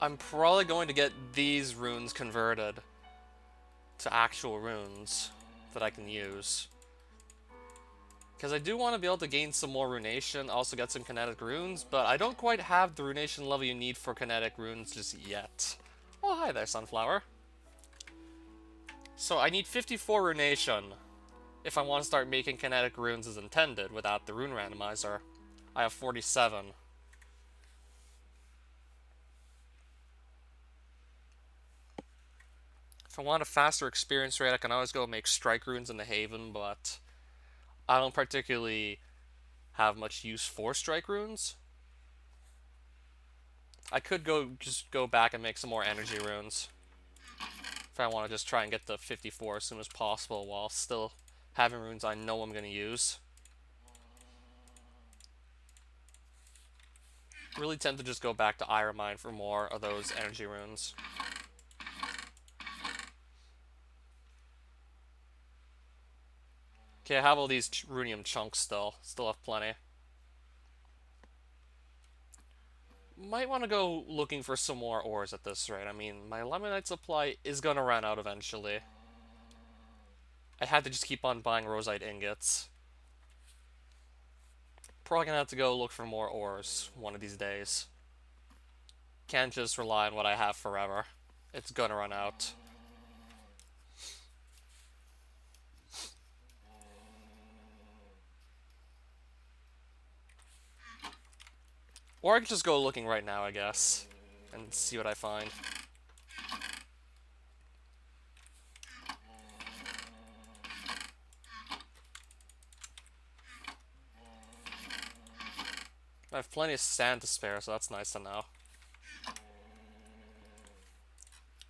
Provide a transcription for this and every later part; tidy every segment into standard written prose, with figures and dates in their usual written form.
I'm probably going to get these runes converted to actual runes that I can use. Because I do want to be able to gain some more runation, also get some kinetic runes, but I don't quite have the runation level you need for kinetic runes just yet. Oh, hi there, Sunflower. So I need 54 runation if I want to start making kinetic runes as intended without the rune randomizer. I have 47. If I want a faster experience rate, I can always go make strike runes in the Haven, but I don't particularly have much use for strike runes. I could just go back and make some more energy runes if I want to just try and get to 54 as soon as possible while still having runes I know I'm going to use. Really tend to just go back to Iron Mine for more of those energy runes. Okay, I have all these runium chunks still. Still have plenty. Might want to go looking for some more ores at this rate. I mean, my lemonite supply is going to run out eventually. I had to just keep on buying rosite ingots. Probably going to have to go look for more ores one of these days. Can't just rely on what I have forever. It's going to run out. Or I could just go looking right now, I guess, and see what I find. I have plenty of sand to spare, so that's nice to know.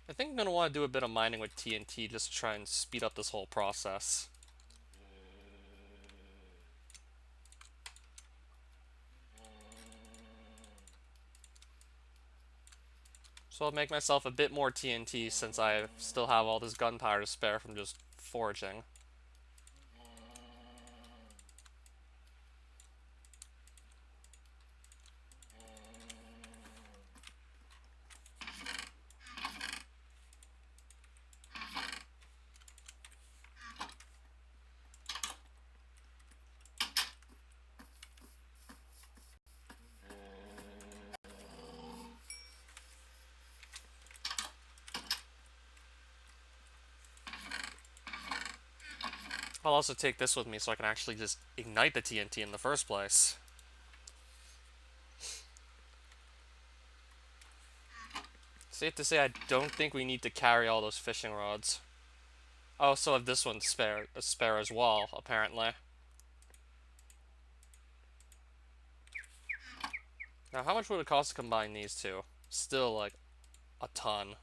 I think I'm going to want to do a bit of mining with TNT just to try and speed up this whole process. So I'll make myself a bit more TNT since I still have all this gunpowder to spare from just foraging. I'll also take this with me so I can actually just ignite the TNT in the first place. Safe to say I don't think we need to carry all those fishing rods. I also have this one spare as well, apparently. Now, how much would it cost to combine these two? Still, like, a ton.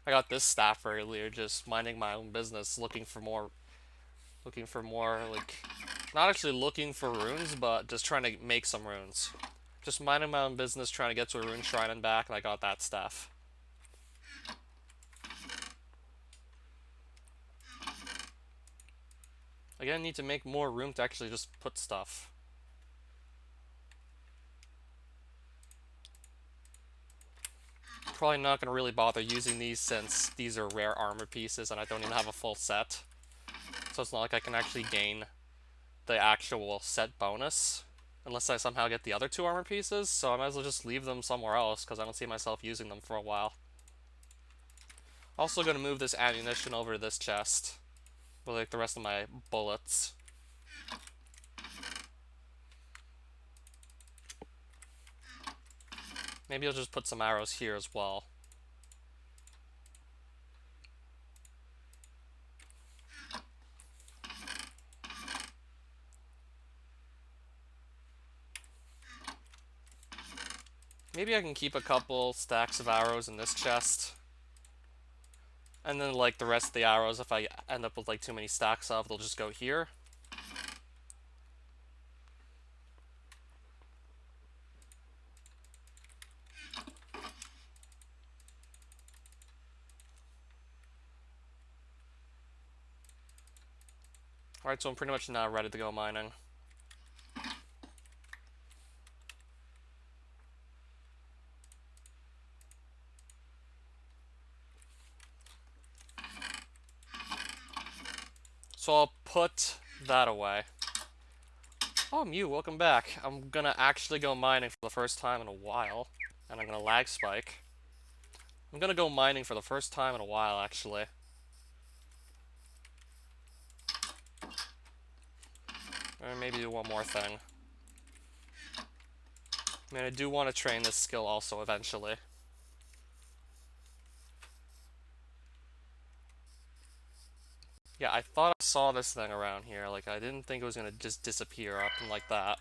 I got this staff earlier, just minding my own business, looking for more, like, not actually looking for runes, but just trying to make some runes. Just minding my own business, trying to get to a rune shrine and back, and I got that staff. Again, I need to make more room to actually just put stuff. Probably not going to really bother using these since these are rare armor pieces and I don't even have a full set. So it's not like I can actually gain the actual set bonus unless I somehow get the other two armor pieces, so I might as well just leave them somewhere else because I don't see myself using them for a while. Also going to move this ammunition over to this chest with like the rest of my bullets. Maybe I'll just put some arrows here as well. Maybe I can keep a couple stacks of arrows in this chest. And then like the rest of the arrows, if I end up with like too many stacks of, they'll just go here. Alright, so I'm pretty much now ready to go mining. So I'll put that away. Oh, Mew, welcome back. I'm gonna actually go mining for the first time in a while. And I'm gonna lag spike. I'm gonna go mining for the first time in a while, actually. Or maybe do one more thing. I mean, I do want to train this skill also eventually. Yeah, I thought I saw this thing around here. Like, I didn't think it was gonna just disappear up and like that.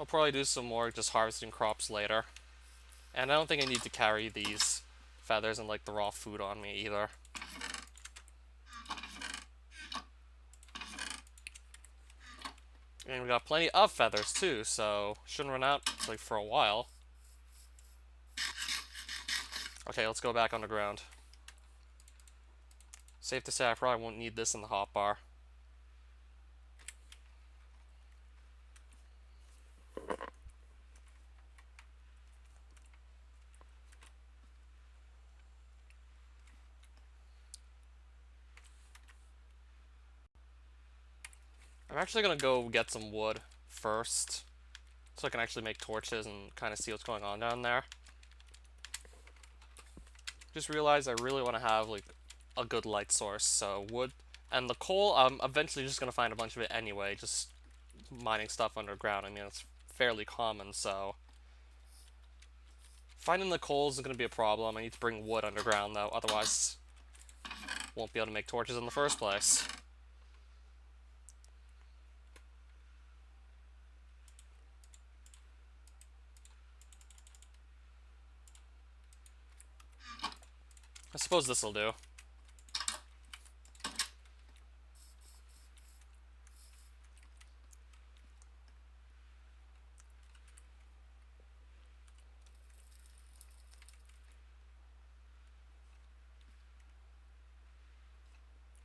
I'll probably do some more just harvesting crops later. And I don't think I need to carry these feathers and like the raw food on me either. And we got plenty of feathers too, so shouldn't run out like for a while. Okay, let's go back underground. Safe to say I probably won't need this in the hotbar. I'm actually gonna go get some wood first, so I can actually make torches and kind of see what's going on down there. Just realized I really want to have like a good light source, so wood and the coal. I'm eventually just gonna find a bunch of it anyway, just mining stuff underground. I mean, it's fairly common, so finding the coal is gonna be a problem. I need to bring wood underground though, otherwise won't be able to make torches in the first place. I suppose this'll do.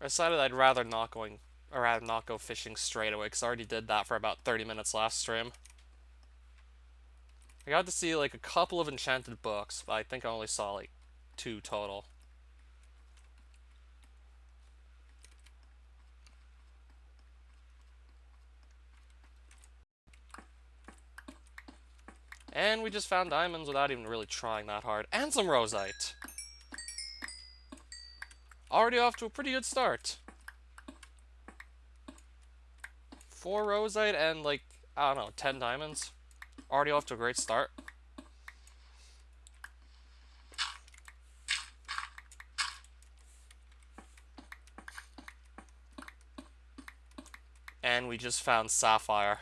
I decided I'd rather not go fishing straight away, because I already did that for about 30 minutes last stream. I got to see like a couple of enchanted books, but I think I only saw like 2 total. And we just found diamonds without even really trying that hard. And some rosite! Already off to a pretty good start. 4 rosite and like, I don't know, 10 diamonds. Already off to a great start. And we just found sapphire.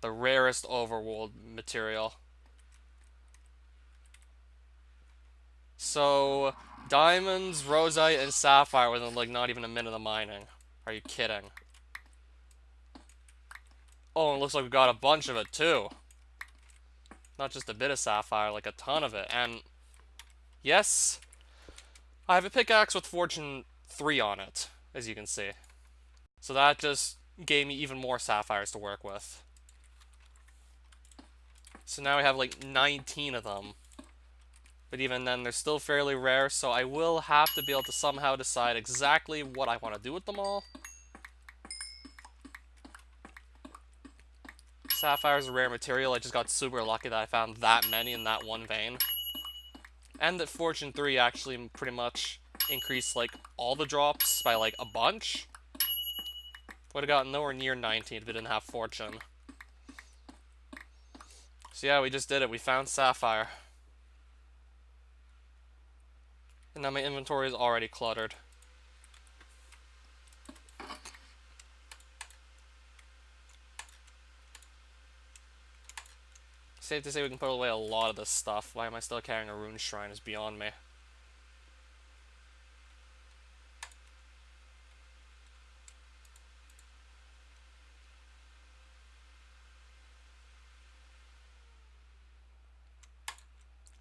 The rarest overworld material. So, diamonds, rosite, and sapphire within like not even a minute of mining. Are you kidding? Oh, and it looks like we got a bunch of it too. Not just a bit of sapphire, like a ton of it. And yes, I have a pickaxe with Fortune 3 on it, as you can see. So that just gave me even more sapphires to work with. So now we have like 19 of them. But even then, they're still fairly rare, so I will have to be able to somehow decide exactly what I want to do with them all. Sapphire is a rare material. I just got super lucky that I found that many in that one vein. And that Fortune 3 actually pretty much increased like all the drops by like a bunch. Would have gotten nowhere near 19 if it didn't have Fortune. So yeah, we just did it. We found sapphire. And now my inventory is already cluttered. Safe to say we can put away a lot of this stuff. Why am I still carrying a rune shrine is beyond me.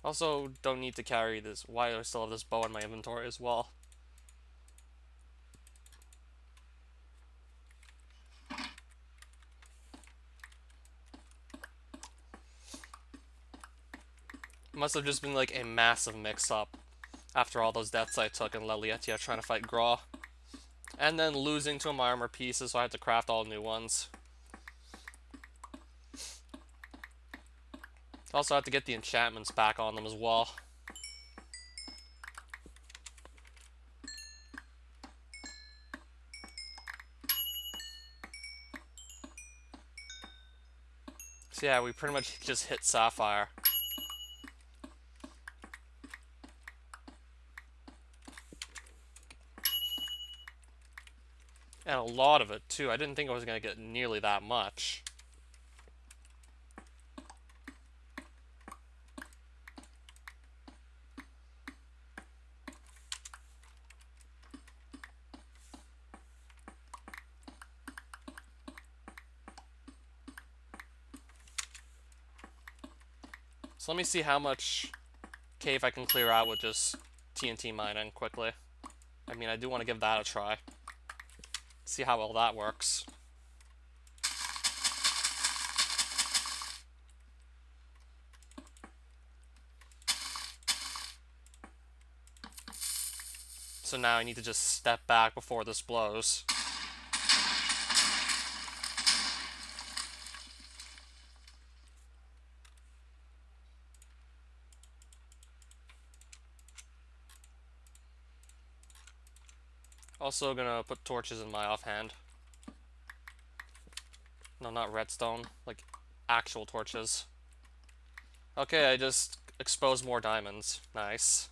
Also, don't need to carry this. Why do I still have this bow in my inventory as well? Must have just been like a massive mix-up after all those deaths I took in Lelietia trying to fight Graw. And then losing two of my armor pieces, so I had to craft all new ones. Also have to get the enchantments back on them as well. So yeah, we pretty much just hit Sapphire. And a lot of it, too. I didn't think I was going to get nearly that much. So let me see how much cave I can clear out with just TNT mining quickly. I mean, I do want to give that a try. See how well that works. So now I need to just step back before this blows. Also gonna put torches in my offhand. No, not redstone. Like, actual torches. Okay, I just exposed more diamonds. Nice.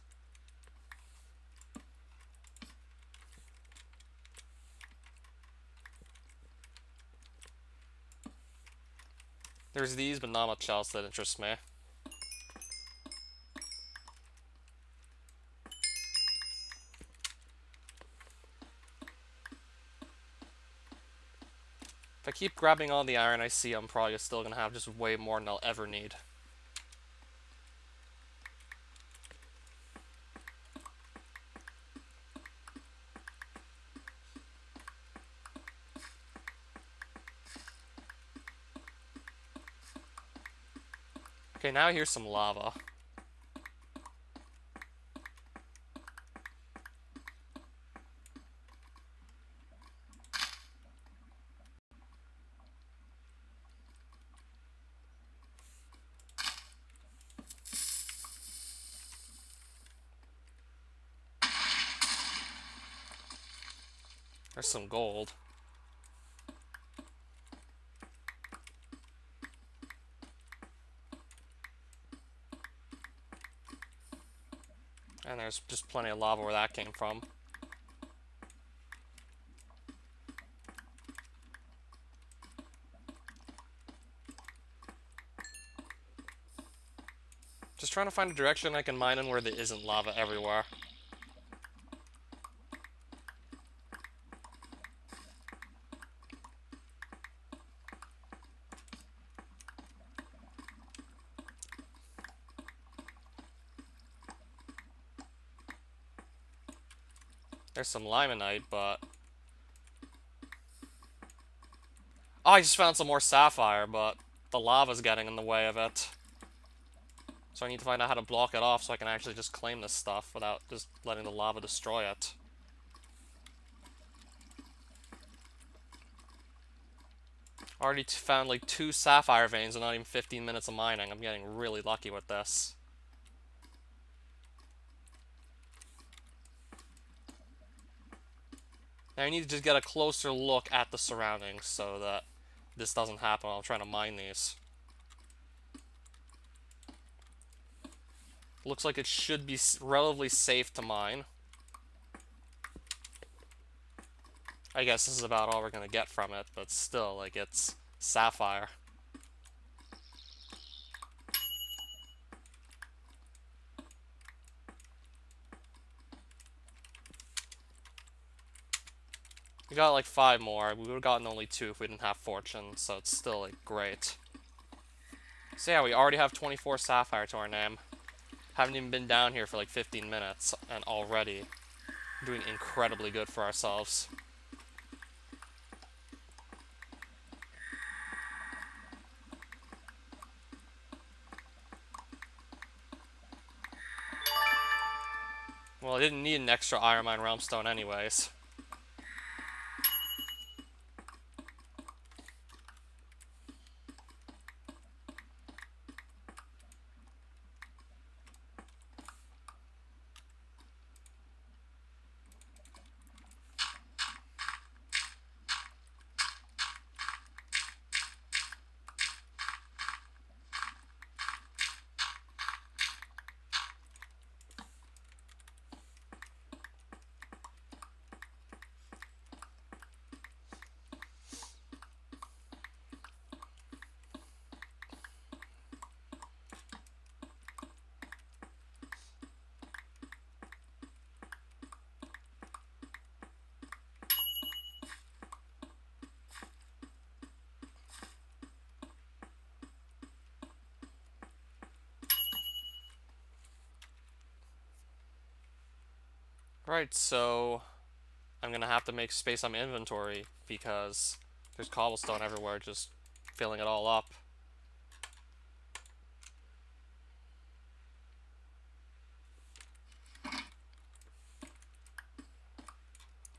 There's these, but not much else that interests me. If I keep grabbing all the iron I see, I'm probably still gonna have just way more than I'll ever need. Okay, now here's some lava. There's some gold. And there's just plenty of lava where that came from. Just trying to find a direction I can mine in where there isn't lava everywhere. There's some limonite, but... Oh, I just found some more sapphire, but the lava's getting in the way of it. So I need to find out how to block it off so I can actually just claim this stuff without just letting the lava destroy it. Already found like 2 sapphire veins in not even 15 minutes of mining. I'm getting really lucky with this. Now I need to just get a closer look at the surroundings so that this doesn't happen while I'm trying to mine these. Looks like it should be relatively safe to mine. I guess this is about all we're gonna get from it, but still, like, it's sapphire. We got like 5 more. We would have gotten only 2 if we didn't have fortune, so it's still like great. So yeah, we already have 24 sapphire to our name. Haven't even been down here for like 15 minutes, and already doing incredibly good for ourselves. Well, I didn't need an extra Iron Mine Realm Stone anyways. Right, so I'm gonna have to make space on my inventory because there's cobblestone everywhere, just filling it all up.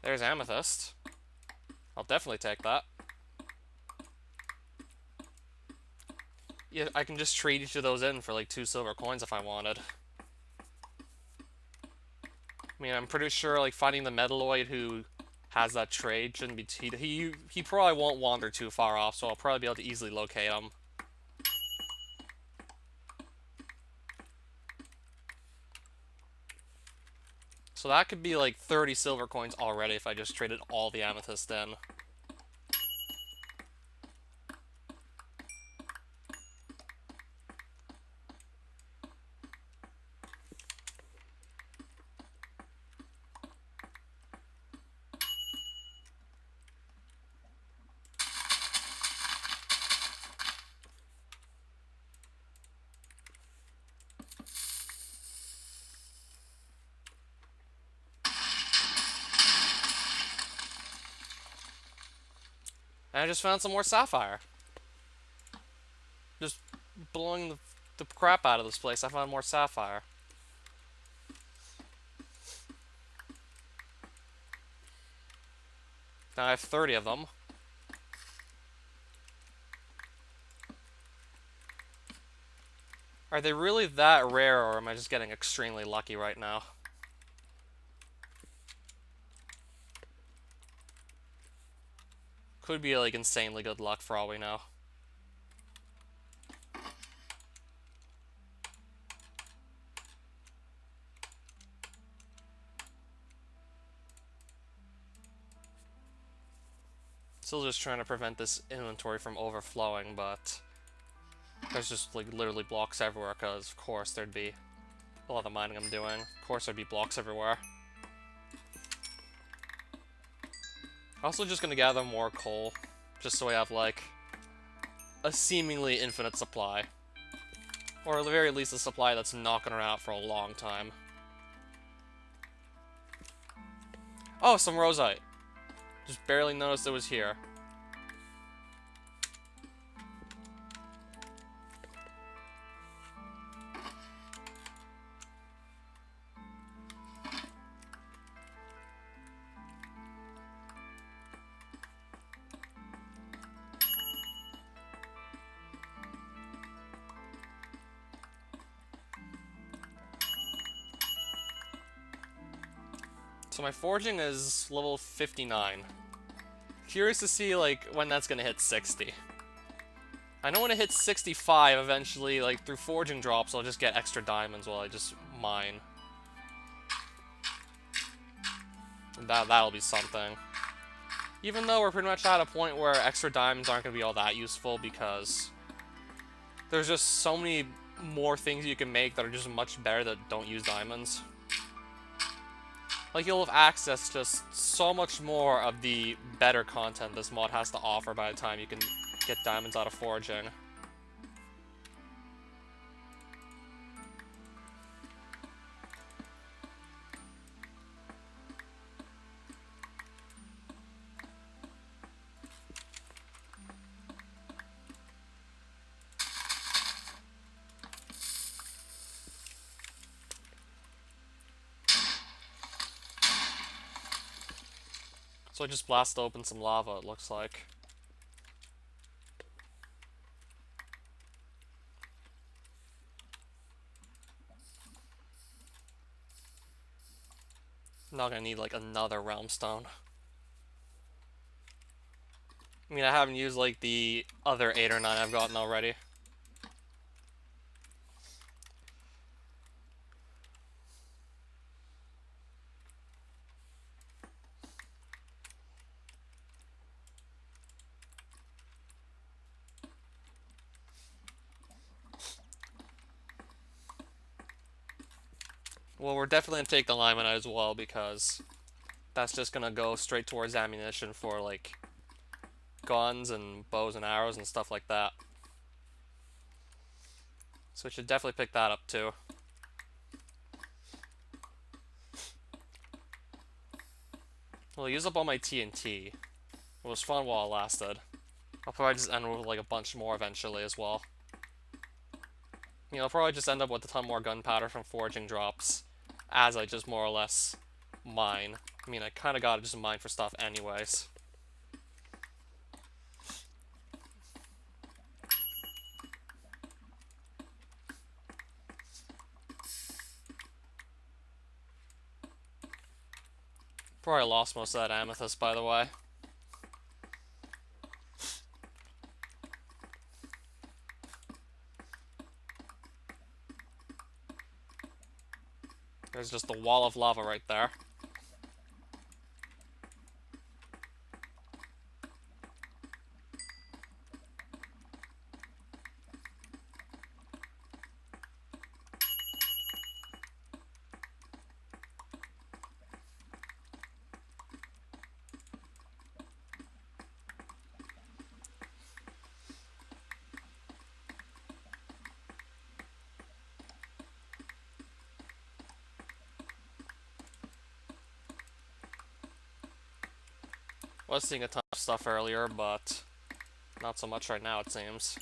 There's amethyst. I'll definitely take that. Yeah, I can just trade each of those in for like 2 silver coins if I wanted. I mean, I'm pretty sure like finding the metalloid who has that trade shouldn't be he probably won't wander too far off, so I'll probably be able to easily locate him. So that could be like 30 silver coins already if I just traded all the amethyst in. And I just found some more sapphire. Just blowing the crap out of this place, I found more sapphire. Now I have 30 of them. Are they really that rare, or am I just getting extremely lucky right now? Could be like insanely good luck for all we know. Still just trying to prevent this inventory from overflowing, but there's just like literally blocks everywhere because of course there'd be a lot of mining I'm doing. Of course there'd be blocks everywhere. Also just gonna gather more coal, just so we have like a seemingly infinite supply. Or at the very least a supply that's not gonna run out for a long time. Oh, some rosite. Just barely noticed it was here. So my forging is level 59. Curious to see, like, when that's gonna hit 60. I know when it hits 65, eventually, like, through forging drops, I'll just get extra diamonds while I just mine. And that'll be something. Even though we're pretty much at a point where extra diamonds aren't gonna be all that useful because there's just so many more things you can make that are just much better that don't use diamonds. Like, you'll have access to so much more of the better content this mod has to offer by the time you can get diamonds out of foraging. So I just blast open some lava, it looks like. I'm not gonna need, like, another realm stone. I mean, I haven't used, like, the other 8 or 9 I've gotten already. Well, we're definitely gonna take the limonite as well, because that's just gonna go straight towards ammunition for, like, guns and bows and arrows and stuff like that. So we should definitely pick that up too. Well, use up all my TNT. It was fun while it lasted. I'll probably just end with, like, a bunch more eventually as well. You know, I'll probably just end up with a ton more gunpowder from foraging drops as I just more or less mine. I mean, I kind of gotta just mine for stuff anyways. Probably lost most of that amethyst, by the way. There's just a wall of lava right there. I was seeing a ton of stuff earlier, but not so much right now, it seems.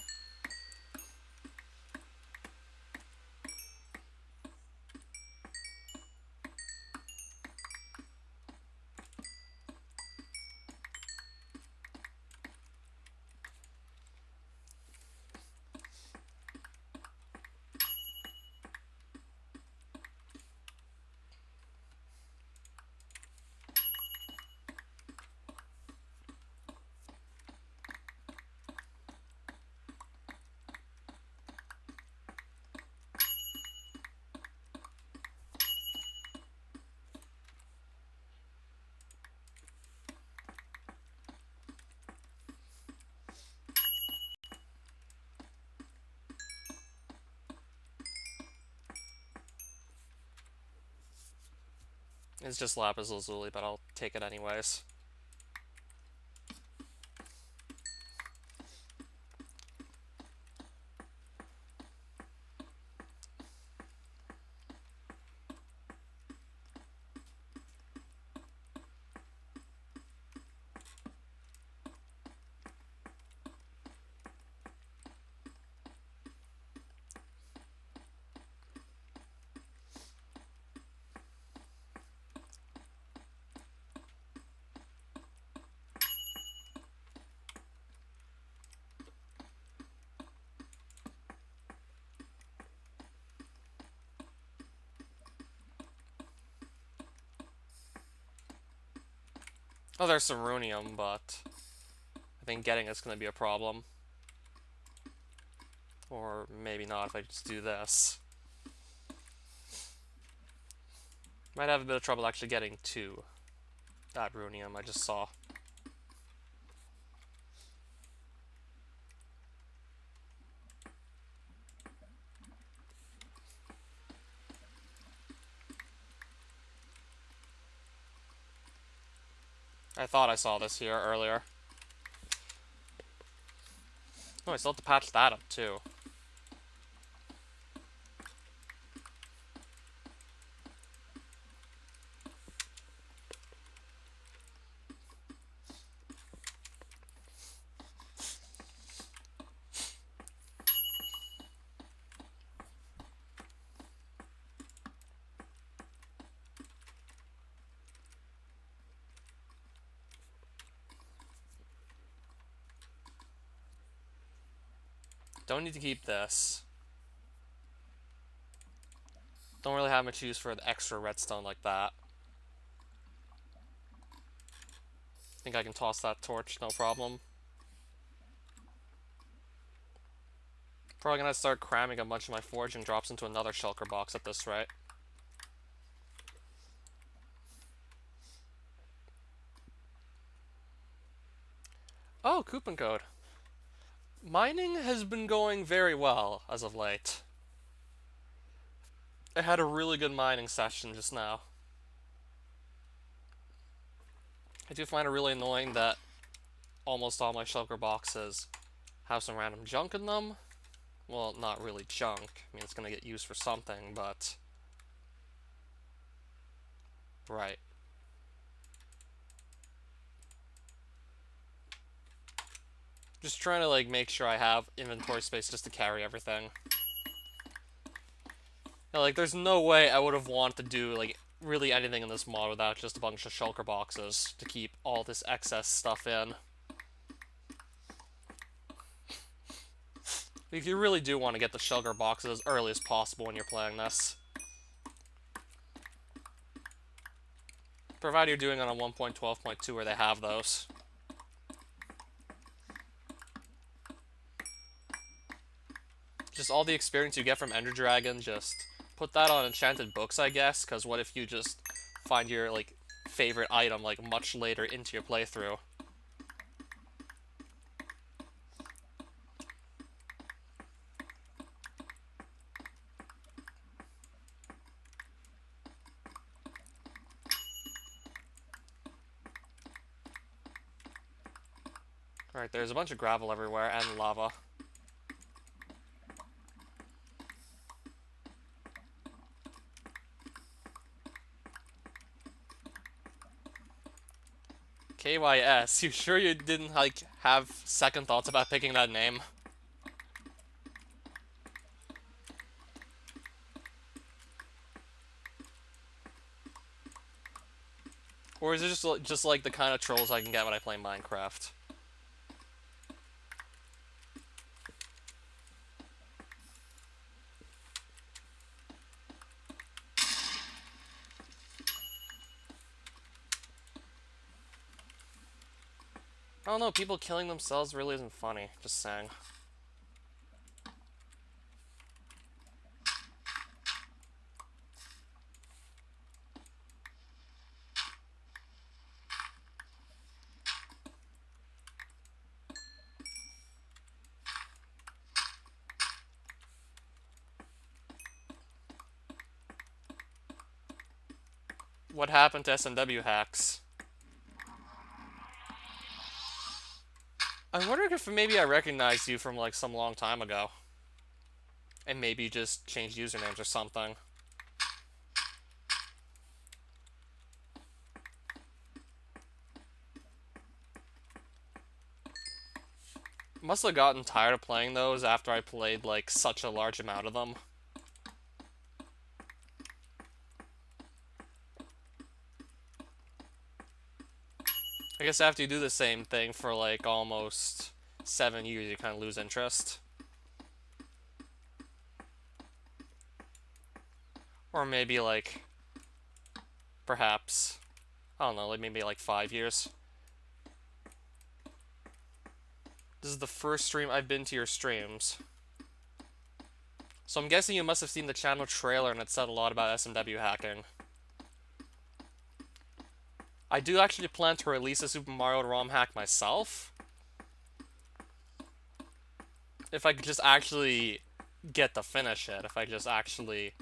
It's just lapis lazuli, but I'll take it anyways. Oh, there's some runium, but I think getting it's going to be a problem. Or maybe not if I just do this. Might have a bit of trouble actually getting to that runium I just saw. I thought I saw this here earlier. Oh, I still have to patch that up, too. Don't need to keep this. Don't really have much use for the extra redstone like that. Think I can toss that torch, no problem. Probably gonna start cramming a bunch of my forging drops into another shulker box at this rate. Oh, coupon code. Mining has been going very well as of late. I had a really good mining session just now. I do find it really annoying that almost all my shulker boxes have some random junk in them. Well, not really junk. I mean, it's gonna get used for something, but... Right. Just trying to, like, make sure I have inventory space just to carry everything. Yeah, like, there's no way I would have wanted to do, like, really anything in this mod without just a bunch of shulker boxes to keep all this excess stuff in. If you really do want to get the shulker boxes as early as possible when you're playing this. Provided you're doing it on 1.12.2 where they have those. Just all the experience you get from Ender Dragon, just put that on enchanted books, I guess, because what if you just find your, like, favorite item, like, much later into your playthrough? Alright, there's a bunch of gravel everywhere, and lava. KYS, you sure you didn't, like, have second thoughts about picking that name? Or is it just like the kind of trolls I can get when I play Minecraft? I don't know, people killing themselves really isn't funny, just saying. What happened to SMW hacks? I'm wondering if maybe I recognized you from, like, some long time ago. And maybe you just changed usernames or something. Must have gotten tired of playing those after I played, like, such a large amount of them. I guess after you do the same thing for, like, almost 7 years, you kind of lose interest. Or maybe, like, perhaps, I don't know, like, maybe, like, 5 years. This is the first stream I've been to your streams. So I'm guessing you must have seen the channel trailer and it said a lot about SMW hacking. I do actually plan to release a Super Mario ROM hack myself. If I could just actually get to finish it. If I just actually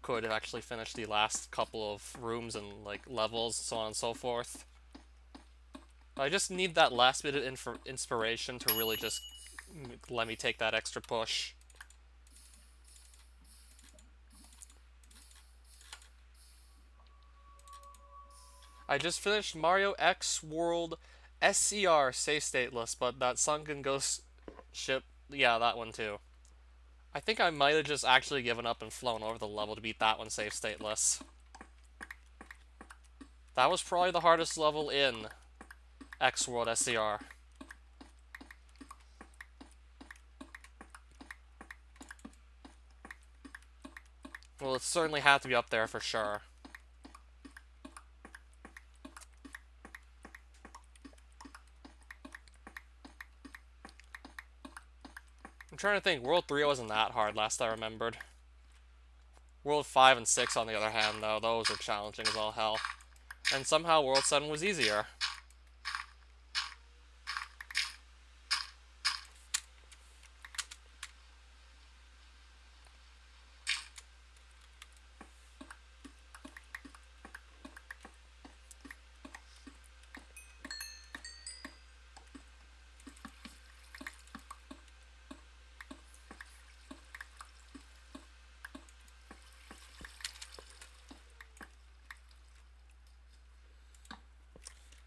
could have actually finished the last couple of rooms and, like, levels, so on and so forth. I just need that last bit of inspiration to really just let me take that extra push. I just finished Mario X World SCR save stateless, but that sunken ghost ship, yeah, that one too. I think I might have just actually given up and flown over the level to beat that one save stateless. That was probably the hardest level in X World SCR. Well, it certainly had to be up there for sure. I'm trying to think, World 3 wasn't that hard last I remembered. World 5 and 6 on the other hand, though, those are challenging as all hell. And somehow World 7 was easier.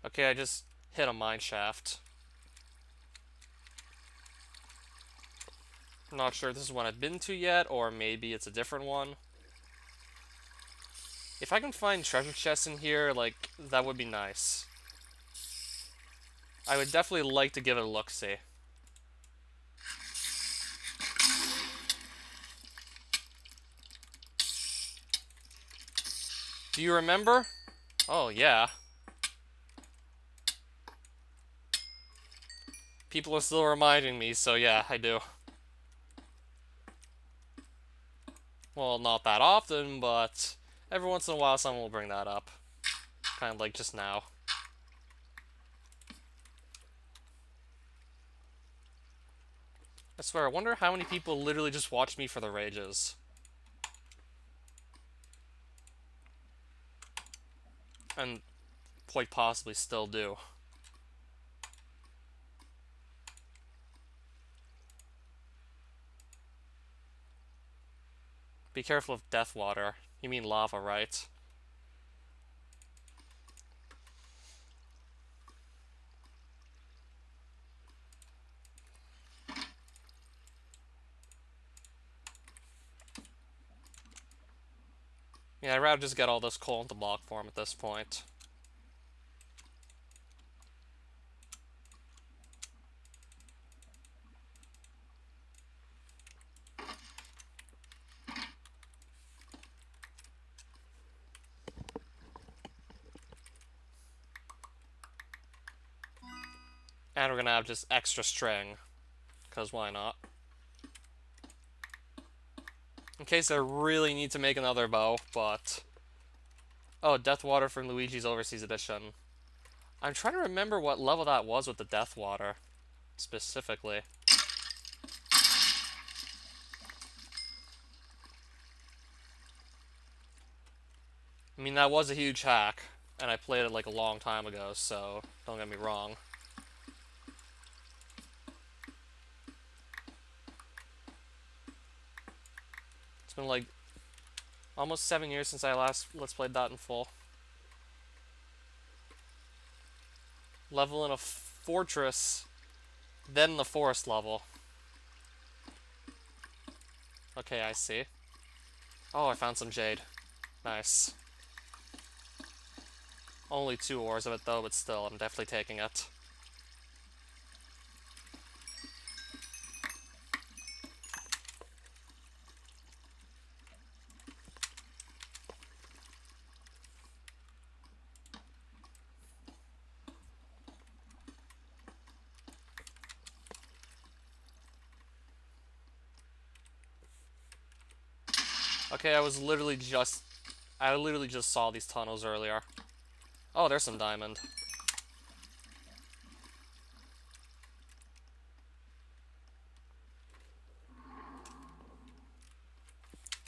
Okay, I just hit a mine shaft. I'm not sure if this is one I've been to yet, or maybe it's a different one. If I can find treasure chests in here, like, that would be nice. I would definitely like to give it a look-see. Do you remember? Oh, yeah. People are still reminding me, so yeah, I do. Well, not that often, but every once in a while someone will bring that up. Kind of like just now. I swear, I wonder how many people literally just watch me for the rages. And quite possibly still do. Be careful of death water. You mean lava, right? Yeah, I'd rather just get all this coal into block form at this point. And we're gonna have just extra string. Because why not? In case I really need to make another bow, but... Oh, Death Water from Luigi's Overseas Edition. I'm trying to remember what level that was with the Death Water. Specifically. I mean, that was a huge hack. And I played it like a long time ago, so don't get me wrong. It's been like almost 7 years since I last Let's Played that in full. Level in a fortress, then the forest level. Okay, I see. Oh, I found some jade. Nice. Only 2 ores of it though, but still, I'm definitely taking it. Okay, I literally just saw these tunnels earlier. Oh, there's some diamond.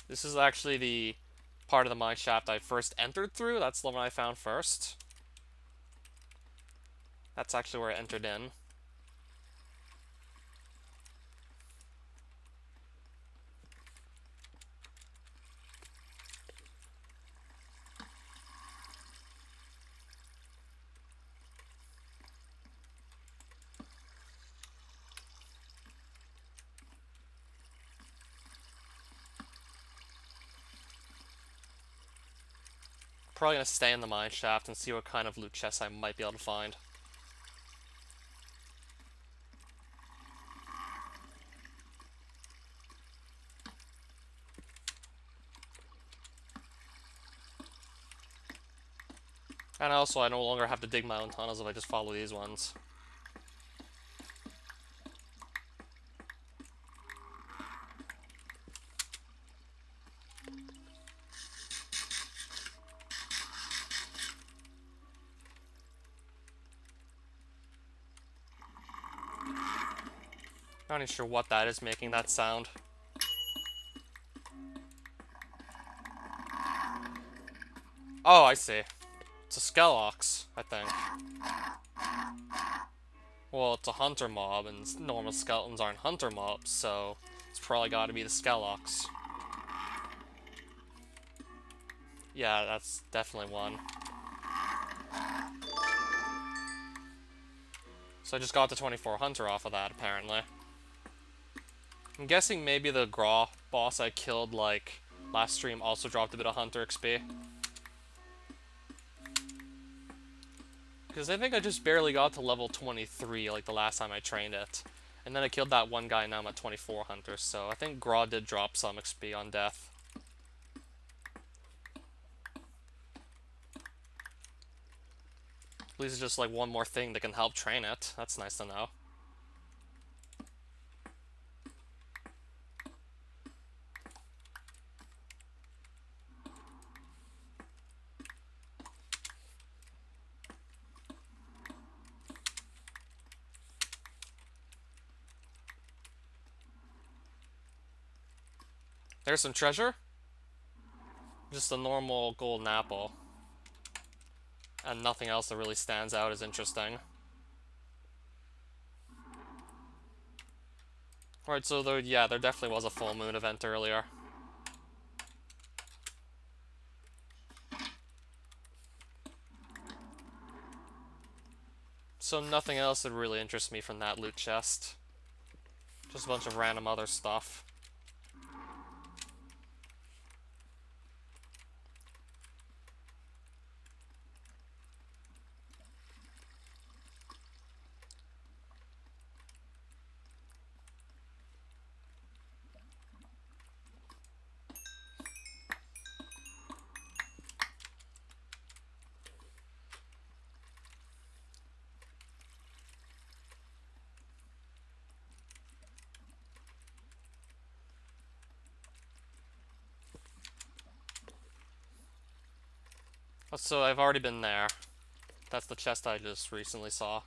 This is actually the part of the mine shaft I first entered through. That's the one I found first. That's actually where I entered in. Probably gonna stay in the mine shaft and see what kind of loot chests I might be able to find. And also, I no longer have to dig my own tunnels if I just follow these ones. Not even sure what that is making that sound. Oh, I see. It's a Skelox, I think. Well, it's a hunter mob, and normal skeletons aren't hunter mobs, so it's probably gotta be the Skelox. Yeah, that's definitely one. So I just got the 24 hunter off of that, apparently. I'm guessing maybe the Graw boss I killed, like, last stream also dropped a bit of hunter XP. Because I think I just barely got to level 23, like, the last time I trained it. And then I killed that one guy, and now I'm at 24 hunter, so I think Graw did drop some XP on death. At least it's just, like, one more thing that can help train it. That's nice to know. There's some treasure. Just a normal golden apple. And nothing else that really stands out as interesting. Alright, so there definitely was a full moon event earlier. So nothing else that really interests me from that loot chest. Just a bunch of random other stuff. So I've already been there. That's the chest I just recently saw.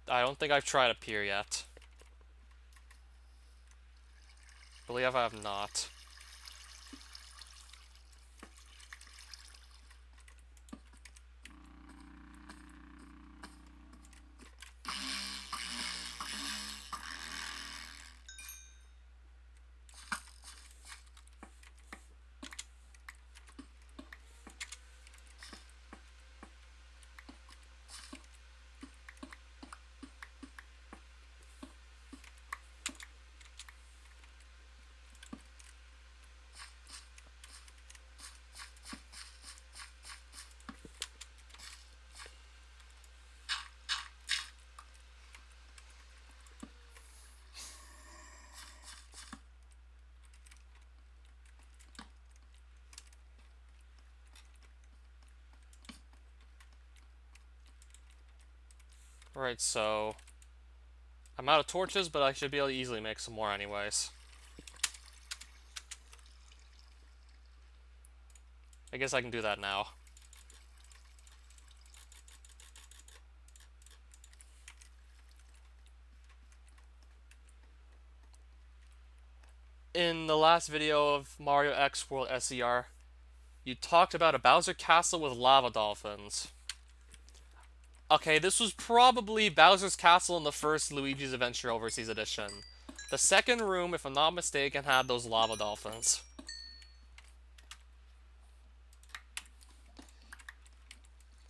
I don't think I've tried a pier yet. Believe I have not. Right, so I'm out of torches, but I should be able to easily make some more anyways. I guess I can do that now. In the last video of Mario X World SER, You talked about a Bowser Castle with lava dolphins. Okay, this was probably Bowser's Castle in the first Luigi's Adventure Overseas Edition. The second room, if I'm not mistaken, had those lava dolphins.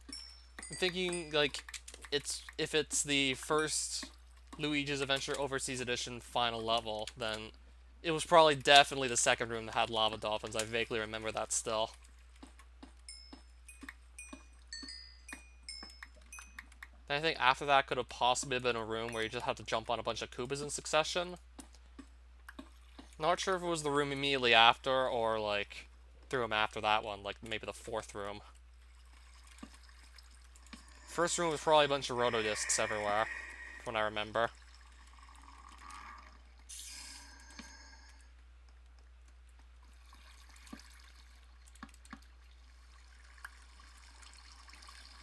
I'm thinking, like, if it's the first Luigi's Adventure Overseas Edition final level, then it was probably definitely the second room that had lava dolphins. I vaguely remember that still. And I think after that could have possibly been a room where you just have to jump on a bunch of Koopas in succession. Not sure if it was the room immediately after, or, like, the room after that one, like, maybe the fourth room. First room was probably a bunch of Rotodiscs everywhere, from what I remember.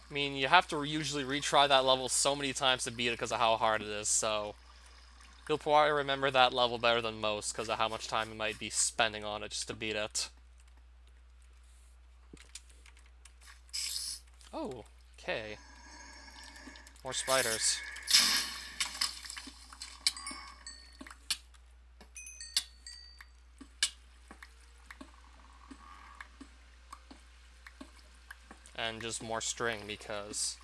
I mean, you have to usually retry that level so many times to beat it because of how hard it is, so you'll probably remember that level better than most because of how much time you might be spending on it just to beat it. Oh, okay. More spiders. And just more string because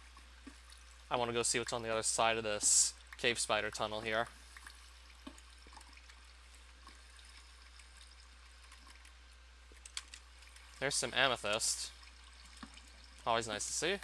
I want to go see what's on the other side of this cave spider tunnel here. There's some amethyst. Always nice to see.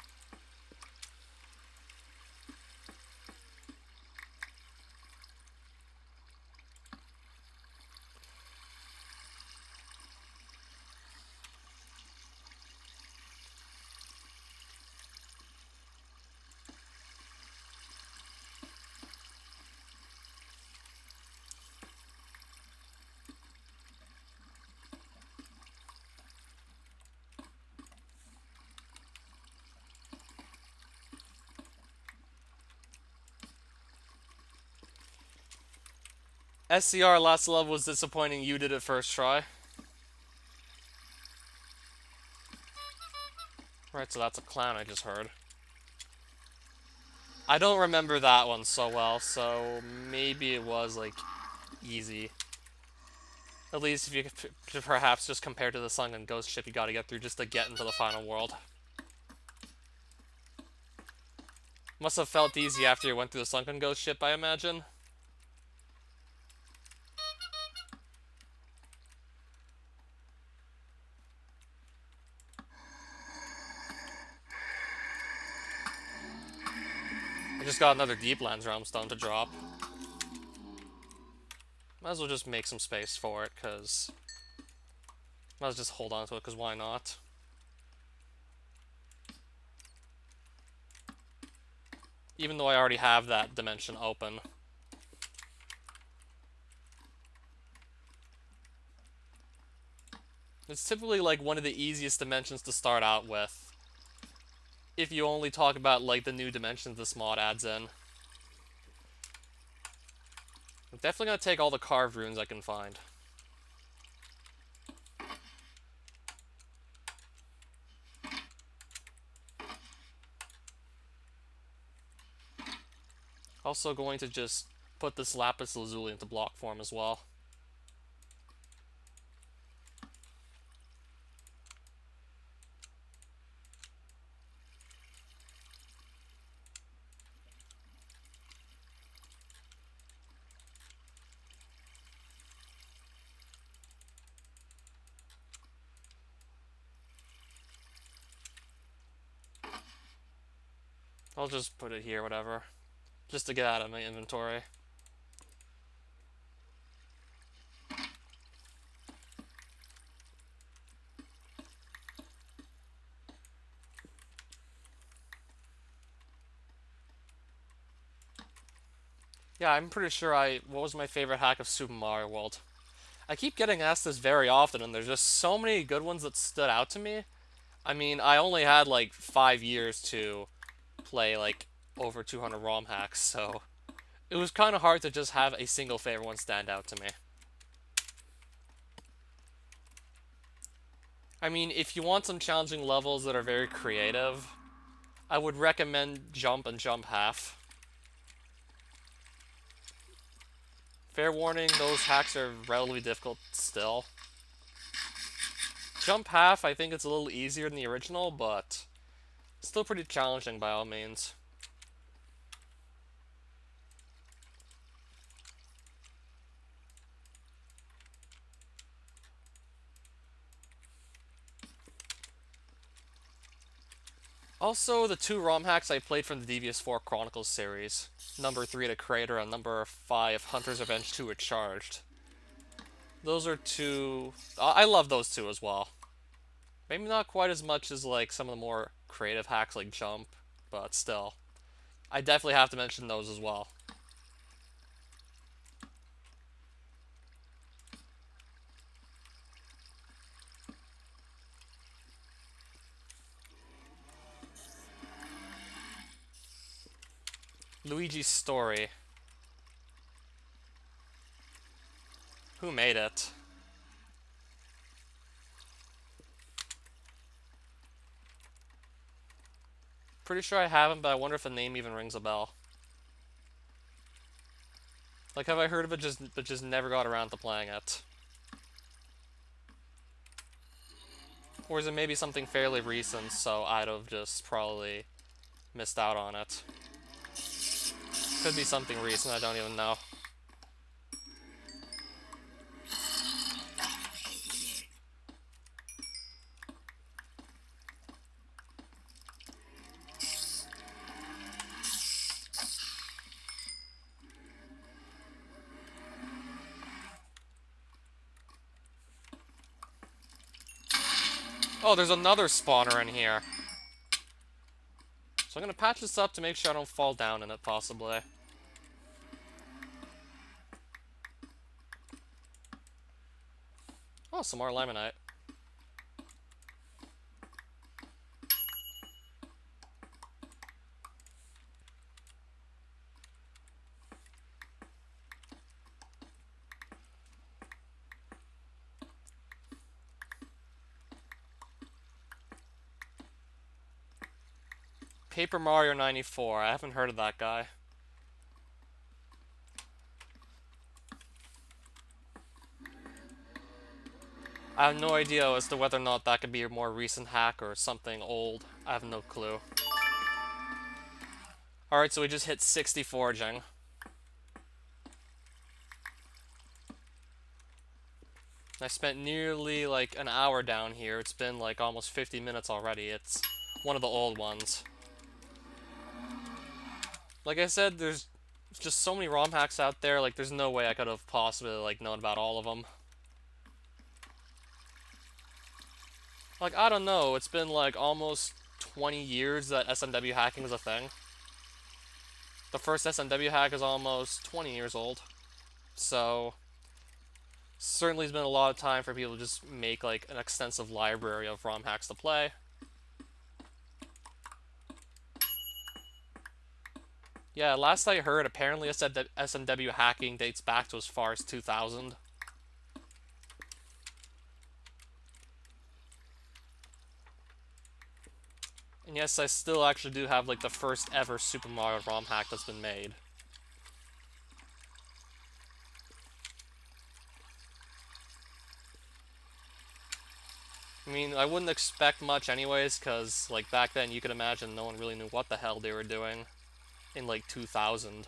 SCR last level was disappointing. You did it first try. Right, so that's a clown I just heard. I don't remember that one so well, so maybe it was, like, easy. At least if you could perhaps just compare to the Sunken Ghost ship you gotta get through just to get into the final world. Must have felt easy after you went through the Sunken Ghost ship, I imagine. I just got another Deeplands Realm Stone to drop. Might as well just make some space for it, because... might as well just hold on to it, because why not? Even though I already have that dimension open. It's typically, like, one of the easiest dimensions to start out with. If you only talk about, like, the new dimensions this mod adds in. I'm definitely gonna take all the carved runes I can find. Also going to just put this lapis lazuli into block form as well. I'll just put it here, whatever. Just to get out of my inventory. Yeah, I'm pretty sure what was my favorite hack of Super Mario World? I keep getting asked this very often, and there's just so many good ones that stood out to me. I mean, I only had, like, 5 years to play, like, over 200 ROM hacks, so... it was kind of hard to just have a single favorite one stand out to me. I mean, if you want some challenging levels that are very creative, I would recommend Jump and Jump Half. Fair warning, those hacks are relatively difficult still. Jump Half, I think it's a little easier than the original, but still pretty challenging by all means. Also, the two ROM hacks I played from the Devious 4 Chronicles series, number 3 The Crater and number 5 Hunter's Revenge 2 Recharged. Those are two... I love those two as well. Maybe not quite as much as like some of the more creative hacks like Jump, but still. I definitely have to mention those as well. Luigi's Story. Who made it? Pretty sure I haven't, but I wonder if the name even rings a bell. Like, have I heard of it but just never got around to playing it? Or is it maybe something fairly recent, so I'd have just probably missed out on it? Could be something recent, I don't even know. Oh, there's another spawner in here. So I'm gonna patch this up to make sure I don't fall down in it, possibly. Oh, some more limonite. Paper Mario 94. I haven't heard of that guy. I have no idea as to whether or not that could be a more recent hack or something old. I have no clue. Alright, so we just hit 60 foraging. I spent nearly like an hour down here. It's been like almost 50 minutes already. It's one of the old ones. Like I said, there's just so many ROM hacks out there, like there's no way I could have possibly like known about all of them. Like, I don't know, it's been like almost 20 years that SMW hacking is a thing. The first SMW hack is almost 20 years old. So, certainly has been a lot of time for people to just make like an extensive library of ROM hacks to play. Yeah, last I heard, apparently it said that SMW hacking dates back to as far as 2000. And yes, I still actually do have like the first ever Super Mario ROM hack that's been made. I mean, I wouldn't expect much anyways, because like back then you could imagine no one really knew what the hell they were doing in like 2000.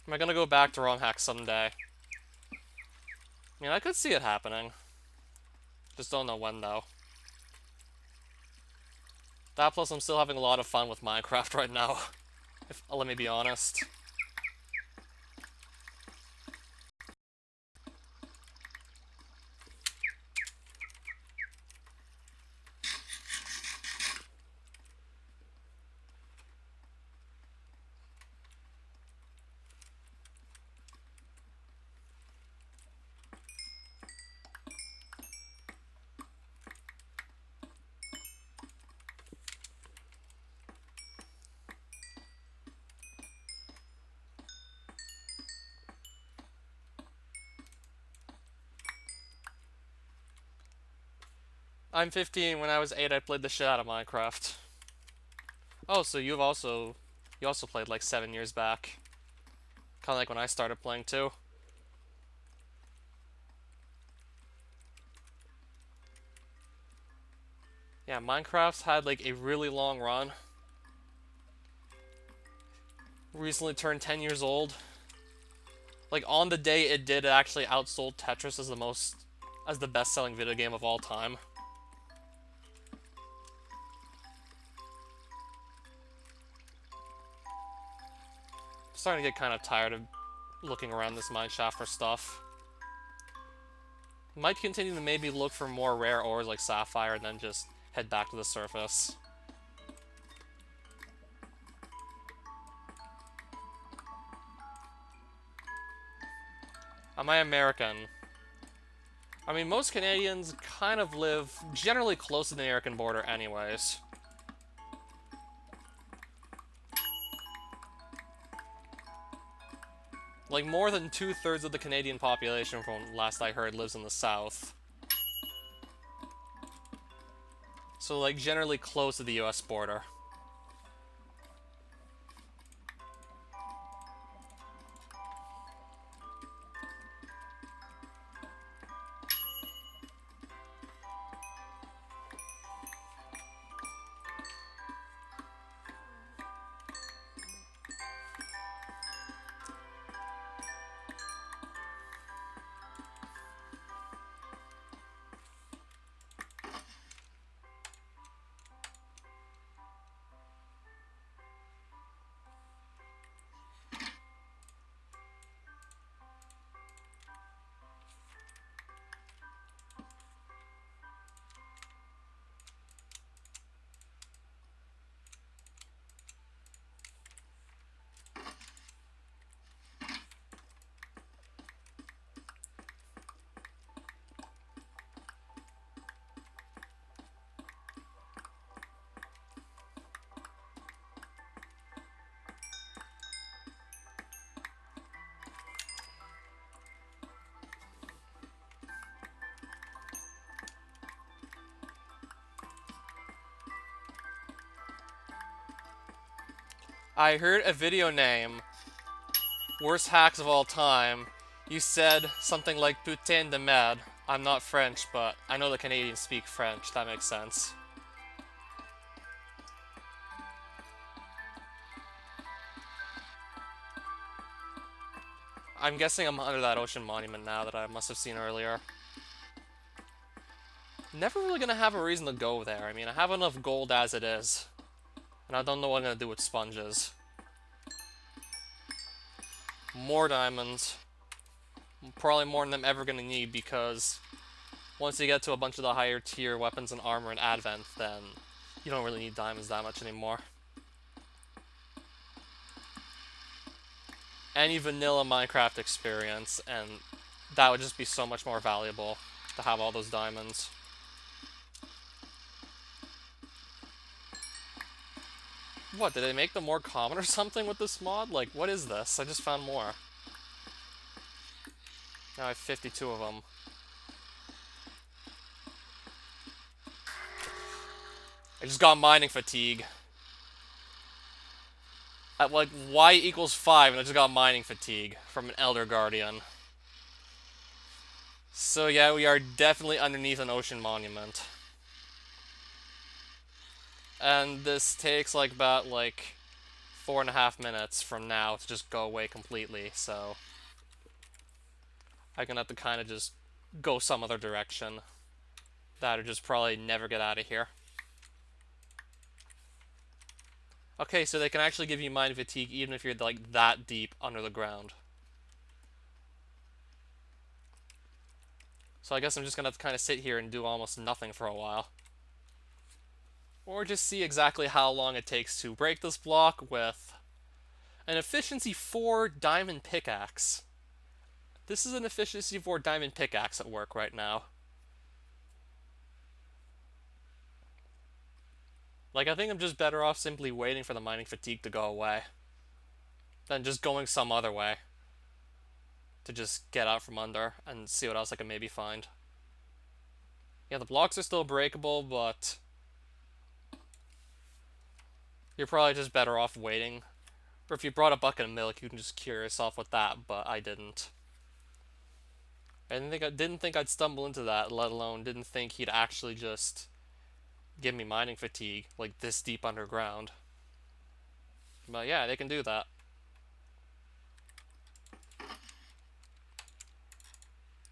Am I gonna go back to ROM hacks someday? I mean, I could see it happening. Just don't know when, though. That plus I'm still having a lot of fun with Minecraft right now. Let me be honest. I'm 15. When I was 8, I played the shit out of Minecraft. Oh, so you also played like 7 years back. Kind of like when I started playing too. Yeah, Minecraft's had like a really long run. Recently turned 10 years old. Like on the day it did, it actually outsold Tetris as the best-selling video game of all time. I'm starting to get kind of tired of looking around this mineshaft for stuff. Might continue to maybe look for more rare ores like sapphire and then just head back to the surface. Am I American? I mean, most Canadians kind of live generally close to the American border anyways. Like, more than 2/3 of the Canadian population, from last I heard, lives in the south. So, like, generally close to the US border. I heard a video name, worst hacks of all time. You said something like putain de merde. I'm not French, but I know the Canadians speak French. That makes sense. I'm guessing I'm under that ocean monument now that I must have seen earlier. Never really gonna have a reason to go there. I mean, I have enough gold as it is. And I don't know what I'm gonna do with sponges. More diamonds. Probably more than I'm ever gonna need, because once you get to a bunch of the higher tier weapons and armor in Advent, then you don't really need diamonds that much anymore. Any vanilla Minecraft experience, and that would just be so much more valuable to have all those diamonds. What, did they make them more common or something with this mod? Like, what is this? I just found more. Now I have 52 of them. I just got mining fatigue. At like y equals 5, and I just got mining fatigue from an Elder Guardian. So yeah, we are definitely underneath an ocean monument. And this takes like about like 4.5 minutes from now to just go away completely, so I'm gonna have to kind of just go some other direction. That or just probably never get out of here. Okay, so they can actually give you mining fatigue even if you're like that deep under the ground. So I guess I'm just gonna have to kind of sit here and do almost nothing for a while. Or just see exactly how long it takes to break this block with an efficiency 4 diamond pickaxe. This is an efficiency 4 diamond pickaxe at work right now. Like, I think I'm just better off simply waiting for the mining fatigue to go away than just going some other way to just get out from under and see what else I can maybe find. Yeah, the blocks are still breakable, but you're probably just better off waiting. Or if you brought a bucket of milk, you can just cure yourself with that, but I didn't. I didn't think I'd stumble into that, let alone didn't think he'd actually just give me mining fatigue, like this deep underground. But yeah, they can do that.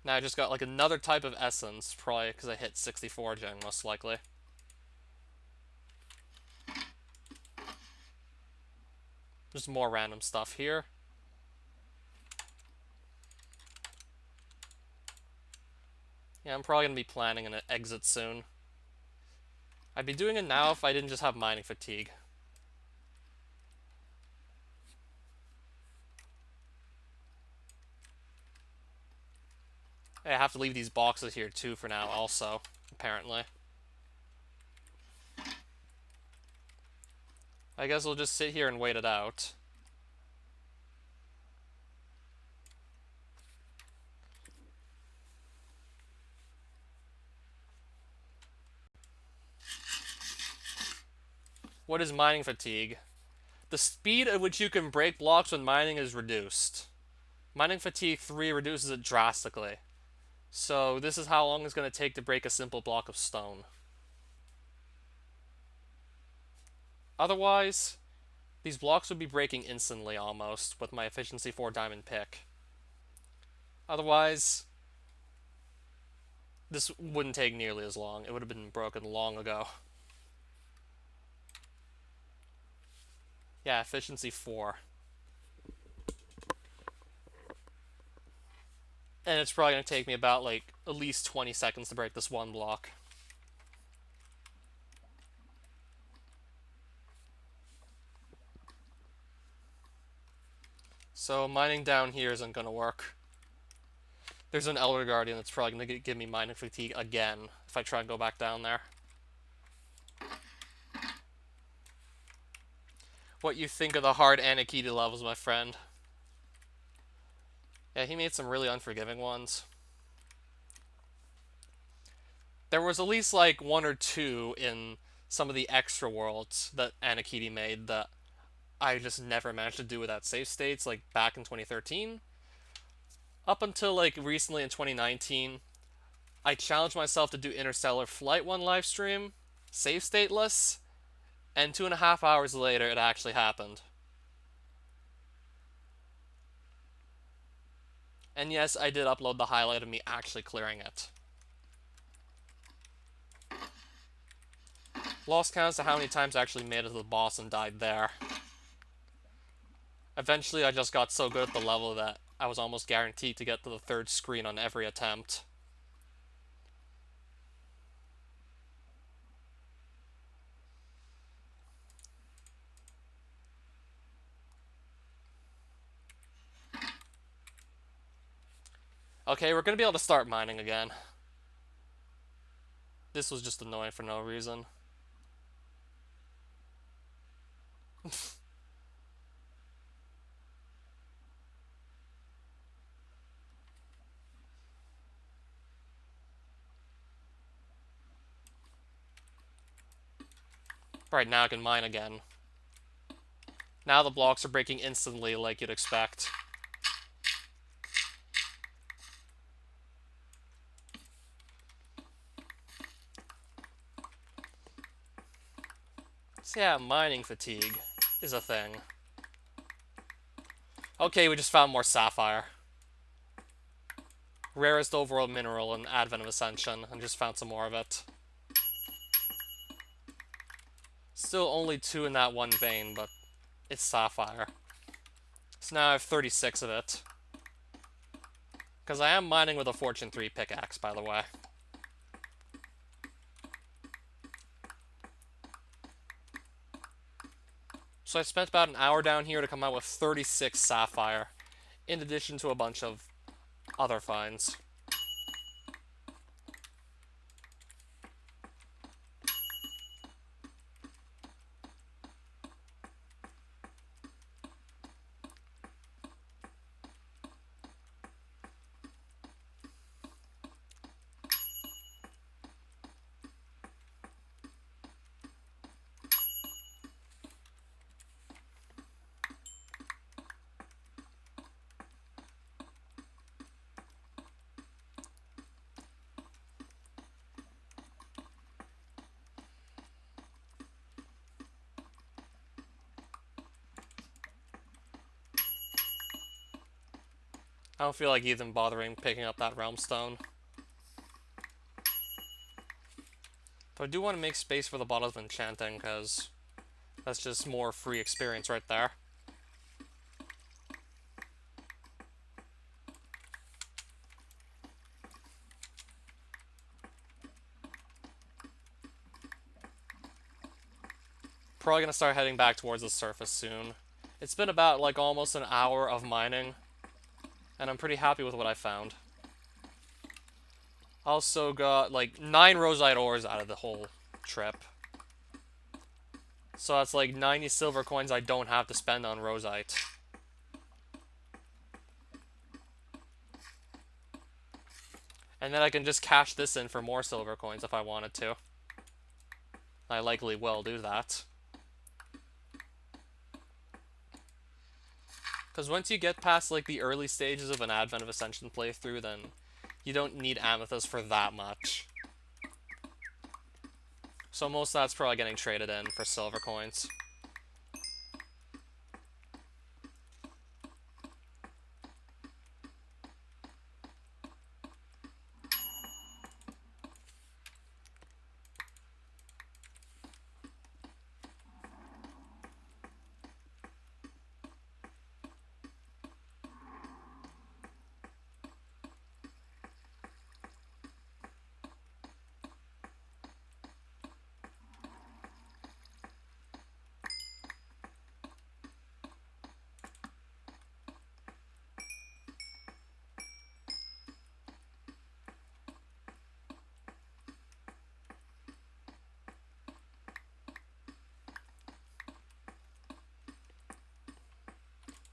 Now I just got like another type of essence, probably because I hit 64 gen, most likely. Just more random stuff here. Yeah, I'm probably going to be planning an exit soon. I'd be doing it now if I didn't just have mining fatigue. Hey, I have to leave these boxes here too for now also, apparently. I guess we'll just sit here and wait it out. What is mining fatigue? The speed at which you can break blocks when mining is reduced. Mining fatigue 3 reduces it drastically. So this is how long it's going to take to break a simple block of stone. Otherwise, these blocks would be breaking instantly almost with my efficiency 4 diamond pick. Otherwise, this wouldn't take nearly as long. It would have been broken long ago. Yeah, efficiency 4. And it's probably going to take me about like at least 20 seconds to break this one block. So mining down here isn't going to work. There's an Elder Guardian that's probably going to give me mining fatigue again if I try and go back down there. What you think of the hard Anakiti levels, my friend? Yeah, he made some really unforgiving ones. There was at least like one or two in some of the extra worlds that Anakiti made that I just never managed to do without save states, like back in 2013. Up until like recently in 2019, I challenged myself to do Interstellar Flight one live stream, save stateless, and 2.5 hours later it actually happened. And yes, I did upload the highlight of me actually clearing it. Lost count as to how many times I actually made it to the boss and died there. Eventually I just got so good at the level that I was almost guaranteed to get to the third screen on every attempt. Okay, we're gonna be able to start mining again. This was just annoying for no reason. Right, now I can mine again. Now the blocks are breaking instantly like you'd expect. So yeah, mining fatigue is a thing. Okay, we just found more sapphire. Rarest overworld mineral in Advent of Ascension, and just found some more of it. Still only 2 in that one vein, but it's sapphire. So now I have 36 of it. Because I am mining with a Fortune 3 pickaxe, by the way. So I spent about an hour down here to come out with 36 sapphire, in addition to a bunch of other finds. I don't feel like even bothering picking up that realm stone. But I do want to make space for the bottles of enchanting, because that's just more free experience right there. Probably gonna start heading back towards the surface soon. It's been about like almost an hour of mining, and I'm pretty happy with what I found. Also got like 9 rosite ores out of the whole trip. So that's like 90 silver coins I don't have to spend on rosite. And then I can just cash this in for more silver coins if I wanted to. I likely will do that. Because once you get past like the early stages of an Advent of Ascension playthrough, then you don't need amethyst for that much. So most of that's probably getting traded in for silver coins.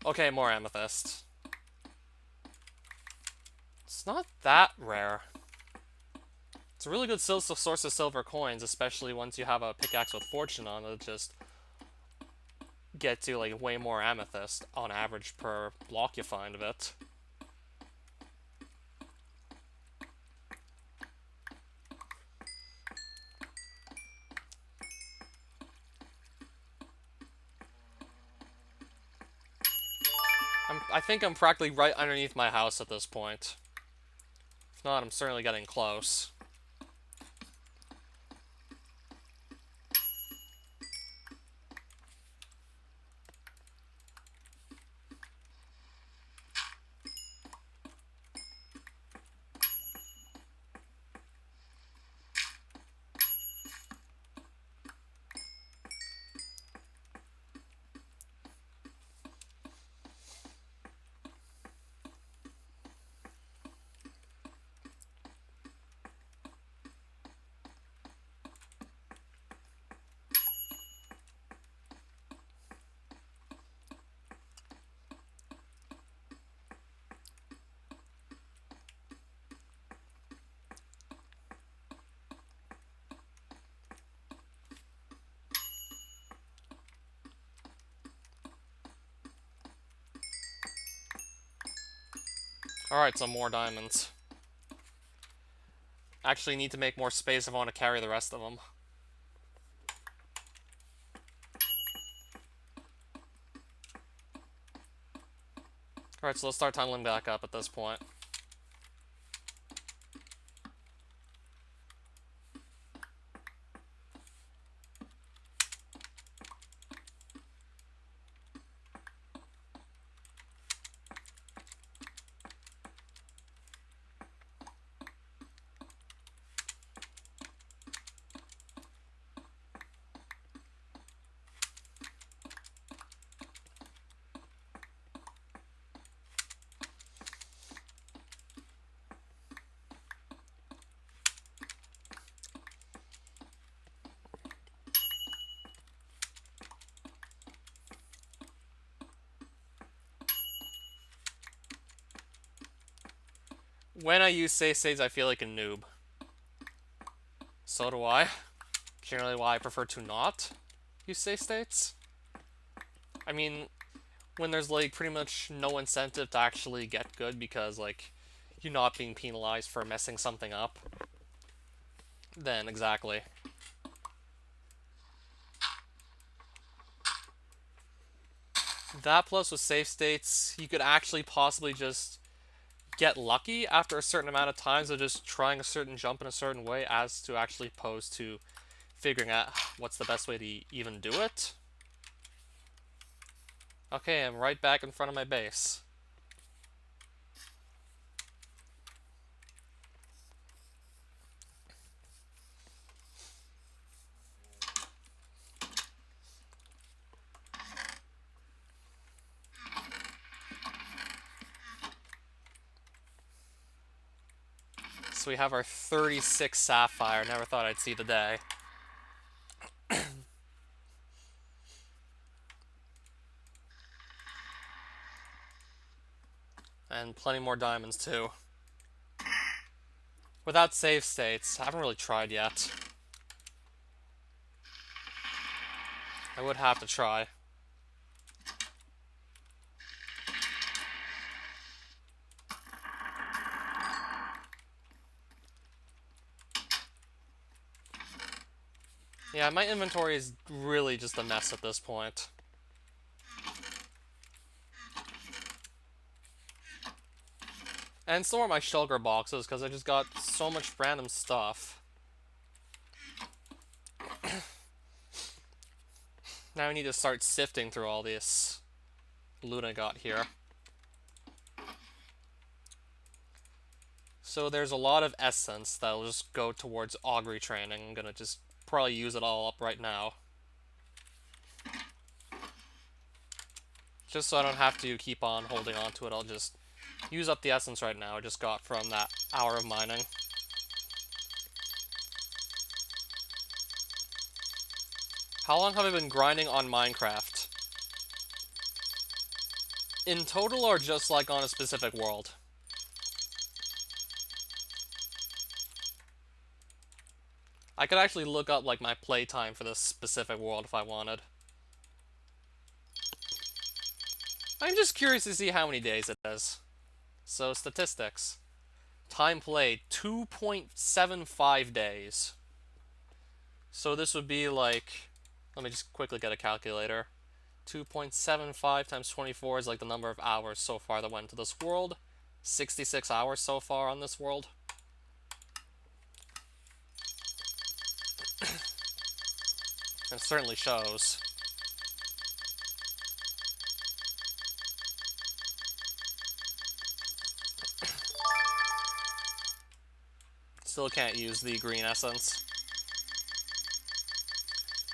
Okay, more amethyst. It's not that rare. It's a really good source of silver coins, especially once you have a pickaxe with fortune on it. Just get to like way more amethyst on average per block you find of it. I think I'm practically right underneath my house at this point. If not, I'm certainly getting close. Alright, some more diamonds. Actually need to make more space if I want to carry the rest of them. Alright, so let's start tunneling back up at this point. When I use save states, I feel like a noob. So do I. Generally why I prefer to not use save states. I mean, when there's like pretty much no incentive to actually get good because like you're not being penalized for messing something up, then exactly. That plus with save states, you could actually possibly just get lucky after a certain amount of times of just trying a certain jump in a certain way as to actually opposed to figuring out what's the best way to even do it. Okay, I'm right back in front of my base. So we have our 36 sapphire. Never thought I'd see the day. And plenty more diamonds too. Without save states, I haven't really tried yet. I would have to try. Yeah, my inventory is really just a mess at this point. And so are my shulker boxes, because I just got so much random stuff. Now I need to start sifting through all this loot I got here. So there's a lot of essence that'll just go towards augury training. I'm gonna just probably use it all up right now. Just so I don't have to keep on holding on to it, I'll just use up the essence right now I just got from that hour of mining. How long have I been grinding on Minecraft? In total, or just like on a specific world? I could actually look up like my playtime for this specific world if I wanted. I'm just curious to see how many days it is. So, statistics. Time played, 2.75 days. So this would be like... Let me just quickly get a calculator. 2.75 times 24 is like the number of hours so far that went to this world. 66 hours so far on this world. And it certainly shows. Still can't use the green essence.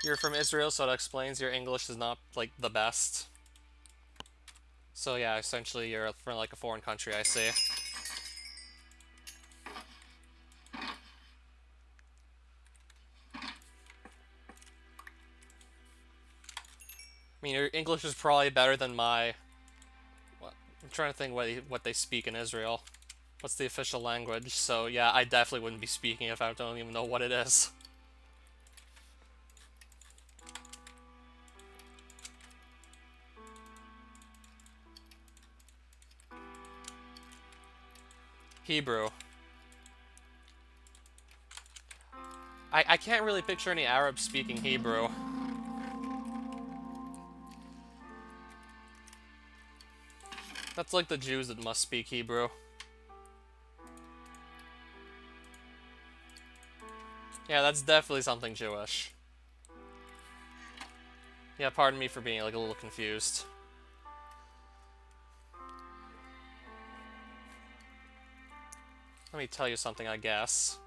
You're from Israel, so that explains your English is not, like, the best. So yeah, essentially you're from, like, a foreign country, I see. I mean, your English is probably better than my... What? I'm trying to think what they speak in Israel. What's the official language? So yeah, I definitely wouldn't be speaking if I don't even know what it is. Hebrew. I can't really picture any Arabs speaking Hebrew. That's like the Jews that must speak Hebrew. Yeah, that's definitely something Jewish. Yeah, pardon me for being like a little confused. Let me tell you something, I guess.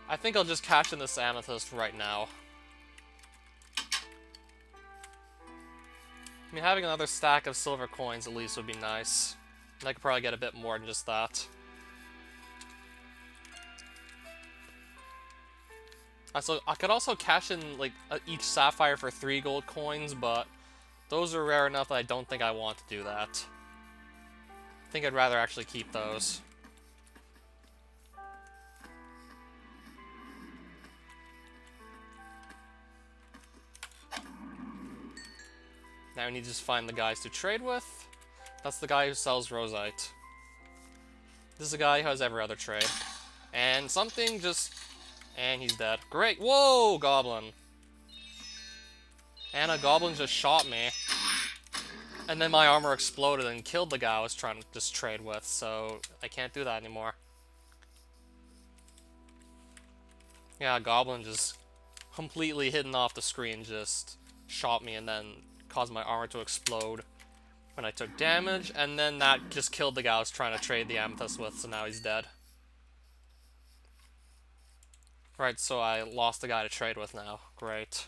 I think I'll just cash in this amethyst right now. I mean, having another stack of silver coins at least would be nice. And I could probably get a bit more than just that. So I could also cash in like each sapphire for 3 gold coins, but those are rare enough that I don't think I want to do that. I think I'd rather actually keep those. Now we need to just find the guys to trade with. That's the guy who sells Rosite. This is a guy who has every other trade. And something just... And he's dead. Great! Whoa, goblin! And a goblin just shot me. And then my armor exploded and killed the guy I was trying to just trade with, so I can't do that anymore. Yeah, a goblin just completely hidden off the screen just shot me and then caused my armor to explode when I took damage, and then that just killed the guy I was trying to trade the amethyst with, so now he's dead. Right, so I lost the guy to trade with now. Great.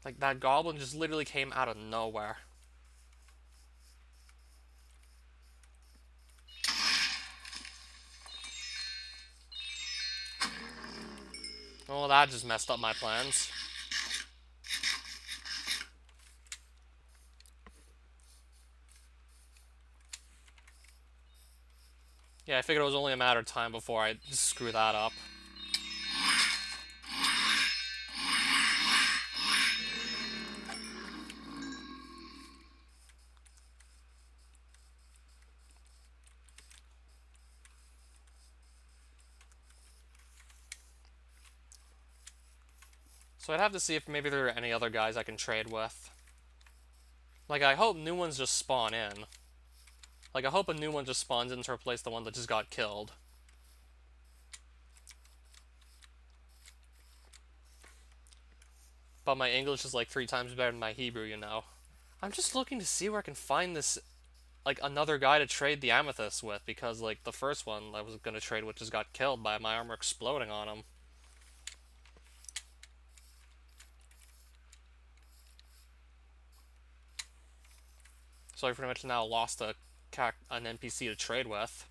Like, that goblin just literally came out of nowhere. Oh, that just messed up my plans. Yeah, I figured it was only a matter of time before I just screw that up. So I'd have to see if maybe there are any other guys I can trade with. Like, I hope new ones just spawn in. Like, I hope a new one just spawns in to replace the one that just got killed. But my English is like 3 times better than my Hebrew, you know. I'm just looking to see where I can find this, like, another guy to trade the amethyst with, because, like, the first one I was gonna trade with just got killed by my armor exploding on him. So I pretty much now lost an NPC to trade with.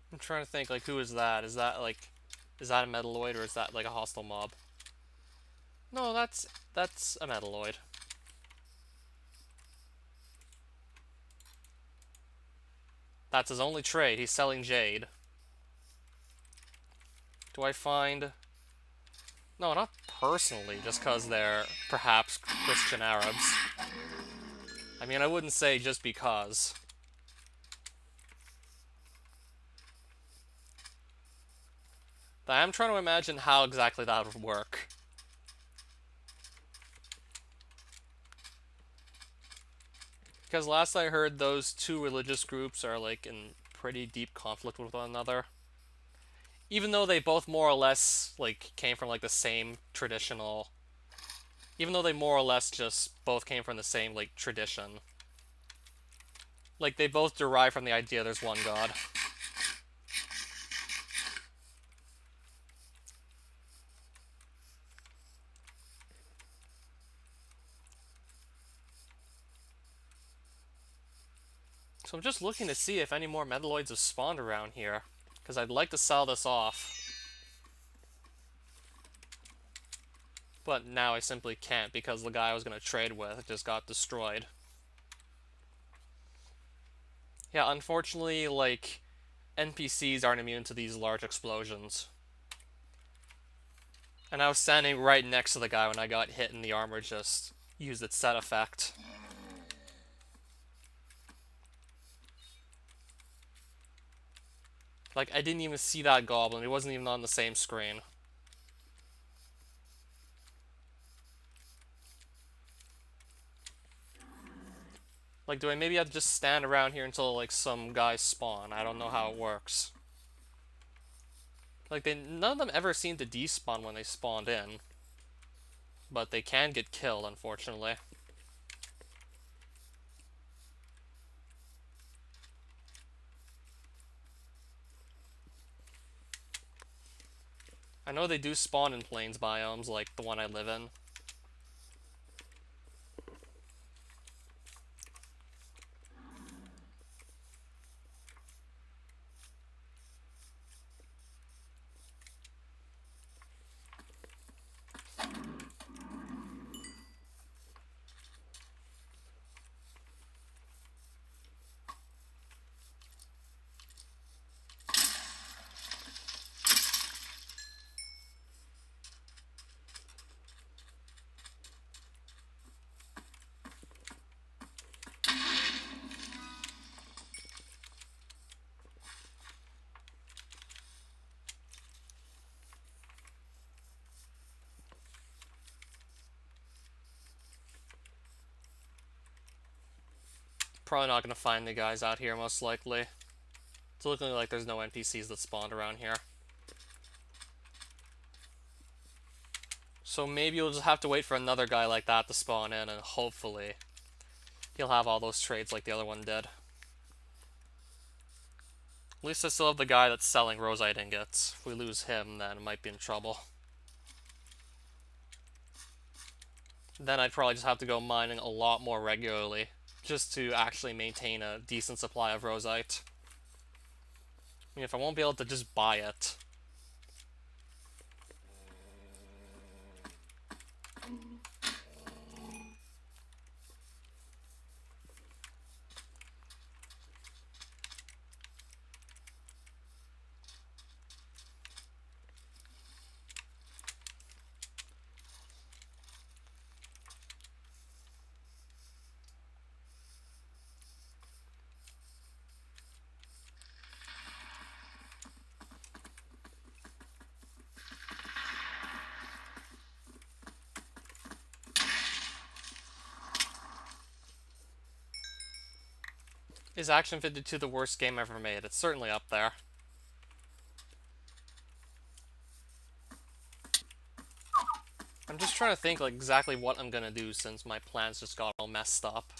I'm trying to think, like, who is that? Is that a Metalloid, or is that, like, a hostile mob? No, that's a Metalloid. That's his only trade. He's selling Jade. Do I find... No, not personally, just because they're perhaps Christian Arabs. I mean, I wouldn't say just because. But I'm trying to imagine how exactly that would work. Because last I heard, those two religious groups are, like, in pretty deep conflict with one another. Even though they both more or less, like, came from, like, the same traditional... Even though they more or less just both came from the same, like, tradition. Like, they both derive from the idea there's one God. So I'm just looking to see if any more Metalloids have spawned around here, because I'd like to sell this off. But now I simply can't, because the guy I was going to trade with just got destroyed. Yeah, unfortunately, like, NPCs aren't immune to these large explosions. And I was standing right next to the guy when I got hit and the armor just used its set effect. Like, I didn't even see that goblin. It wasn't even on the same screen. Like, do I maybe have to just stand around here until, like, some guys spawn? I don't know how it works. Like, none of them ever seem to despawn when they spawned in. But they can get killed, unfortunately. I know they do spawn in plains biomes, like the one I live in. Probably not going to find the guys out here, most likely. It's looking like there's no NPCs that spawned around here. So maybe you'll just have to wait for another guy like that to spawn in, and hopefully he'll have all those trades like the other one did. At least I still have the guy that's selling rosite ingots. If we lose him, then I might be in trouble. Then I'd probably just have to go mining a lot more regularly, just to actually maintain a decent supply of rosite. I mean, if I won't be able to just buy it. Is Action 52 the worst game ever made? It's certainly up there. I'm just trying to think like exactly what I'm gonna do since my plans just got all messed up.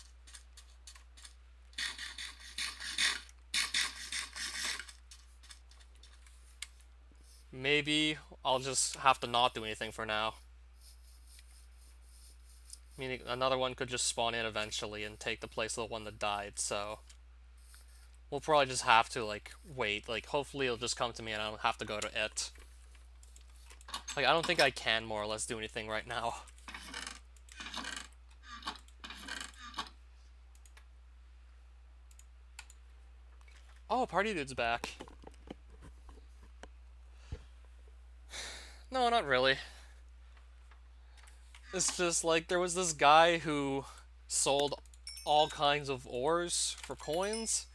Maybe I'll just have to not do anything for now. Meaning another one could just spawn in eventually and take the place of the one that died, so we'll probably just have to like wait. Like hopefully it'll just come to me and I don't have to go to it. Like I don't think I can more or less do anything right now. Oh, Party Dude's back. No, not really. It's just like there was this guy who sold all kinds of ores for coins.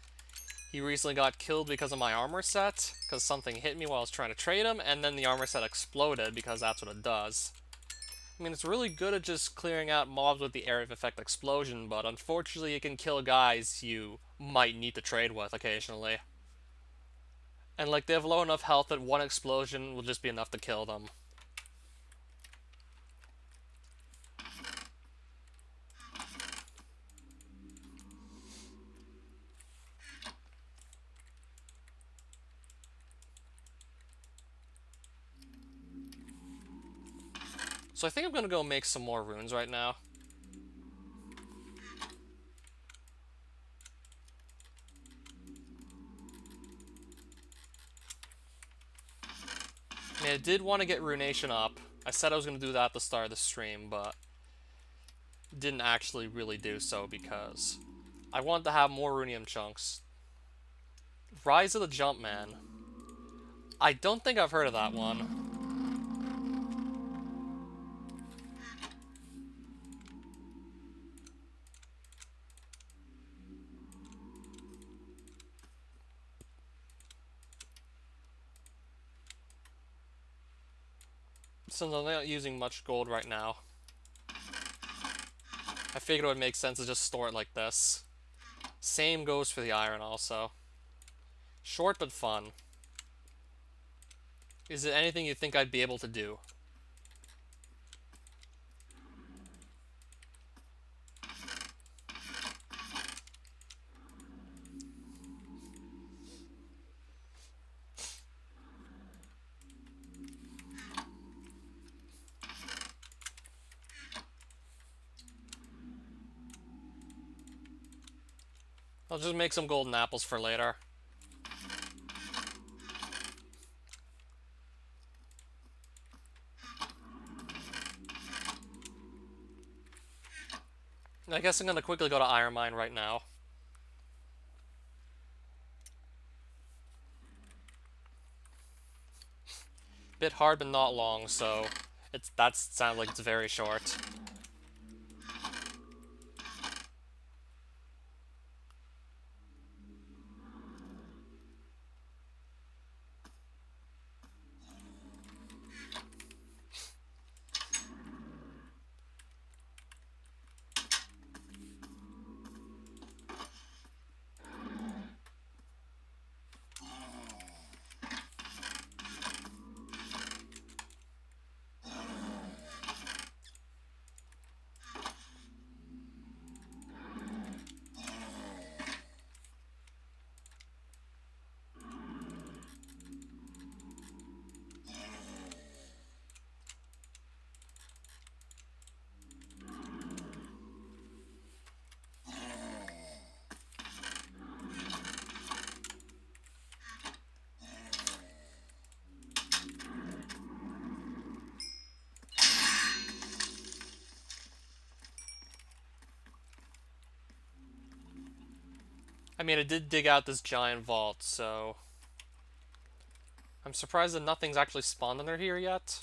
He recently got killed because of my armor set, because something hit me while I was trying to trade him, and then the armor set exploded because that's what it does. I mean, it's really good at just clearing out mobs with the area of effect explosion, but unfortunately it can kill guys you might need to trade with occasionally. And like they have low enough health that one explosion will just be enough to kill them. So I think I'm gonna go make some more runes right now. I mean, I did want to get Runation up. I said I was going to do that at the start of the stream, but didn't actually really do so because I wanted to have more Runium chunks. Rise of the Jumpman. I don't think I've heard of that one. Since I'm not using much gold right now, I figured it would make sense to just store it like this. Same goes for the iron also. Short but fun. Is it anything you think I'd be able to do? I'll just make some golden apples for later. I guess I'm gonna quickly go to Iron Mine right now. Bit hard but not long, so that sounds like it's very short. I mean, I did dig out this giant vault, so I'm surprised that nothing's actually spawned under here yet.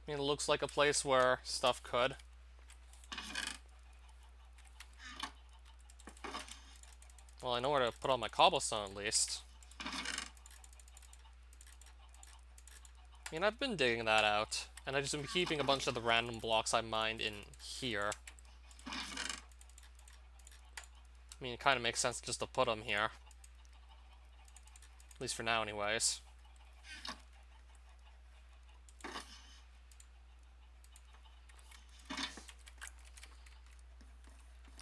I mean, it looks like a place where stuff could. Well, I know where to put all my cobblestone at least. I mean, I've been digging that out, and I've just been keeping a bunch of the random blocks I mined in here. I mean, it kind of makes sense just to put them here. At least for now, anyways.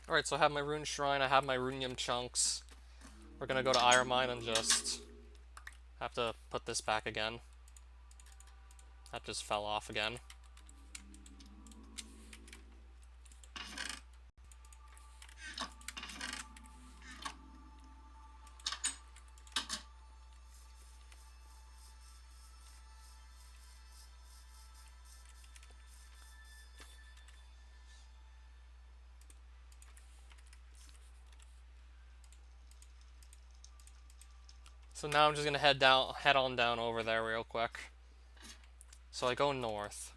Alright, so I have my rune shrine, I have my runium chunks. We're gonna go to Iron Mine and just have to put this back again. That just fell off again. So now I'm just gonna head on down over there real quick. So I go north.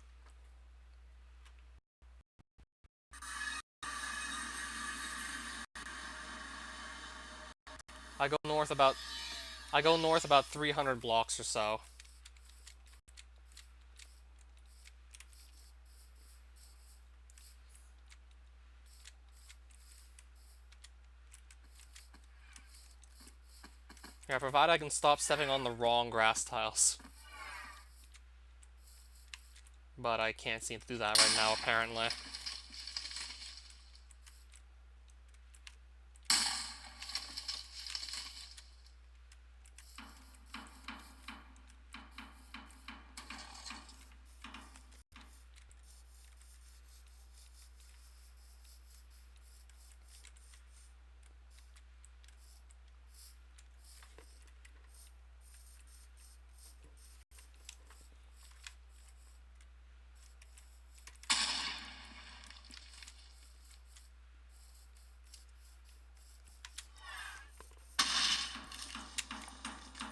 I go north about 300 blocks or so. Yeah, provided I can stop stepping on the wrong grass tiles. But I can't seem to do that right now, apparently.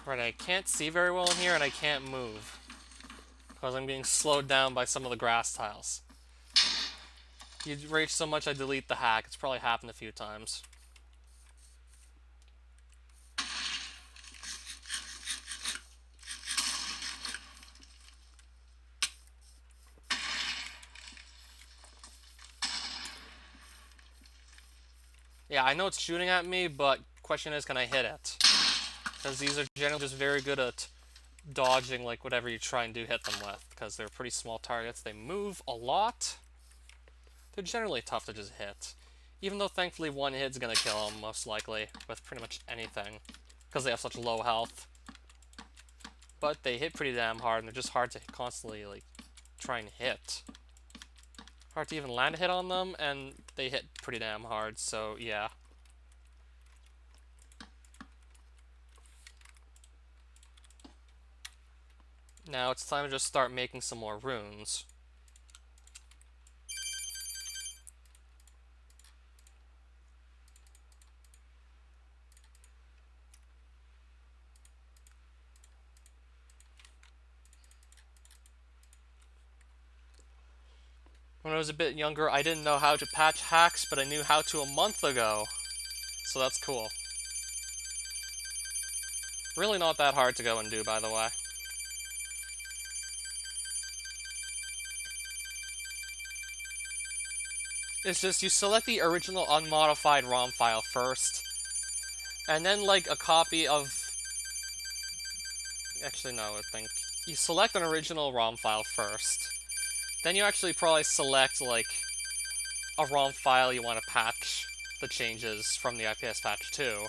Right, I can't see very well in here, and I can't move. Because I'm being slowed down by some of the grass tiles. You rage so much I delete the hack. It's probably happened a few times. Yeah, I know it's shooting at me, but question is, can I hit it? Because these are generally just very good at dodging like whatever you try and do hit them with, because they're pretty small targets. They move a lot. They're generally tough to just hit. Even though thankfully one hit's gonna kill them, most likely, with pretty much anything. Because they have such low health. But they hit pretty damn hard, and they're just hard to constantly, like, try and hit. Hard to even land a hit on them, and they hit pretty damn hard, so yeah. Now it's time to just start making some more runes. When I was a bit younger, I didn't know how to patch hacks, but I knew how to a month ago. So that's cool. Really not that hard to go and do, by the way. It's just you select the original unmodified ROM file first, and then like a copy of... Actually, no, I think... You select an original ROM file first. Then you actually probably select like a ROM file you want to patch the changes from the IPS patch to.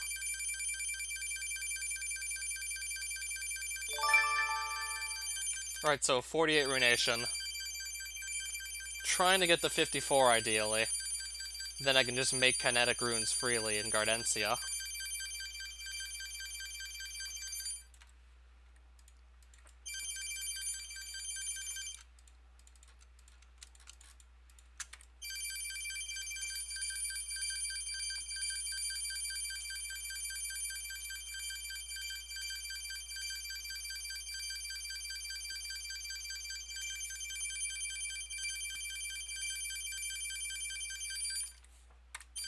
Alright, so 48 Runation. Trying to get the 54 ideally. Then I can just make kinetic runes freely in Gardensia.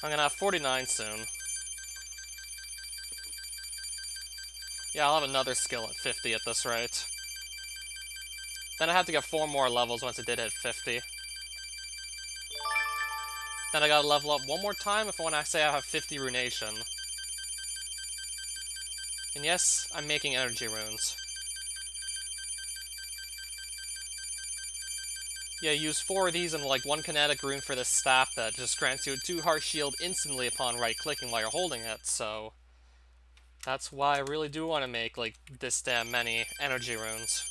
I'm gonna have 49 soon. Yeah, I'll have another skill at 50 at this rate. Then I have to get 4 more levels once it did hit 50. Then I gotta level up one more time if when I say I have 50 Runation. And yes, I'm making energy runes. Yeah, use 4 of these and like 1 kinetic rune for this staff that just grants you a 2 heart shield instantly upon right-clicking while you're holding it, so... That's why I really do want to make, like, this damn many energy runes.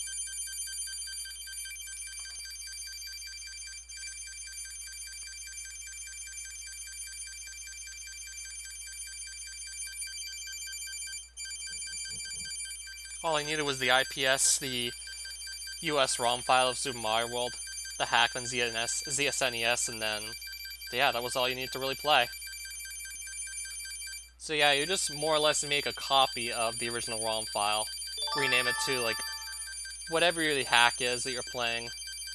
All I needed was the IPS, the US ROM file of Super Mario World, the hack on ZSNES, and then... Yeah, that was all you need to really play. So yeah, you just more or less make a copy of the original ROM file. Rename it to, like, whatever the hack is that you're playing.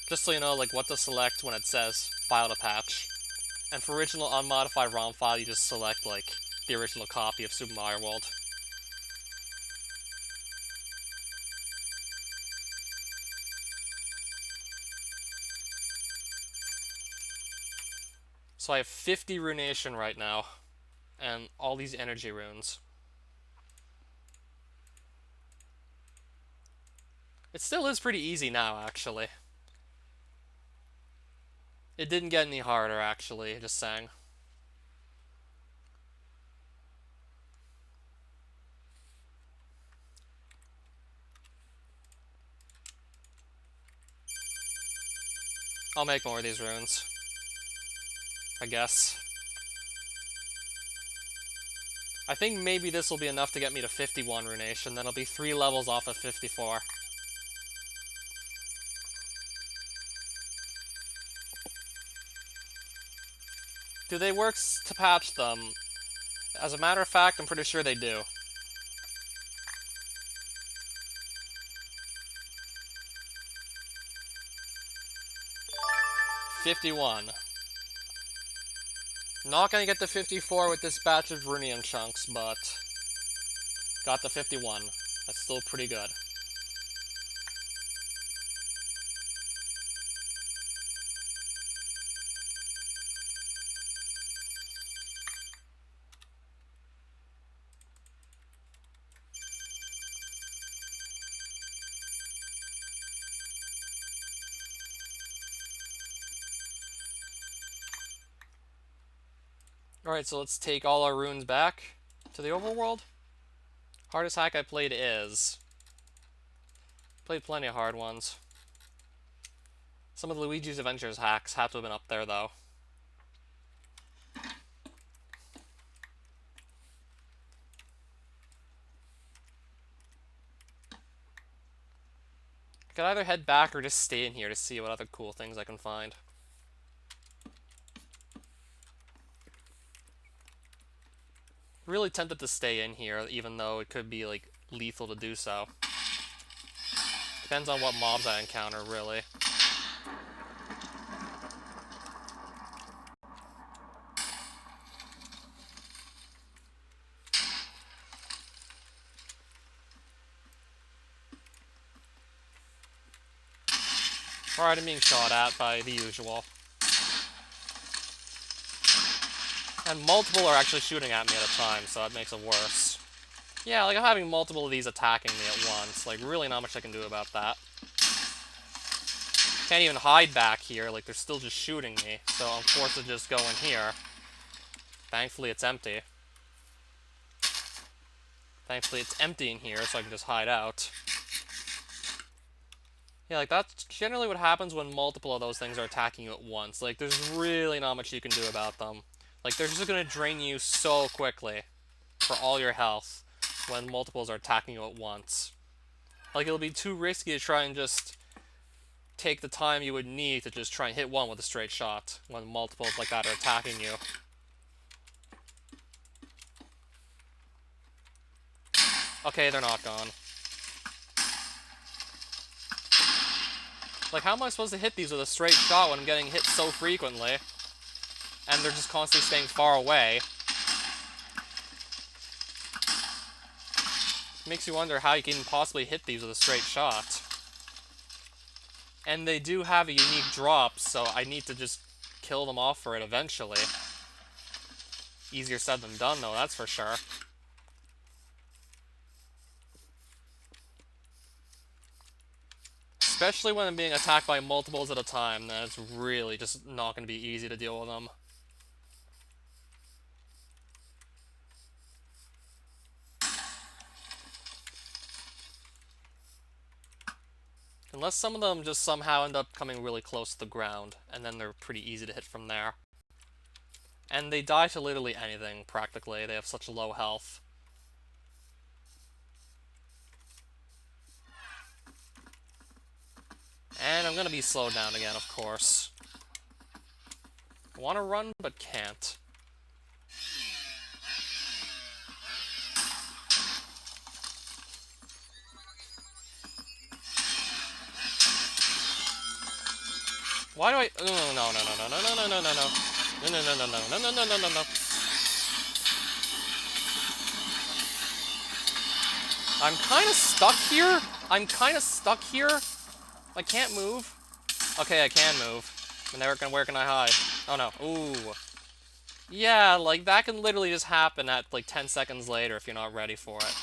Just so you know, like, what to select when it says file to patch. And for original unmodified ROM file, you just select, like, the original copy of Super Mario World. So I have 50 Runation right now, and all these energy runes. It still is pretty easy now, actually. It didn't get any harder, actually, just saying. I'll make more of these runes. I guess. I think maybe this will be enough to get me to 51 Runation, then I'll be 3 levels off of 54. Do they work to patch them? As a matter of fact, I'm pretty sure they do. $51. Not gonna get the 54 with this batch of Runian chunks, but got the 51. That's still pretty good. Alright, so let's take all our runes back to the overworld. Hardest hack I played is... Played plenty of hard ones. Some of the Luigi's Adventures hacks have to have been up there, though. could either head back or just stay in here to see what other cool things I can find. Really tempted to stay in here, even though it could be, like, lethal to do so. Depends on what mobs I encounter, really. Alright, I'm being shot at by the usual. And multiple are actually shooting at me at a time, so that makes it worse. Yeah, like, I'm having multiple of these attacking me at once. Like, really not much I can do about that. Can't even hide back here, like, they're still just shooting me. So I'm forced to just go in here. Thankfully, it's empty. Thankfully, it's empty in here, so I can just hide out. Yeah, like, that's generally what happens when multiple of those things are attacking you at once. Like, there's really not much you can do about them. Like, they're just gonna drain you so quickly for all your health when multiples are attacking you at once. Like, it'll be too risky to try and just take the time you would need to just try and hit one with a straight shot when multiples like that are attacking you. Okay, they're not gone. Like, how am I supposed to hit these with a straight shot when I'm getting hit so frequently? And they're just constantly staying far away. Makes you wonder how you can possibly hit these with a straight shot. And they do have a unique drop, so I need to just kill them off for it eventually. Easier said than done, though, that's for sure. Especially when I'm being attacked by multiples at a time, then it's really just not going to be easy to deal with them. Unless some of them just somehow end up coming really close to the ground, and then they're pretty easy to hit from there. And they die to literally anything, practically. They have such low health. And I'm gonna be slowed down again, of course. I want to run, but can't. Why do I... No, no, no, no, no, no, no, no, no, no. No, no, no, no, no, no, no, no, no, no. I'm kind of stuck here. I'm kind of stuck here. I can't move. Okay, I can move. And where can I hide? Oh no. Ooh. Yeah, like, that can literally just happen at, like, 10 seconds later if you're not ready for it.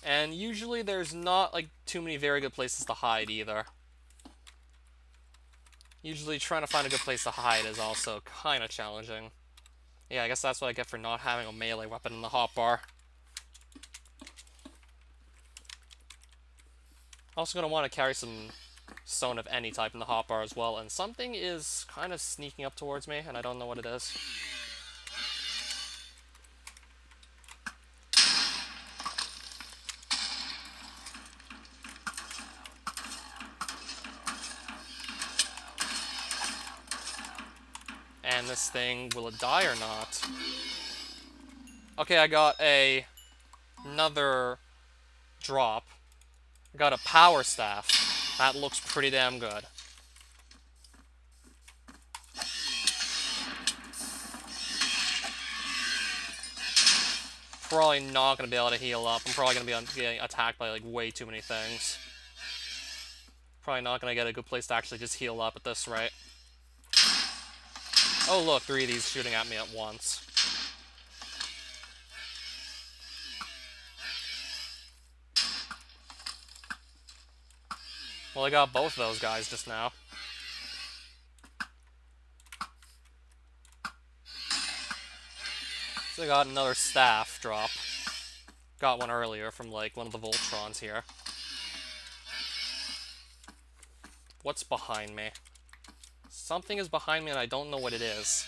And usually there's not, like, too many very good places to hide either. Usually trying to find a good place to hide is also kind of challenging. Yeah, I guess that's what I get for not having a melee weapon in the hotbar. Also gonna want to carry some stone of any type in the hotbar as well, and something is kind of sneaking up towards me, and I don't know what it is. And this thing, will it die or not? Okay, I got another drop. I got a power staff. That looks pretty damn good. Probably not going to be able to heal up. I'm probably going to be getting attacked by, like, way too many things. Probably not going to get a good place to actually just heal up at this rate. Oh look, 3 of these shooting at me at once. Well, I got both of those guys just now. So I got another staff drop. Got one earlier from, like, one of the Voltrons here. What's behind me? Something is behind me and I don't know what it is.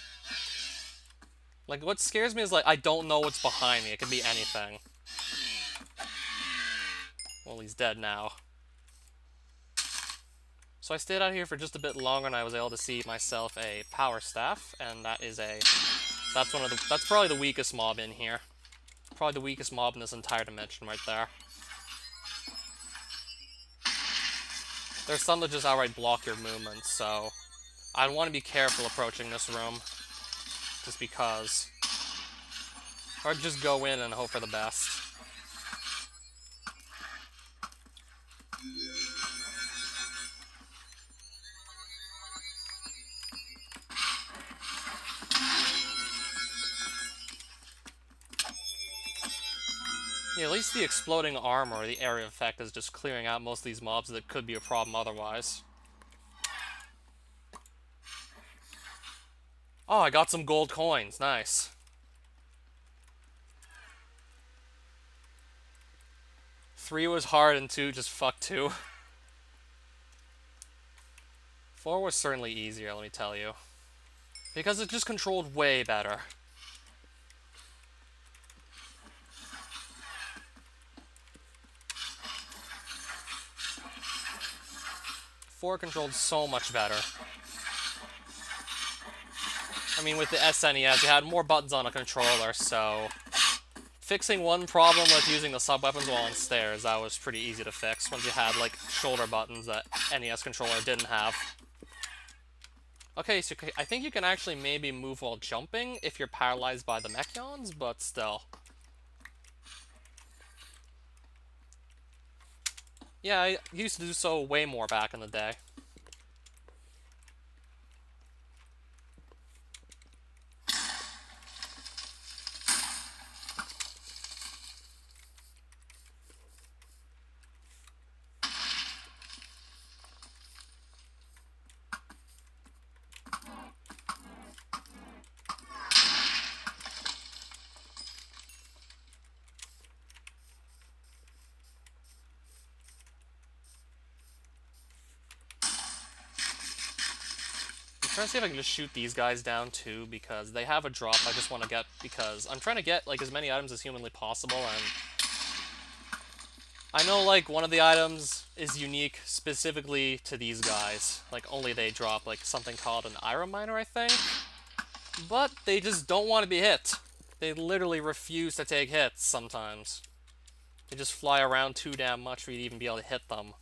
Like, what scares me is, like, I don't know what's behind me. It could be anything. Well, he's dead now. So I stayed out here for just a bit longer, and I was able to see myself a power staff, and that's probably the weakest mob in here. Probably the weakest mob in this entire dimension right there. There's some that just outright block your movements, so I'd want to be careful approaching this room, just because. Or just go in and hope for the best. Yeah, at least the exploding armor or the area effect is just clearing out most of these mobs that could be a problem otherwise. Oh, I got some gold coins. Nice. 3 was hard and 2 just fucked 2. 4 was certainly easier, let me tell you. Because it just controlled way better. Four controlled so much better. I mean, with the SNES, you had more buttons on a controller, so fixing one problem with using the sub-weapons while on stairs, that was pretty easy to fix once you had, like, shoulder buttons that NES controller didn't have. Okay, so I think you can actually maybe move while jumping if you're paralyzed by the mechions, but still. Yeah, I used to do so way more back in the day. I'm trying to see if I can just shoot these guys down too, because they have a drop I just want to get, because I'm trying to get like as many items as humanly possible, and I know like one of the items is unique specifically to these guys, like only they drop like something called an iron miner, I think, but they just don't want to be hit. They literally refuse to take hits sometimes. They just fly around too damn much for you to even be able to hit them.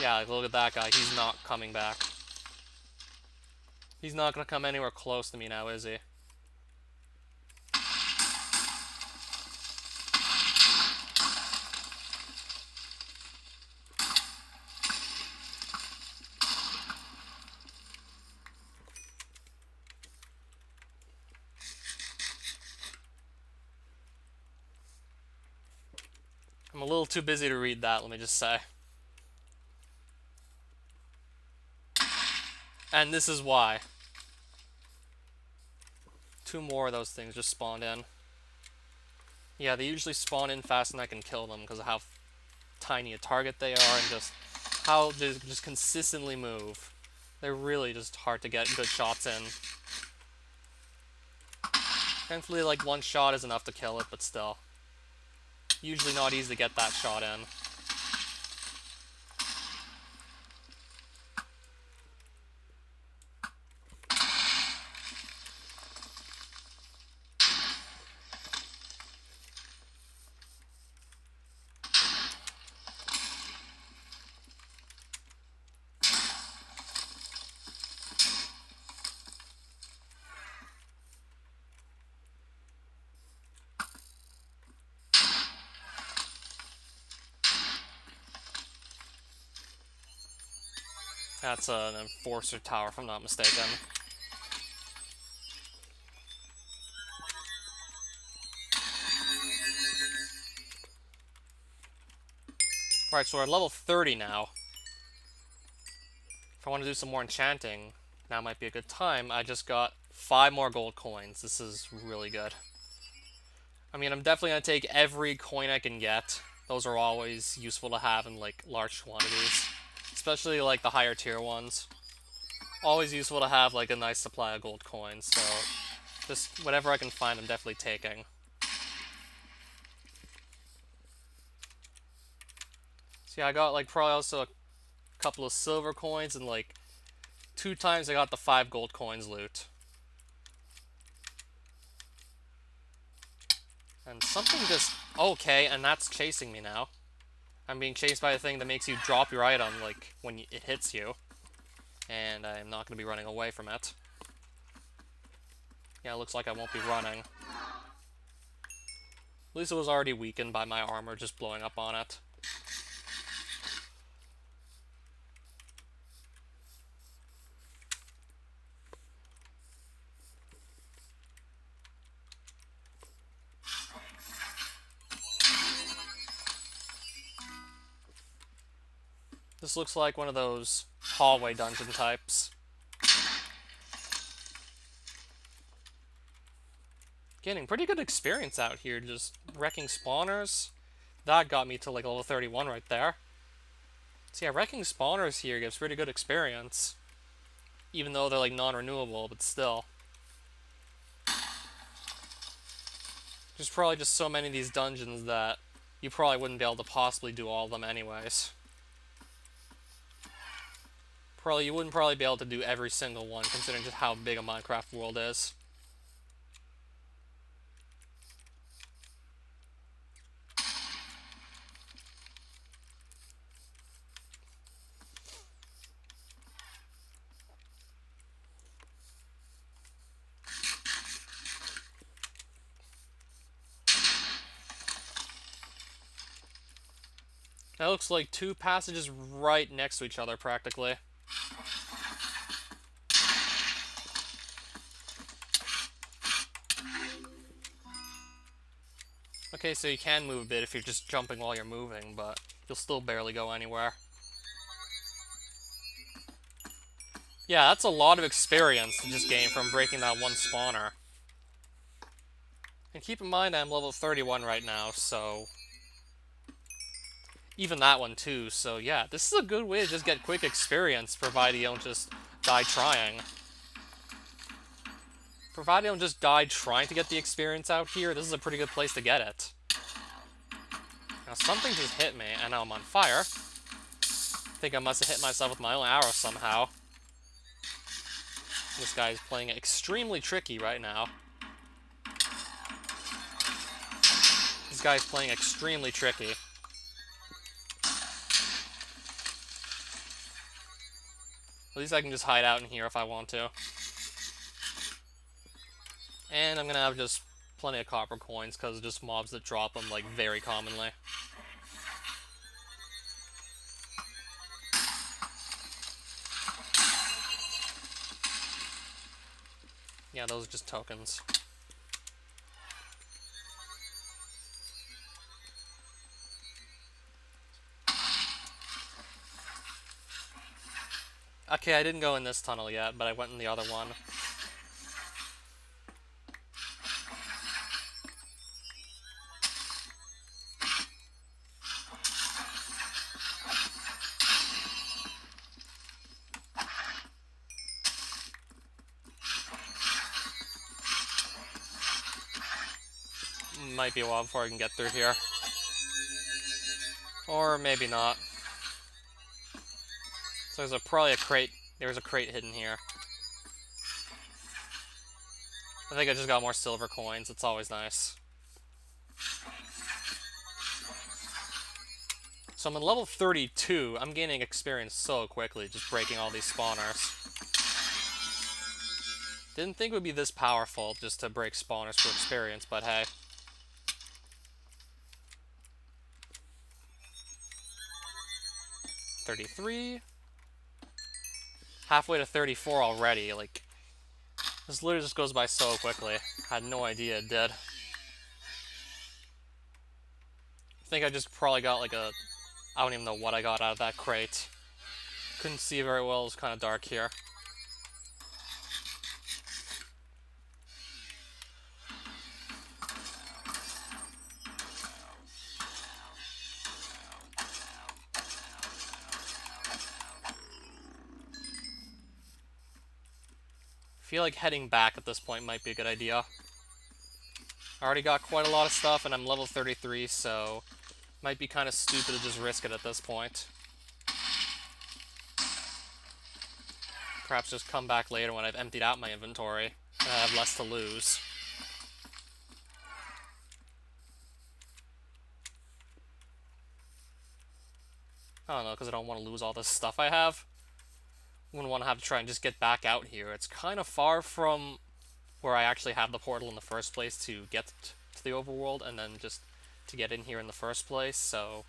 Yeah, look at that guy. He's not coming back. He's not gonna come anywhere close to me now, is he? I'm a little too busy to read that, let me just say. And this is why. 2 more of those things just spawned in. Yeah, they usually spawn in fast and I can kill them because of how tiny a target they are and just how they just consistently move. They're really just hard to get good shots in. Thankfully, like, 1 shot is enough to kill it, but still. Usually not easy to get that shot in. That's an Enforcer Tower, if I'm not mistaken. Right, so we're at level 30 now. If I want to do some more enchanting, now might be a good time. I just got 5 more gold coins. This is really good. I mean, I'm definitely going to take every coin I can get. Those are always useful to have in, like, large quantities. Especially, like, the higher tier ones. Always useful to have, like, a nice supply of gold coins, so just whatever I can find, I'm definitely taking. See, I got like probably also a couple of silver coins and like 2 times I got the 5 gold coins loot. And something just... Okay, and that's chasing me now. I'm being chased by a thing that makes you drop your item, like, when it hits you. And I'm not going to be running away from it. Yeah, it looks like I won't be running. At least it was already weakened by my armor just blowing up on it. This looks like one of those hallway dungeon types. Getting pretty good experience out here, just wrecking spawners. That got me to like level 31 right there. So yeah, wrecking spawners here gives pretty good experience. Even though they're like non-renewable, but still. There's probably just so many of these dungeons that you probably wouldn't be able to possibly do all of them anyways. You wouldn't probably be able to do every single one, considering just how big a Minecraft world is. That looks like 2 passages right next to each other, practically. Okay, so you can move a bit if you're just jumping while you're moving, but you'll still barely go anywhere. Yeah, that's a lot of experience to just gain from breaking that one spawner. And keep in mind I'm level 31 right now, so... Even that one too, so yeah, this is a good way to just get quick experience, provided you don't just die trying. Provided you don't just die trying to get the experience out here, this is a pretty good place to get it. Now something just hit me, and now I'm on fire. I think I must have hit myself with my own arrow somehow. This guy is playing extremely tricky right now. This guy is playing extremely tricky. At least I can just hide out in here if I want to. And I'm gonna have just plenty of copper coins, because it's just mobs that drop them, like, very commonly. Yeah, those are just tokens. Okay, I didn't go in this tunnel yet, but I went in the other one. Might be a while before I can get through here. Or maybe not. So there's probably a crate. There's a crate hidden here. I think I just got more silver coins. It's always nice. So I'm in level 32. I'm gaining experience so quickly, just breaking all these spawners. Didn't think it would be this powerful just to break spawners for experience, but hey. $33. Halfway to 34 already. Like, this literally just goes by so quickly. I had no idea it did. I think I just probably got like a... I don't even know what I got out of that crate. Couldn't see very well, it was kind of dark here. I feel like heading back at this point might be a good idea. I already got quite a lot of stuff, and I'm level 33, so Might be kind of stupid to just risk it at this point. Perhaps just come back later when I've emptied out my inventory and I have less to lose. I don't know, because I don't want to lose all this stuff I have. I wouldn't want to have to try and just get back out here. It's kind of far from where I actually have the portal in the first place to get to the overworld, and then just to get in here in the first place, so...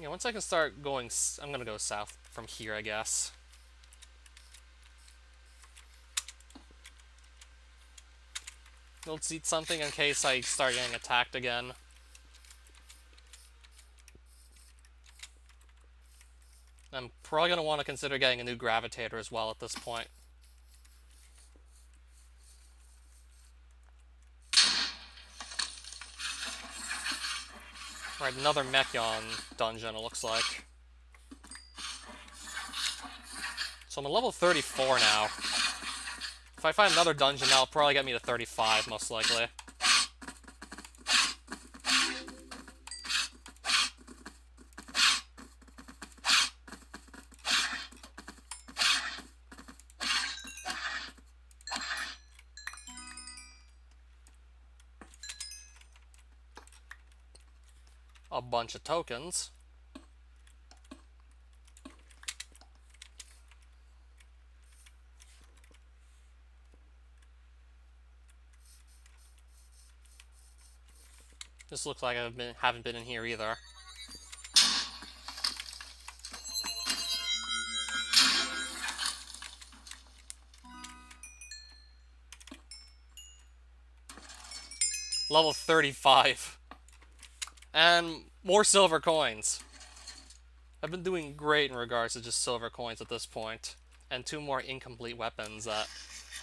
Yeah, once I can start going... I'm gonna go south from here, I guess. Let's eat something in case I start getting attacked again. I'm probably going to want to consider getting a new gravitator as well at this point. Alright, another Mechion dungeon, it looks like. So I'm at level 34 now. If I find another dungeon, that'll probably get me to 35, most likely. A bunch of tokens. This looks like I haven't been in here either. Level 35. And more silver coins. I've been doing great in regards to just silver coins at this point. And 2 more incomplete weapons that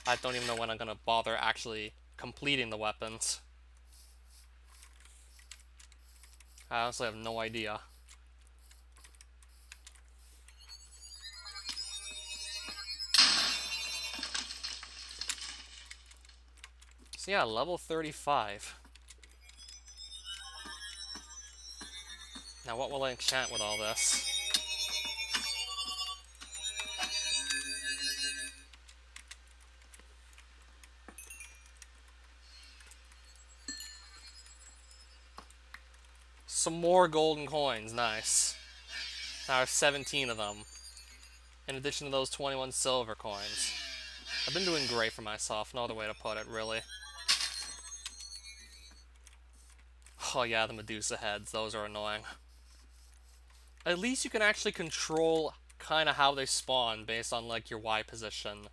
I don't even know when I'm going to bother actually completing the weapons. I honestly have no idea. So yeah, level 35. Now what will I enchant with all this? Some more golden coins, nice. Now I have 17 of them. In addition to those 21 silver coins. I've been doing great for myself, no other way to put it, really. Oh yeah, the Medusa heads, those are annoying. At least you can actually control kind of how they spawn based on, like, your Y position.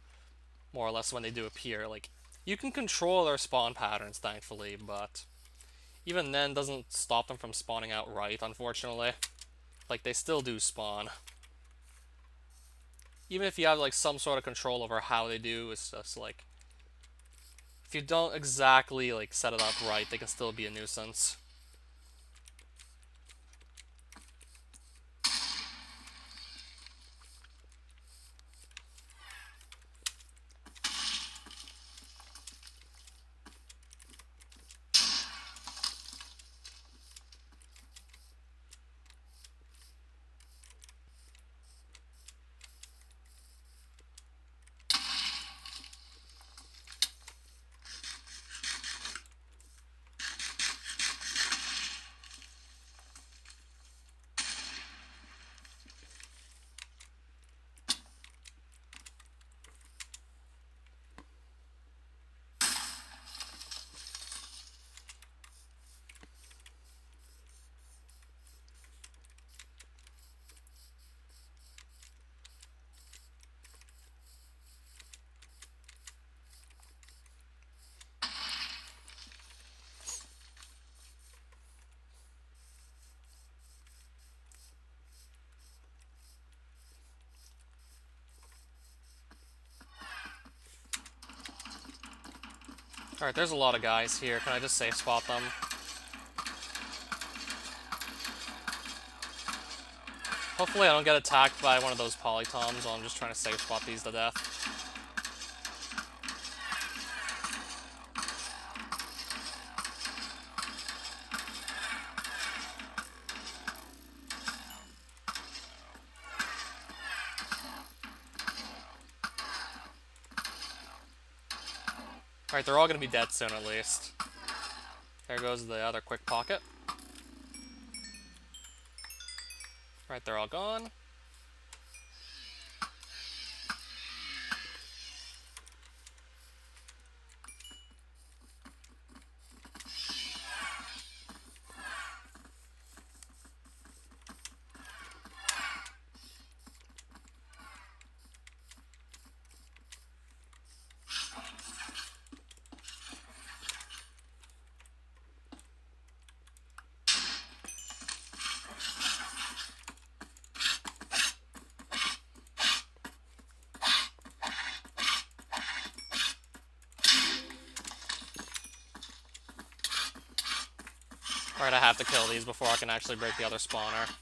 More or less when they do appear. Like, you can control their spawn patterns, thankfully, but... even then, doesn't stop them from spawning outright, unfortunately. Like, they still do spawn. Even if you have, like, some sort of control over how they do, it's just, like... if you don't exactly, like, set it up right, they can still be a nuisance. Alright, there's a lot of guys here. Can I just safe spot them? Hopefully I don't get attacked by one of those polytoms while I'm just trying to safe spot these to death. Alright, they're all gonna be dead soon at least. There goes the other quick pocket. Right, they're all gone. Alright, I have to kill these before I can actually break the other spawner.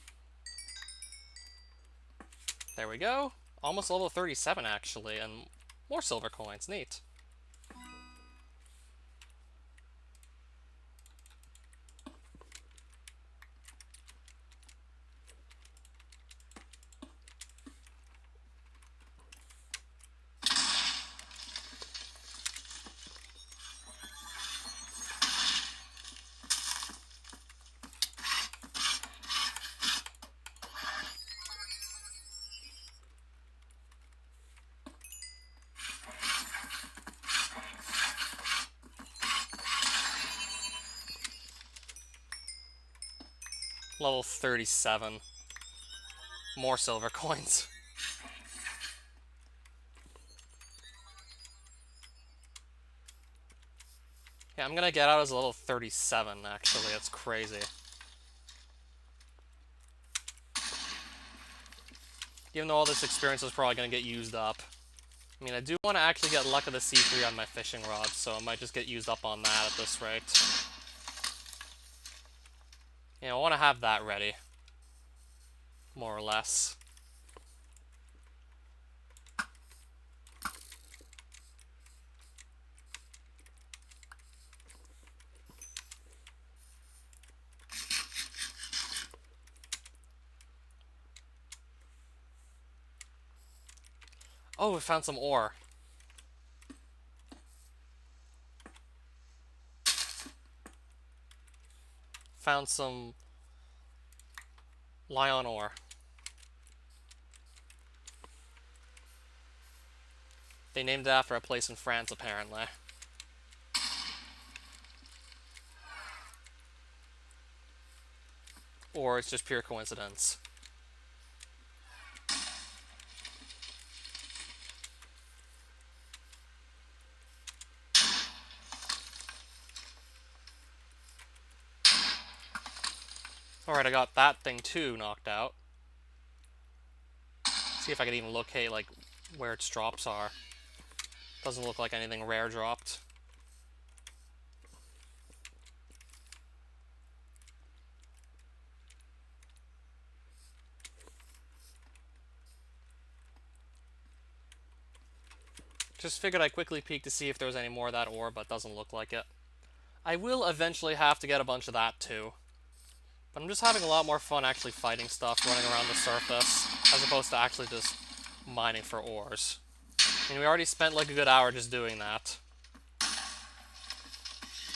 There we go. Almost level 37, actually, and more silver coins. Neat. Level 37. More silver coins. Yeah, I'm gonna get out as a level 37, actually. That's crazy. Even though all this experience is probably gonna get used up. I mean, I do want to actually get Luck of the C3 on my fishing rod, so I might just get used up on that at this rate. Yeah, I want to have that ready. More or less. Oh, we found some ore. Found some lion ore. They named it after a place in France, apparently. Or it's just pure coincidence. Alright, I got that thing too knocked out. See if I can even locate, like, where its drops are. Doesn't look like anything rare dropped. Just figured I'd quickly peek to see if there was any more of that ore, but doesn't look like it. I will eventually have to get a bunch of that too. But I'm just having a lot more fun actually fighting stuff, running around the surface, as opposed to actually just mining for ores. I mean, we already spent like a good hour just doing that.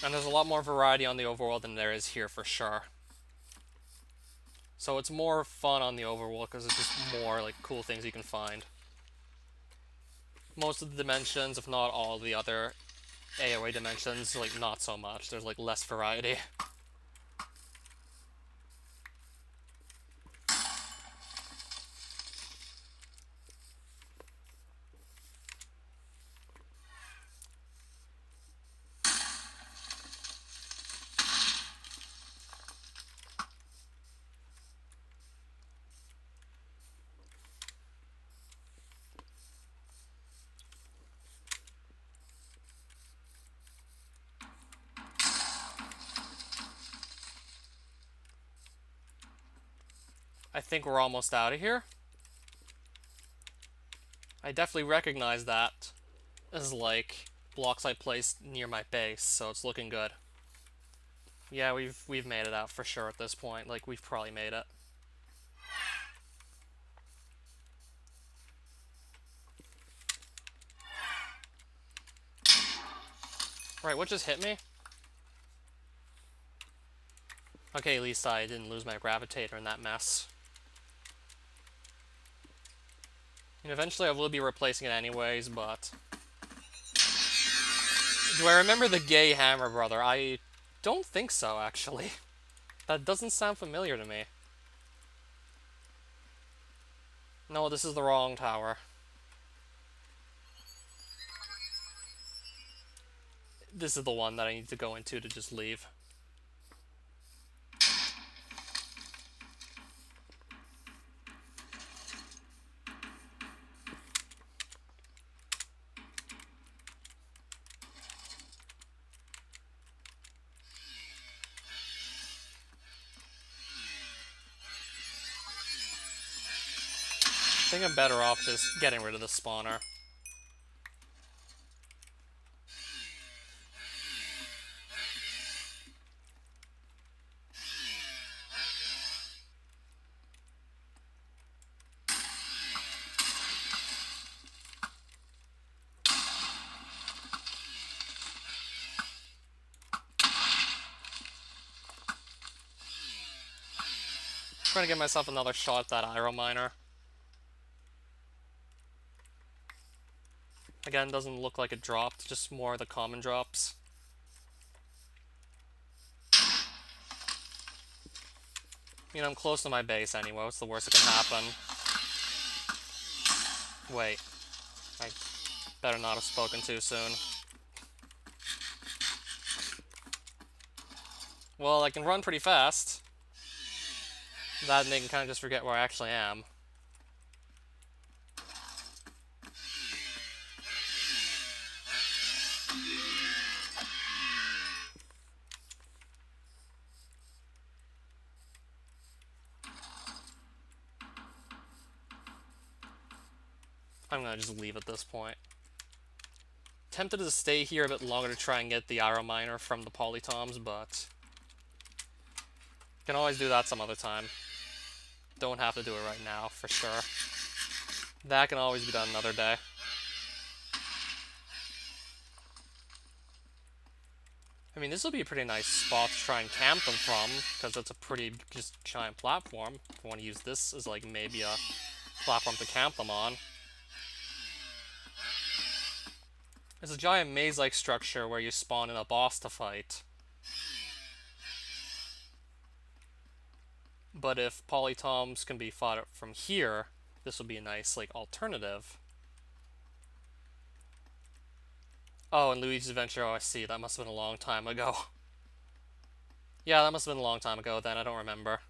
And there's a lot more variety on the overworld than there is here for sure. So it's more fun on the overworld because it's just more like cool things you can find. Most of the dimensions, if not all of the other AOA dimensions, like not so much. There's like less variety. I think we're almost out of here. I definitely recognize that as like blocks I placed near my base, so it's looking good. Yeah, we've made it out for sure at this point. Like, we've probably made it. Right, what just hit me? Okay, at least I didn't lose my gravitator in that mess. And eventually I will be replacing it anyways, but... Do I remember the gay hammer brother? I don't think so, actually. That doesn't sound familiar to me. No, this is the wrong tower. This is the one that I need to go into to just leave. I think I'm better off just getting rid of the spawner. I'm trying to get myself another shot at that Iron Miner. Again, doesn't look like it dropped, just more of the common drops. I mean, I'm close to my base anyway, what's the worst that can happen? Wait. I better not have spoken too soon. Well, I can run pretty fast. That and they can kind of just forget where I actually am. I'm gonna just leave at this point. Tempted to stay here a bit longer to try and get the Arrow Miner from the Polytoms, but... Can always do that some other time. Don't have to do it right now, for sure. That can always be done another day. I mean, this will be a pretty nice spot to try and camp them from, because it's a pretty just giant platform. If I want to use this as like maybe a platform to camp them on. It's a giant maze-like structure where you spawn in a boss to fight. But if Polytoms can be fought from here, this will be a nice like alternative. Oh, and Luigi's Adventure, oh I see, that must have been a long time ago. Yeah, that must have been a long time ago then, I don't remember.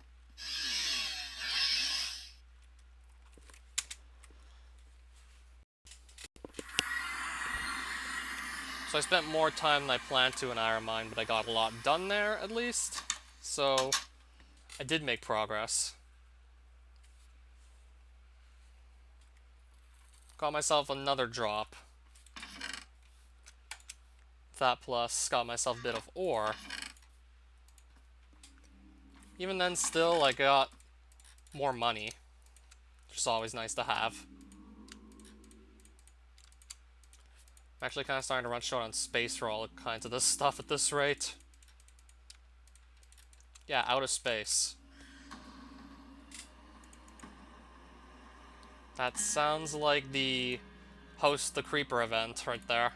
So I spent more time than I planned to in Iron Mine, but I got a lot done there, at least. So, I did make progress. Got myself another drop. That plus, got myself a bit of ore. Even then, still, I got more money. Which is always nice to have. I'm actually kind of starting to run short on space for all kinds of this stuff at this rate. Yeah, out of space. That sounds like the Host the Creeper event right there.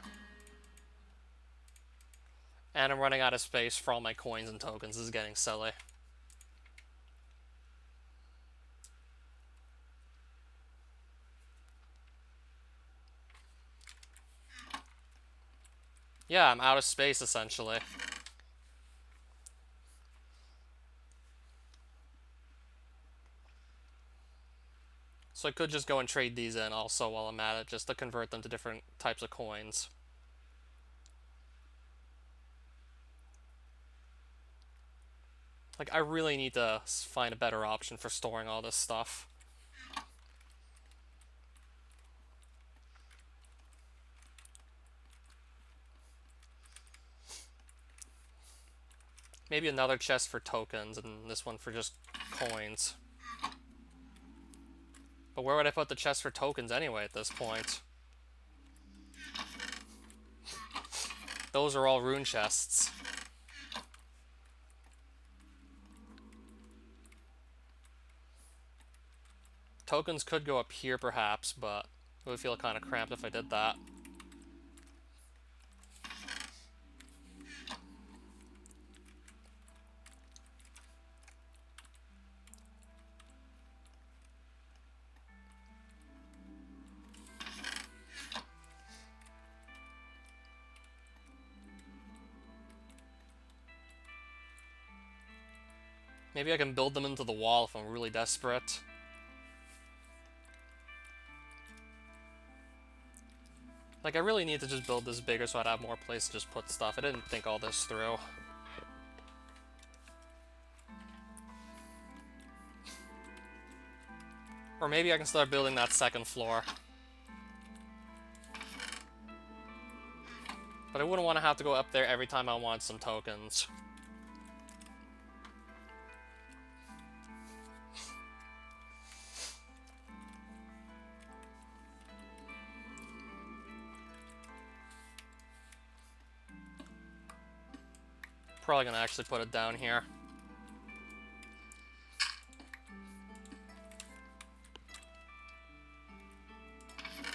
And I'm running out of space for all my coins and tokens. This is getting silly. Yeah, I'm out of space, essentially. So I could just go and trade these in also while I'm at it, just to convert them to different types of coins. Like, I really need to find a better option for storing all this stuff. Maybe another chest for tokens, and this one for just coins. But where would I put the chest for tokens anyway at this point? those are all rune chests. Tokens could go up here, perhaps, but it would feel kind of cramped if I did that. Maybe I can build them into the wall if I'm really desperate. Like, I really need to just build this bigger so I'd have more place to just put stuff. I didn't think all this through. Or maybe I can start building that second floor. But I wouldn't want to have to go up there every time I want some tokens. Probably gonna actually put it down here.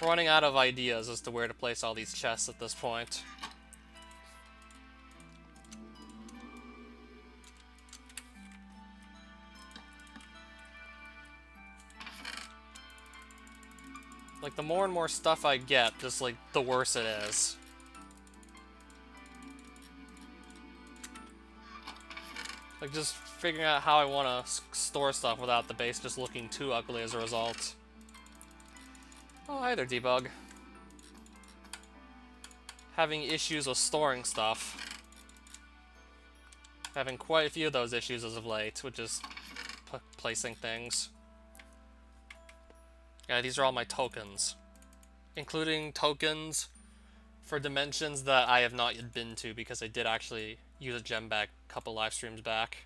Running out of ideas as to where to place all these chests at this point. Like, the more and more stuff I get, just, like, the worse it is. Like, just figuring out how I want to store stuff without the base just looking too ugly as a result. Oh, hi there, Debug. Having issues with storing stuff. Having quite a few of those issues as of late, with just placing things. Yeah, these are all my tokens. Including tokens for dimensions that I have not yet been to, because I did actually use a gem bag a couple live streams back.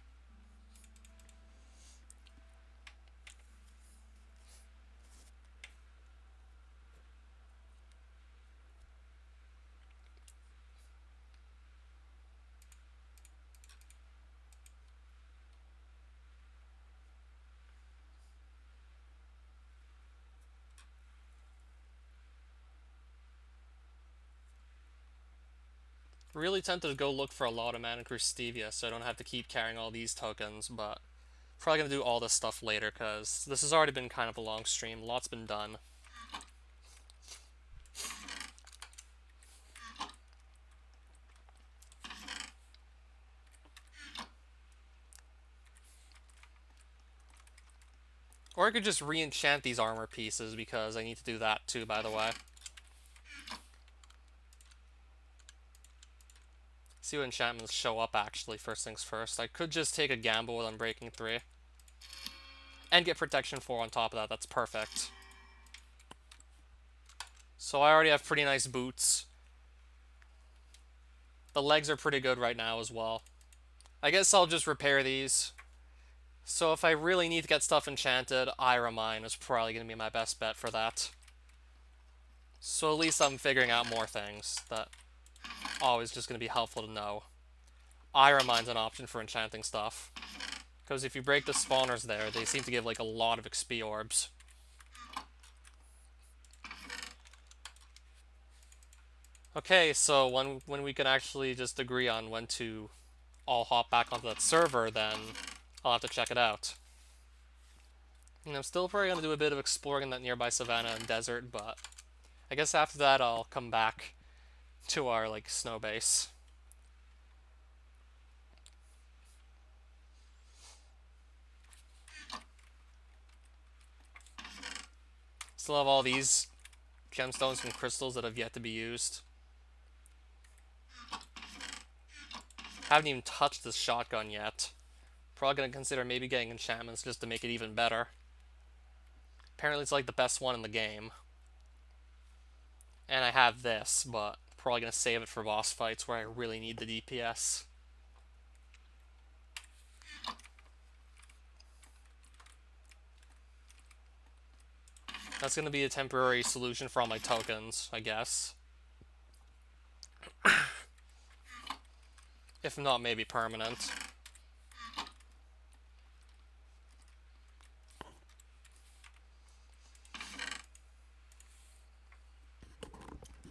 Really tempted to go look for a lot of Mana Stevia so I don't have to keep carrying all these tokens, but probably gonna do all this stuff later because this has already been kind of a long stream. A lot's been done. Or I could just re-enchant these armor pieces because I need to do that too, by the way. See what enchantments show up actually, first things first. I could just take a gamble with Unbreaking 3. And get Protection 4 on top of that, that's perfect. So I already have pretty nice boots. The legs are pretty good right now as well. I guess I'll just repair these. So if I really need to get stuff enchanted, Ira Mine is probably going to be my best bet for that. So at least I'm figuring out more things that always just going to be helpful to know. Ira Mine's an option for enchanting stuff. Because if you break the spawners there, they seem to give like a lot of XP orbs. Okay, so when we can actually just agree on when to all hop back onto that server, then I'll have to check it out. And I'm still probably going to do a bit of exploring in that nearby savannah and desert, but I guess after that I'll come back to our, like, snow base. Still have all these gemstones and crystals that have yet to be used. Haven't even touched this shotgun yet. Probably going to consider maybe getting enchantments just to make it even better. Apparently it's like the best one in the game. And I have this, but probably going to save it for boss fights where I really need the DPS. That's going to be a temporary solution for all my tokens, I guess. If not, maybe permanent.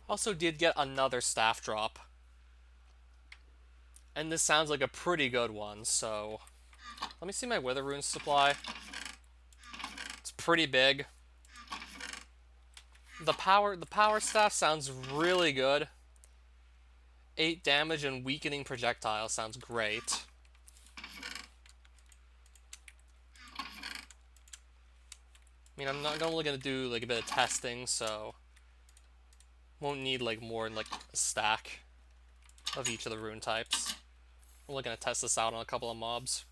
Also did get another staff drop. And this sounds like a pretty good one, so... Let me see my Wither Rune supply. It's pretty big. The power staff sounds really good. 8 damage and weakening projectile sounds great. I mean, I'm not only gonna do like a bit of testing, so won't need like more than like a stack of each of the rune types. We're only gonna test this out on a couple of mobs.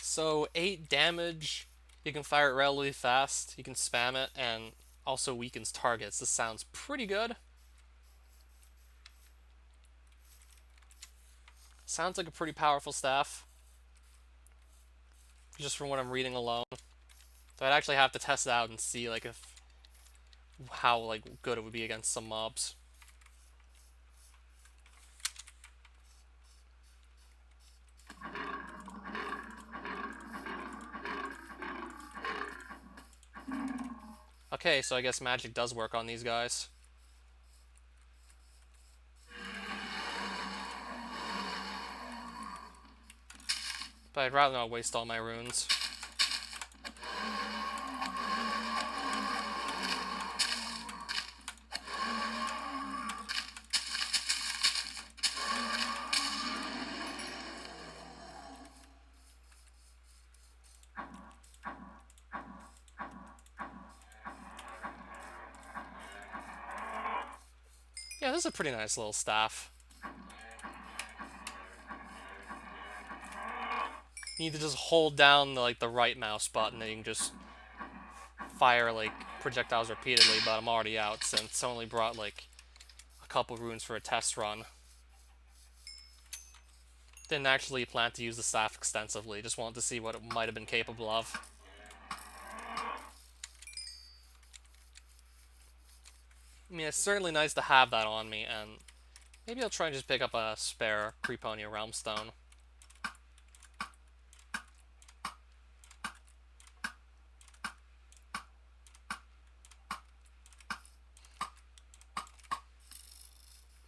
So 8 damage, you can fire it relatively fast, you can spam it, and also weakens targets. This sounds pretty good. Sounds like a pretty powerful staff, just from what I'm reading alone. So I'd actually have to test it out and see like how like good it would be against some mobs. Okay, so I guess magic does work on these guys. But I'd rather not waste all my runes. Yeah, this is a pretty nice little staff. You need to just hold down the right mouse button and you can just fire like projectiles repeatedly, but I'm already out since I only brought like a couple runes for a test run. Didn't actually plan to use the staff extensively, just wanted to see what it might have been capable of. I mean, it's certainly nice to have that on me, and maybe I'll try and just pick up a spare Creeponia Realmstone.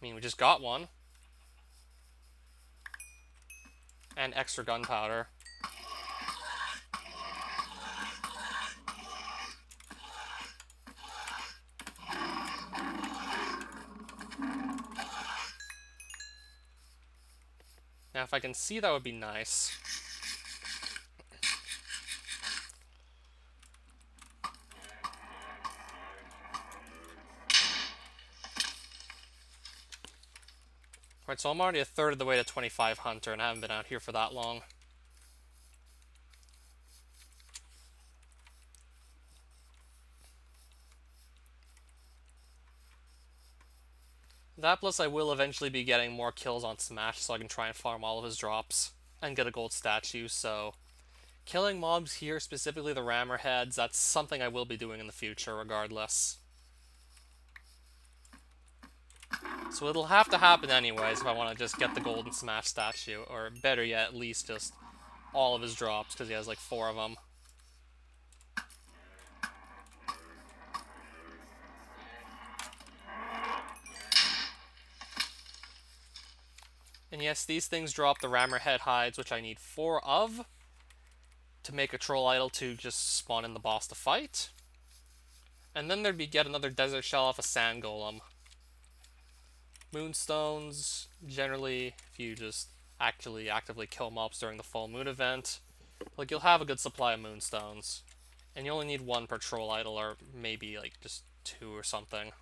I mean, we just got one. And extra gunpowder. Now, if I can see, that would be nice. Right, so I'm already a third of the way to 25 Hunter, and I haven't been out here for that long. That plus I will eventually be getting more kills on Smash, so I can try and farm all of his drops and get a gold statue, so... Killing mobs here, specifically the rammer heads, that's something I will be doing in the future regardless. So it'll have to happen anyways if I want to just get the golden Smash statue, or better yet, at least just all of his drops, because he has like 4 of them. And yes, these things drop the rammer head hides, which I need 4 of to make a troll idol to just spawn in the boss to fight. And then there'd be get another desert shell off a sand golem. Moonstones, generally, if you just actually actively kill mobs during the full moon event, like you'll have a good supply of moonstones. And you only need 1 per troll idol, or maybe like just 2 or something.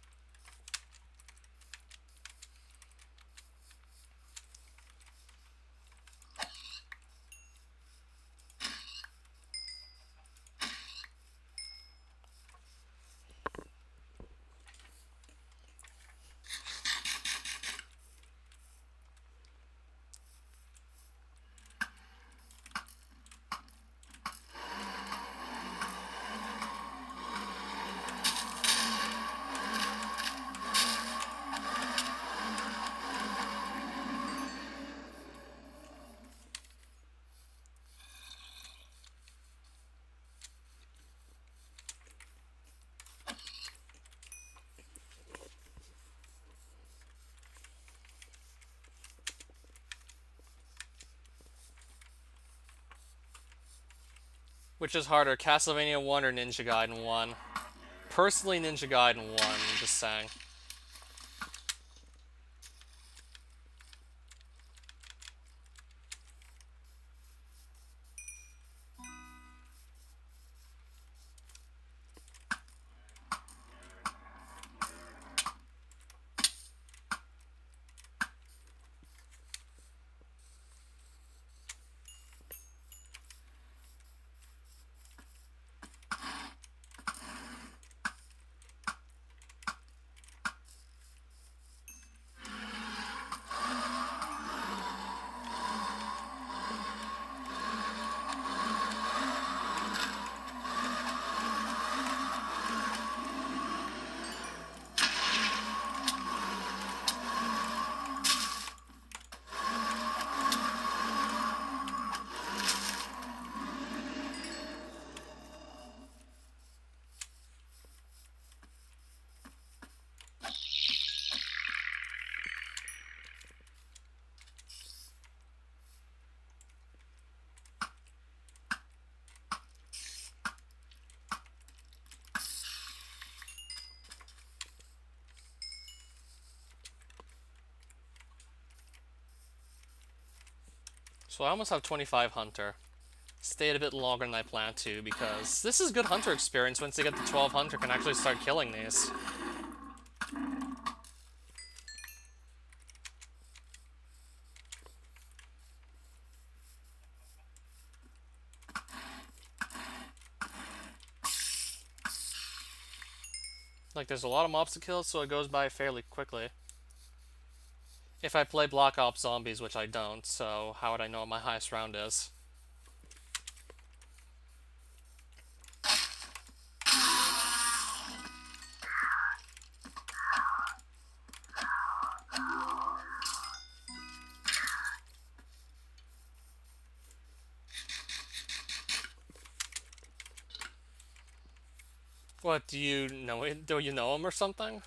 Which is harder, Castlevania 1 or Ninja Gaiden 1? Personally, Ninja Gaiden 1, I'm just saying. So I almost have 25 Hunter. Stayed a bit longer than I planned to, because this is good Hunter experience. Once you get to 12 Hunter, can actually start killing these. Like, there's a lot of mobs to kill, so it goes by fairly quickly. If I play Black Ops Zombies, which I don't, so how would I know what my highest round is? What, do you know it? Do you know him or something?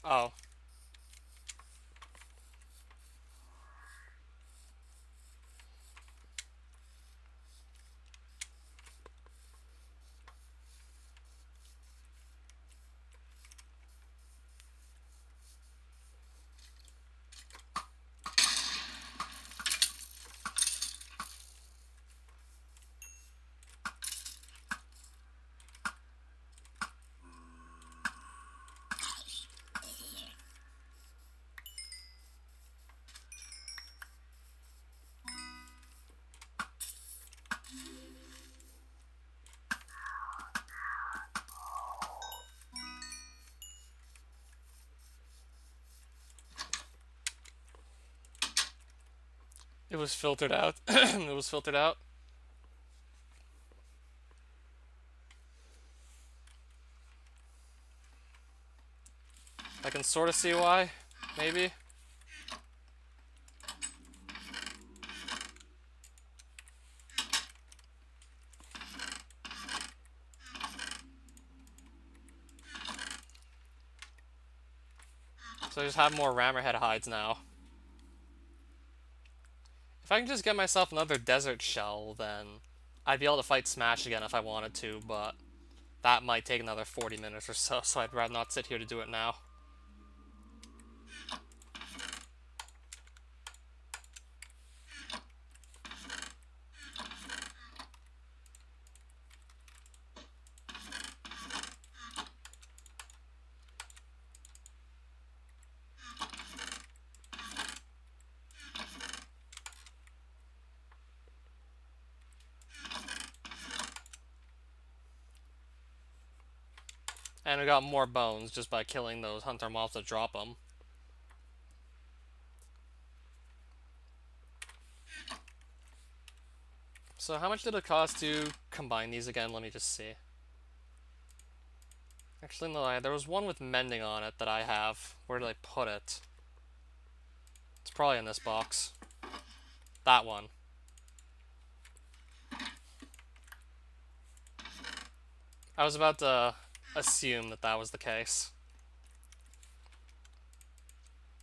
Oh. It was filtered out. It was filtered out. I can sort of see why, maybe. So I just have more Rammerhead hides now. If I can just get myself another desert shell, then I'd be able to fight Smash again if I wanted to, but that might take another 40 minutes or so, so I'd rather not sit here to do it now. And we got more bones just by killing those hunter mobs that drop them. So how much did it cost to combine these again? Let me just see. Actually, no, there was one with mending on it that I have. Where did I put it? It's probably in this box. That one. I was about to assume that that was the case.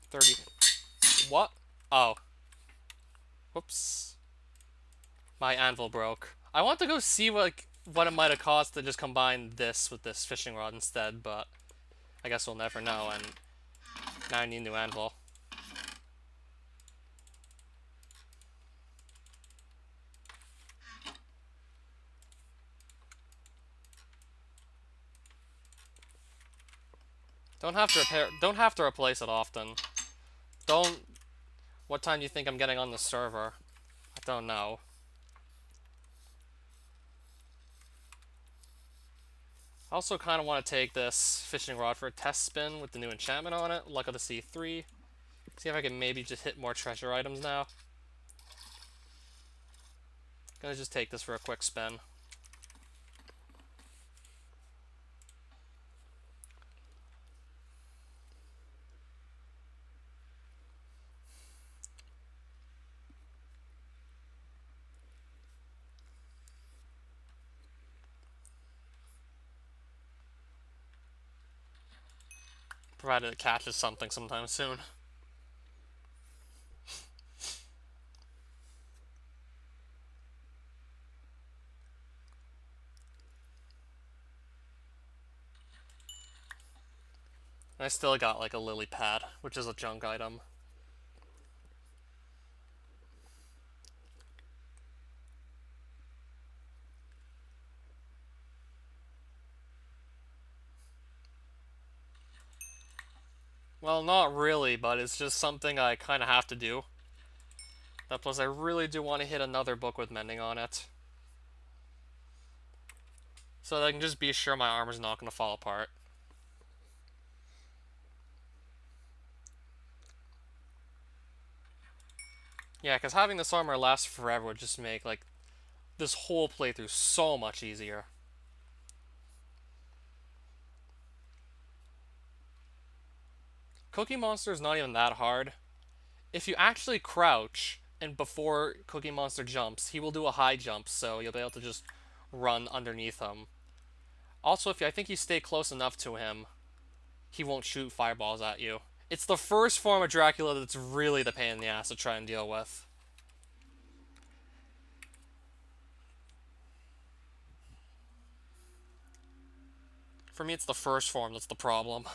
30. What? Oh. Whoops. My anvil broke. I want to go see what it might have cost to just combine this with this fishing rod instead, but I guess we'll never know, and now I need a new anvil. Don't have to replace it often. Don't... What time do you think I'm getting on the server? I don't know. I also kind of want to take this fishing rod for a test spin with the new enchantment on it, Luck of the Sea 3. See if I can maybe just hit more treasure items now. Gonna just take this for a quick spin. Provided it catches something sometime soon. I still got like a lily pad, which is a junk item. Well, not really, but it's just something I kind of have to do. Plus, I really do want to hit another book with mending on it. So that I can just be sure my armor's not going to fall apart. Yeah, because having this armor last forever would just make, like, this whole playthrough so much easier. Cookie Monster is not even that hard. If you actually crouch, and before Cookie Monster jumps, he will do a high jump, so you'll be able to just run underneath him. Also, I think you stay close enough to him, he won't shoot fireballs at you. It's the first form of Dracula that's really the pain in the ass to try and deal with. For me, it's the first form that's the problem.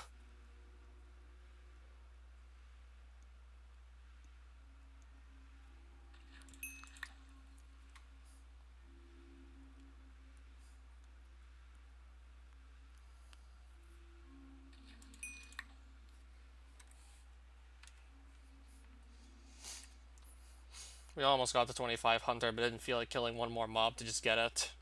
We almost got the 25 Hunter, but didn't feel like killing one more mob to just get it.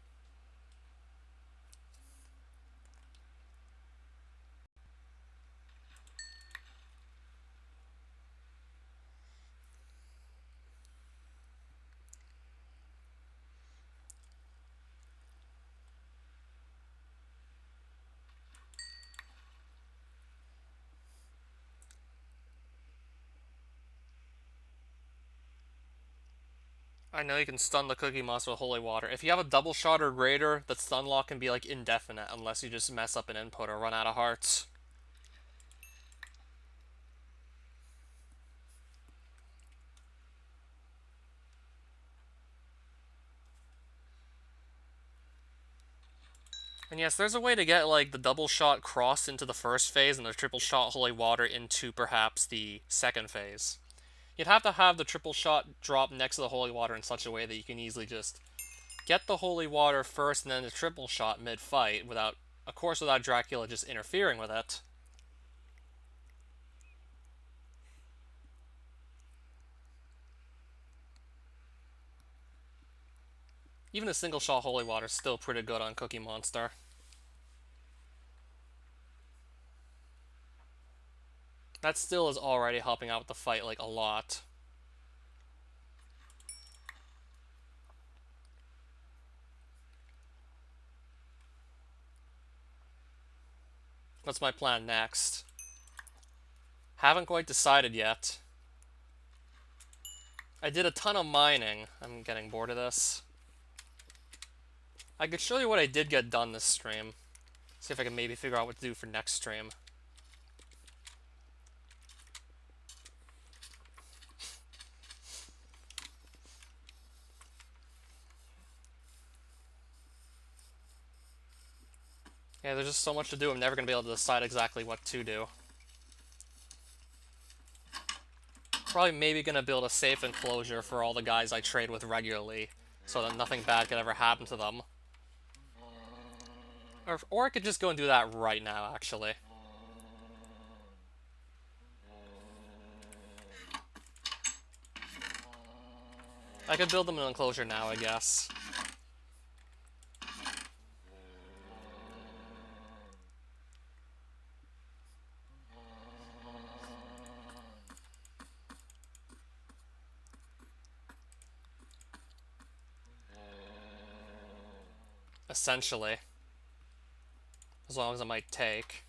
I know you can stun the Cookie Monster with Holy Water. If you have a double shot or greater, that stun lock can be like indefinite unless you just mess up an input or run out of hearts. And yes, there's a way to get like the double shot cross into the first phase and the triple shot Holy Water into perhaps the second phase. You'd have to have the triple shot drop next to the Holy Water in such a way that you can easily just get the Holy Water first and then the triple shot mid-fight without, of course, without Dracula just interfering with it. Even a single shot Holy Water is still pretty good on Cookie Monster. That still is already helping out with the fight like a lot. What's my plan next? Haven't quite decided yet. I did a ton of mining. I'm getting bored of this. I could show you what I did get done this stream. See if I can maybe figure out what to do for next stream. Yeah, there's just so much to do, I'm never going to be able to decide exactly what to do. Probably maybe going to build a safe enclosure for all the guys I trade with regularly, so that nothing bad could ever happen to them. Or I could just go and do that right now, actually. I could build them an enclosure now, I guess. Essentially. As long as it might take.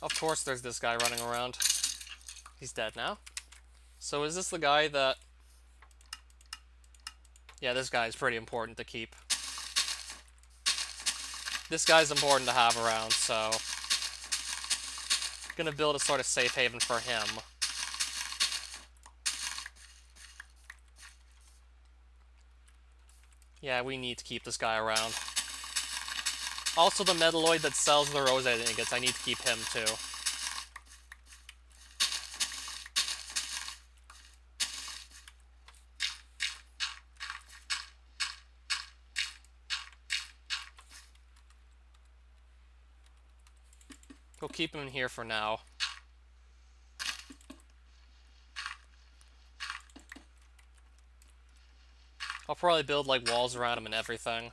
Of course there's this guy running around. He's dead now. So is this the guy that... Yeah, this guy is pretty important to keep. This guy's important to have around, so... Gonna build a sort of safe haven for him. Yeah, we need to keep this guy around. Also, the metalloid that sells the rosette ingots, I need to keep him too. We'll keep him in here for now. I'll probably build like walls around him and everything.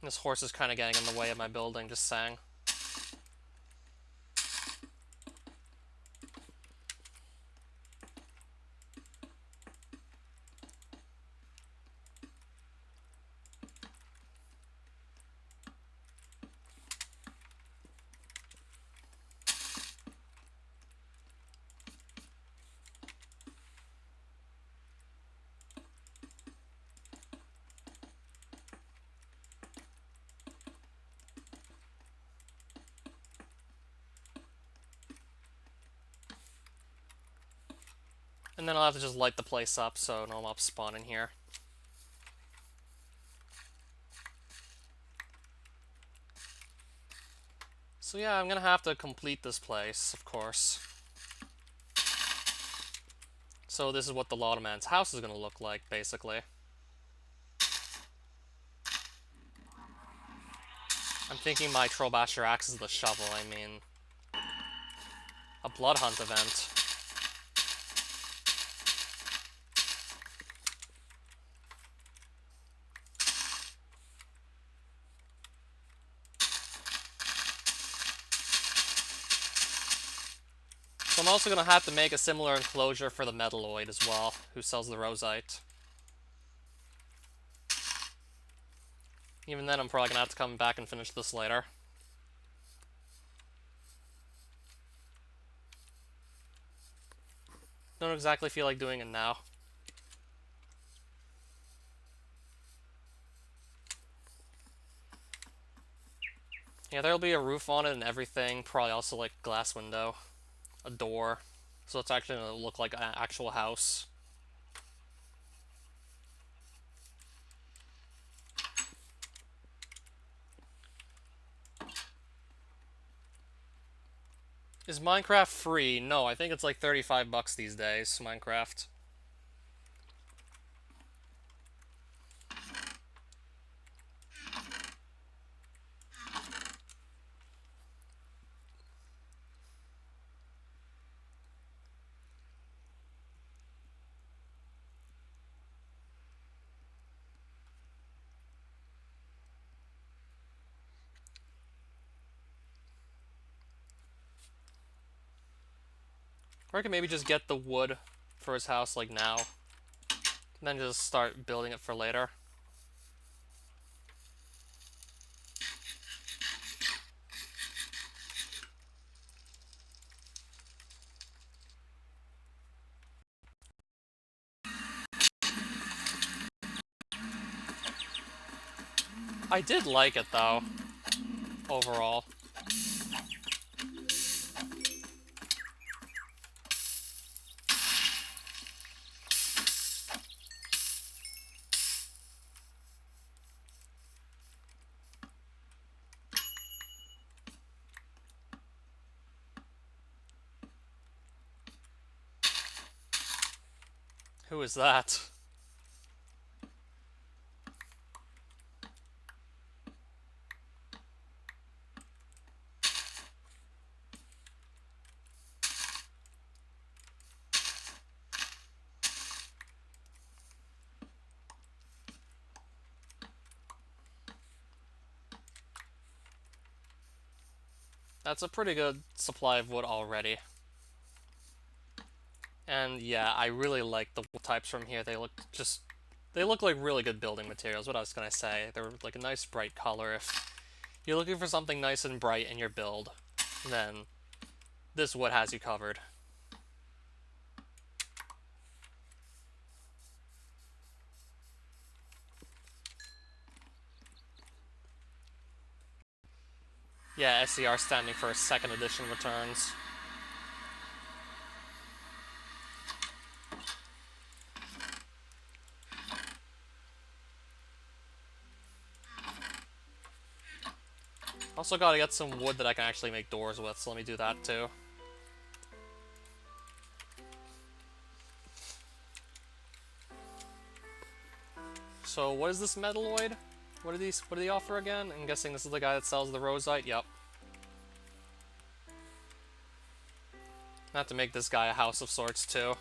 This horse is kind of getting in the way of my building, just saying. And then I'll have to just light the place up so no mobs spawn in here. So yeah, I'm gonna have to complete this place, of course. So this is what the Lawman's house is gonna look like, basically. I'm thinking my Trollbasher axe is the shovel, I mean... A blood hunt event. So I'm also going to have to make a similar enclosure for the metalloid as well, who sells the rosite. Even then, I'm probably going to have to come back and finish this later. Don't exactly feel like doing it now. Yeah, there'll be a roof on it and everything, probably also like glass window, a door, so it's actually going to look like an actual house. Is Minecraft free? No, I think it's like 35 bucks these days, Minecraft. Or I can maybe just get the wood for his house, like, now. And then just start building it for later. I did like it, though, overall. Who is that? That's a pretty good supply of wood already. And yeah, I really like the wood types from here. They look like really good building materials. What I was gonna say, they're like a nice bright color. If you're looking for something nice and bright in your build, then this wood has you covered. Yeah, SCR standing for second edition returns. Also gotta get some wood that I can actually make doors with, so let me do that too. So what is this metalloid? What do they offer again? I'm guessing this is the guy that sells the rosite? Yep. I have to make this guy a house of sorts too.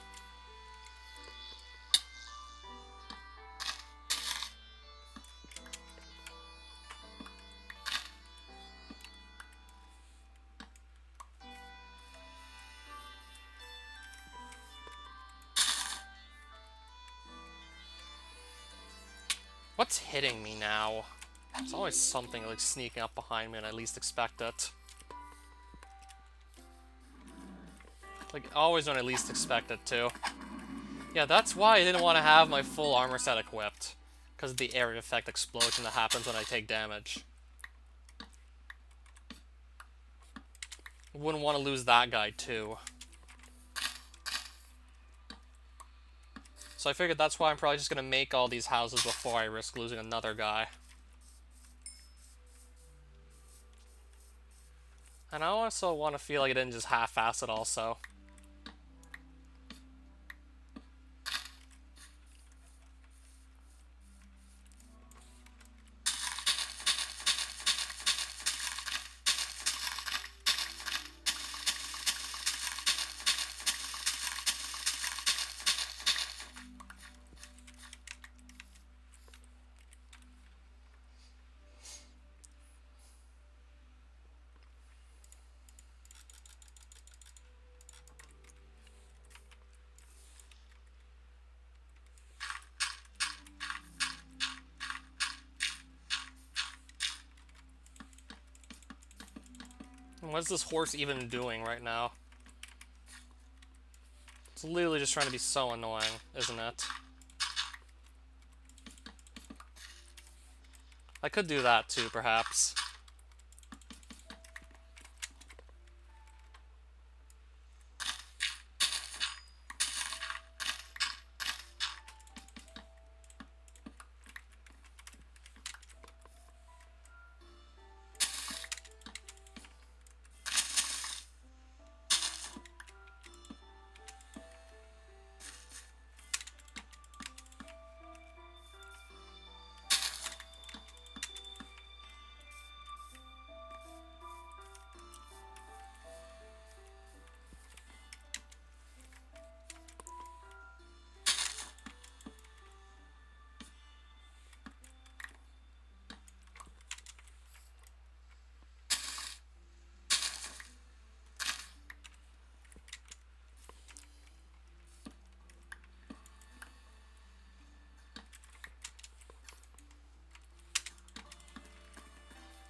What's hitting me now? There's always something like sneaking up behind me and I least expect it. Like, always when I least expect it too. Yeah, that's why I didn't want to have my full armor set equipped. Because of the area effect explosion that happens when I take damage. Wouldn't want to lose that guy too. So I figured that's why I'm probably just going to make all these houses before I risk losing another guy. And I also want to feel like I didn't just half-ass it also. What's this horse even doing right now? It's literally just trying to be so annoying, isn't it? I could do that too, perhaps.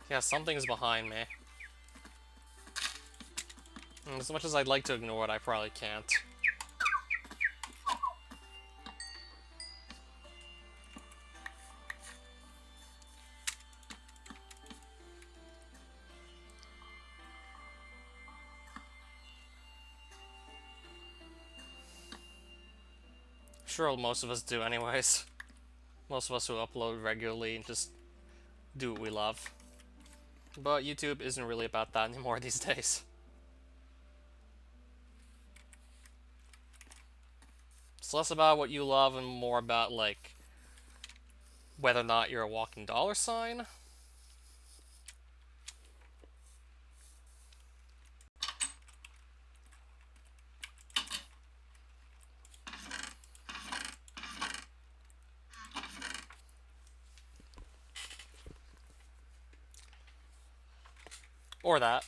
Yeah, something's behind me. And as much as I'd like to ignore it, I probably can't. Sure, most of us do anyways. Most of us who upload regularly and just do what we love. But YouTube isn't really about that anymore these days. It's less about what you love and more about, like, whether or not you're a walking dollar sign. Or that.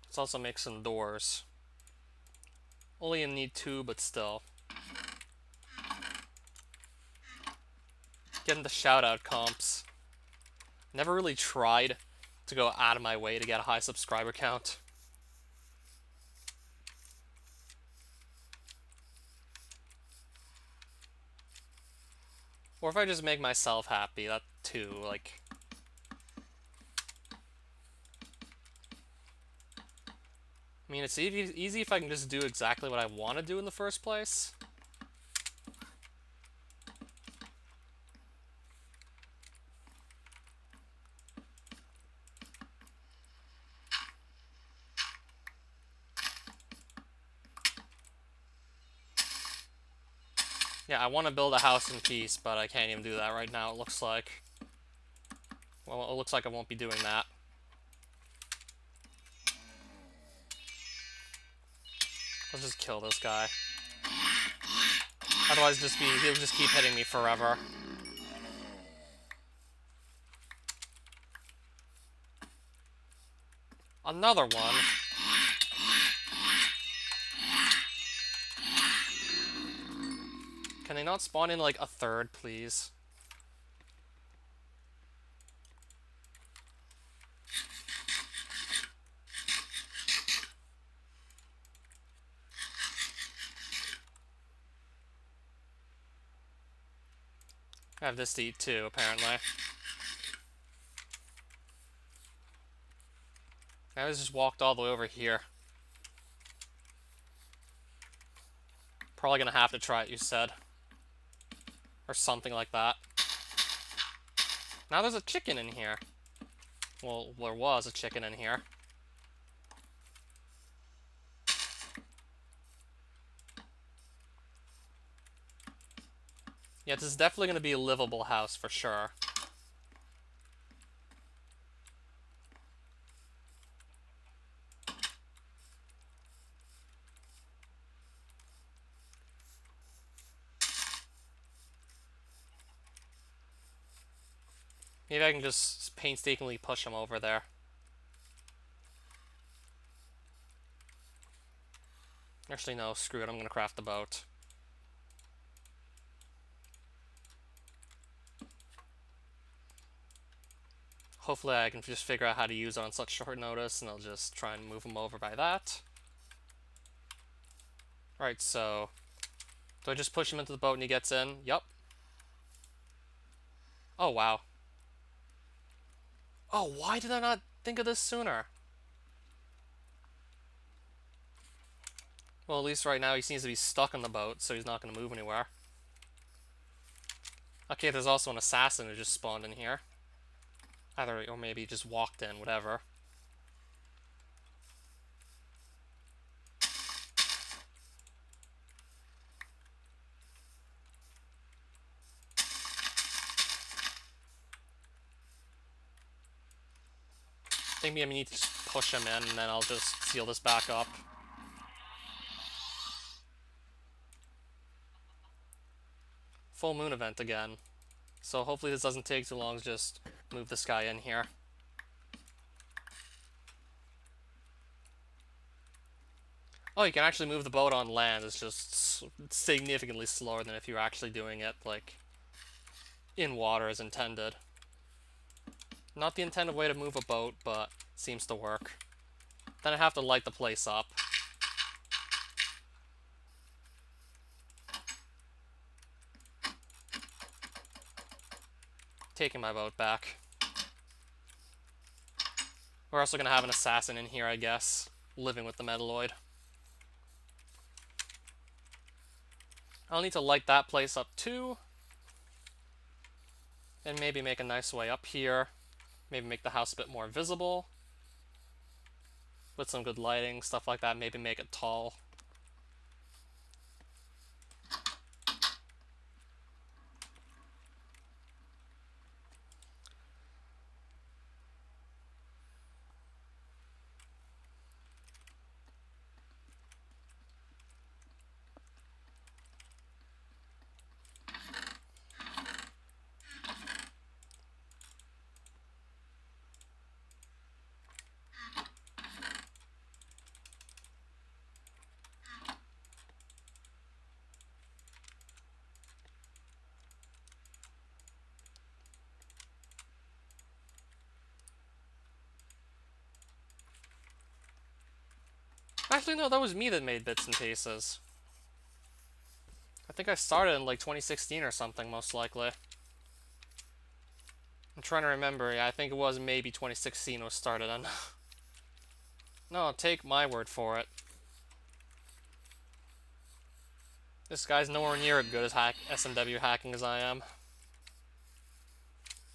Let's also make some doors. Only you need 2, but still. Getting the shout-out comps. Never really tried to go out of my way to get a high subscriber count. Or if I just make myself happy, that too, like... I mean, it's easy if I can just do exactly what I want to do in the first place. Yeah, I want to build a house in peace, but I can't even do that right now, it looks like. Well, it looks like I won't be doing that. Let's just kill this guy. Otherwise, he'll just keep hitting me forever. Another one. Can they not spawn in, like, a third, please? I have this to eat too, apparently. I just walked all the way over here. Probably gonna have to try it, you said. Or something like that. Now there's a chicken in here. Well, there was a chicken in here. Yeah, this is definitely gonna be a livable house for sure. Maybe I can just painstakingly push him over there. Actually, no, screw it, I'm gonna craft the boat. Hopefully I can just figure out how to use it on such short notice, and I'll just try and move him over by that. Alright, so... do I just push him into the boat and he gets in? Yup. Oh, wow. Oh, why did I not think of this sooner? Well, at least right now he seems to be stuck in the boat, so he's not going to move anywhere. Okay, there's also an assassin who just spawned in here. Either, or maybe he just walked in, whatever. I think maybe I need to just push him in, and then I'll just seal this back up. Full moon event again. So hopefully this doesn't take too long to just move this guy in here. Oh, you can actually move the boat on land. It's just significantly slower than if you were actually doing it, like, in water as intended. Not the intended way to move a boat, but seems to work. Then I have to light the place up. Taking my boat back. We're also gonna have an assassin in here, I guess, living with the Metalloid. I'll need to light that place up too. And maybe make a nice way up here. Maybe make the house a bit more visible. With some good lighting, stuff like that. Maybe make it tall. Actually, no, that was me that made bits and pieces. I think I started in like 2016 or something, most likely. I'm trying to remember. Yeah, I think it was maybe 2016 was started on. No, take my word for it. This guy's nowhere near as good as SMW hacking as I am.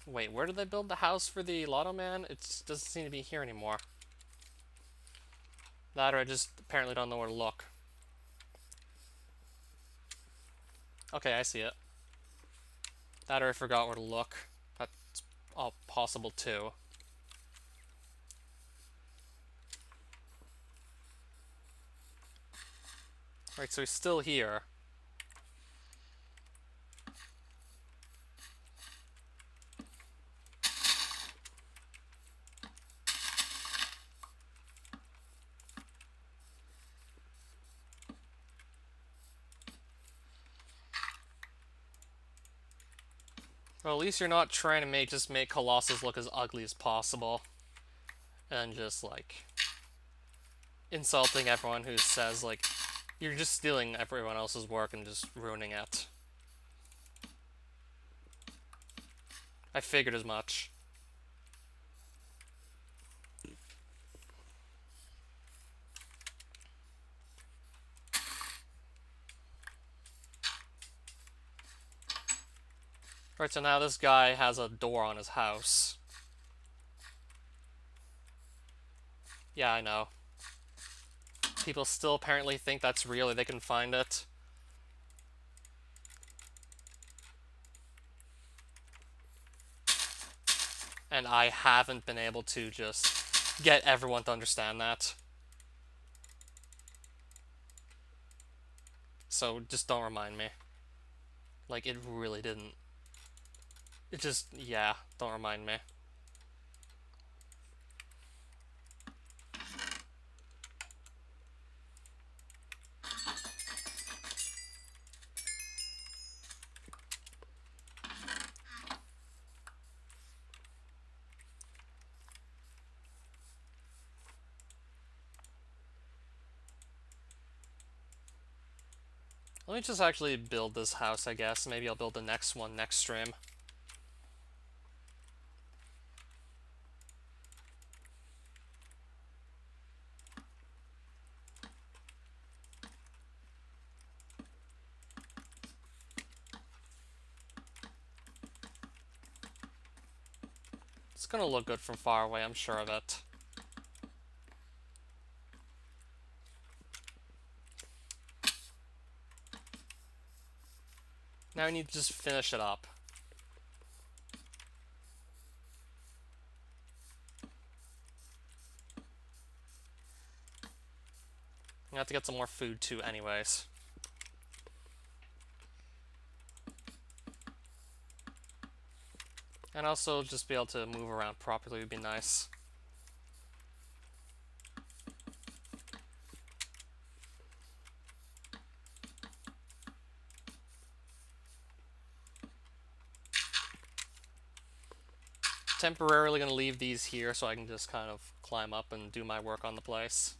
Wait, where did they build the house for the Lotto Man? It doesn't seem to be here anymore. That or I just apparently don't know where to look. Okay, I see it. That or I forgot where to look. That's all possible too. Right, so he's still here. Well, at least you're not trying to just make Colossus look as ugly as possible. And just, like, insulting everyone who says, like, you're just stealing everyone else's work and just ruining it. I figured as much. Right, so now this guy has a door on his house. Yeah, I know. People still apparently think that's real, or they can find it. And I haven't been able to just get everyone to understand that. So just don't remind me. Like, it really didn't. It just, yeah, don't remind me. Let me just actually build this house, I guess. Maybe I'll build the next one next stream. It's gonna look good from far away, I'm sure of it. Now I need to just finish it up. I have to get some more food too anyways. And also just be able to move around properly would be nice. Temporarily gonna leave these here so I can just kind of climb up and do my work on the place.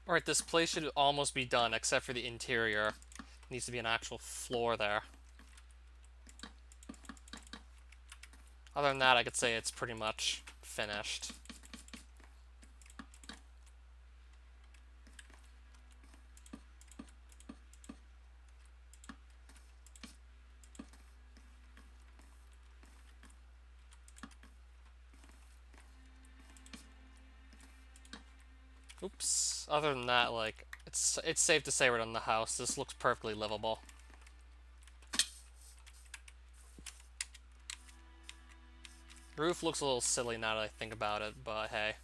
Alright, this place should almost be done, except for the interior. Needs to be an actual floor there. Other than that, I could say it's pretty much finished. Oops. Other than that, like, it's safe to say we're done the house. This looks perfectly livable. Roof looks a little silly now that I think about it, but hey.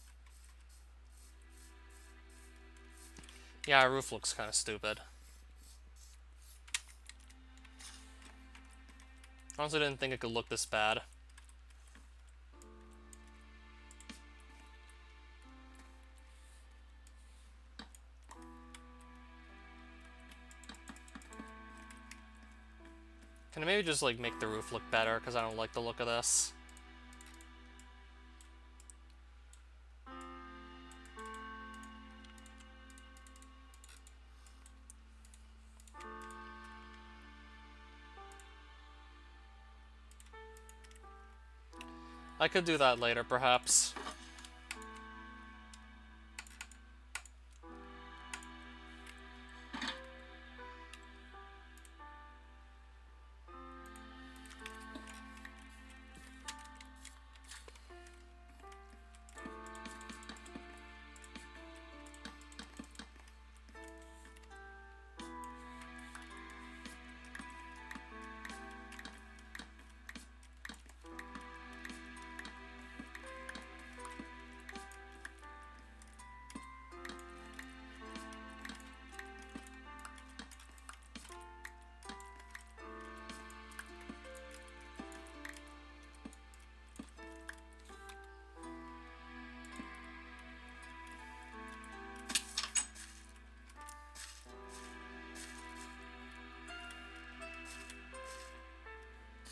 Yeah, roof looks kind of stupid. Honestly, didn't think it could look this bad. Can I maybe just, like, make the roof look better, because I don't like the look of this? I could do that later, perhaps.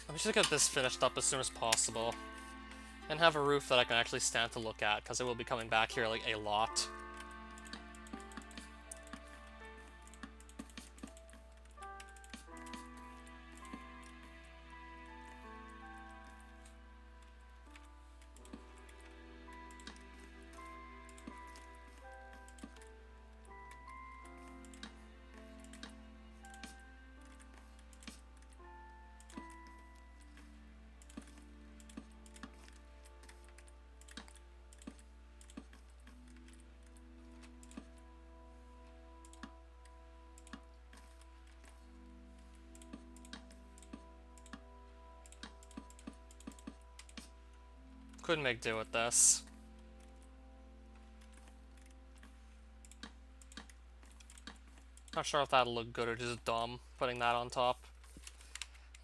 I'm just gonna get this finished up as soon as possible. And have a roof that I can actually stand to look at, because I will be coming back here, like, a lot. Couldn't make do with this. Not sure if that'll look good or just dumb, putting that on top.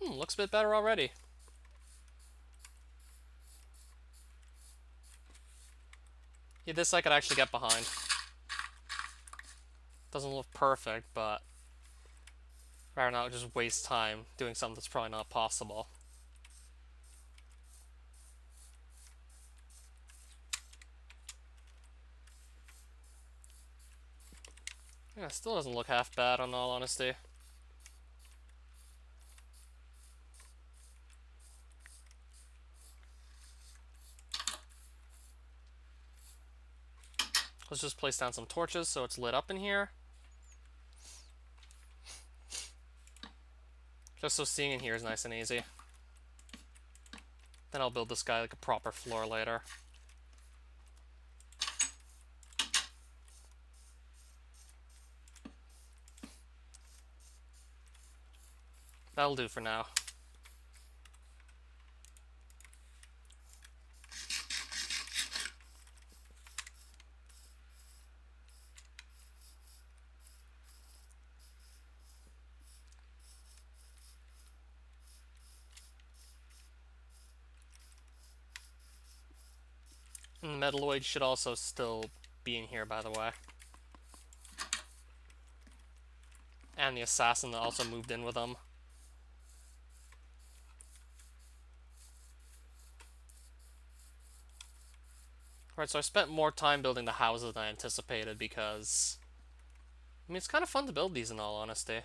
Looks a bit better already. Yeah, this I could actually get behind. Doesn't look perfect, but rather not just waste time doing something that's probably not possible. Yeah, it still doesn't look half bad, in all honesty. Let's just place down some torches so it's lit up in here. Just so seeing in here is nice and easy. Then I'll build this guy like a proper floor later. That'll do for now. And the Metalloid should also still be in here, by the way. And the Assassin that also moved in with them. Alright, so I spent more time building the houses than I anticipated because... I mean, it's kind of fun to build these in all honesty.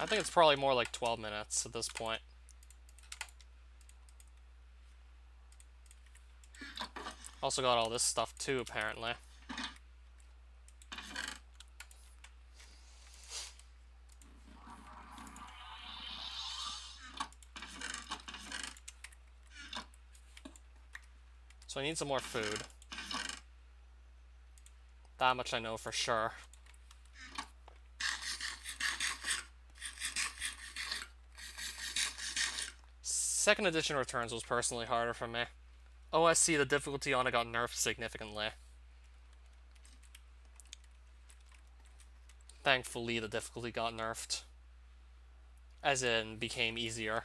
I think it's probably more like 12 minutes at this point. Also got all this stuff too, apparently. So I need some more food. That much I know for sure. Second edition Returns was personally harder for me. OSC, the difficulty on it got nerfed significantly. Thankfully, the difficulty got nerfed. As in, became easier.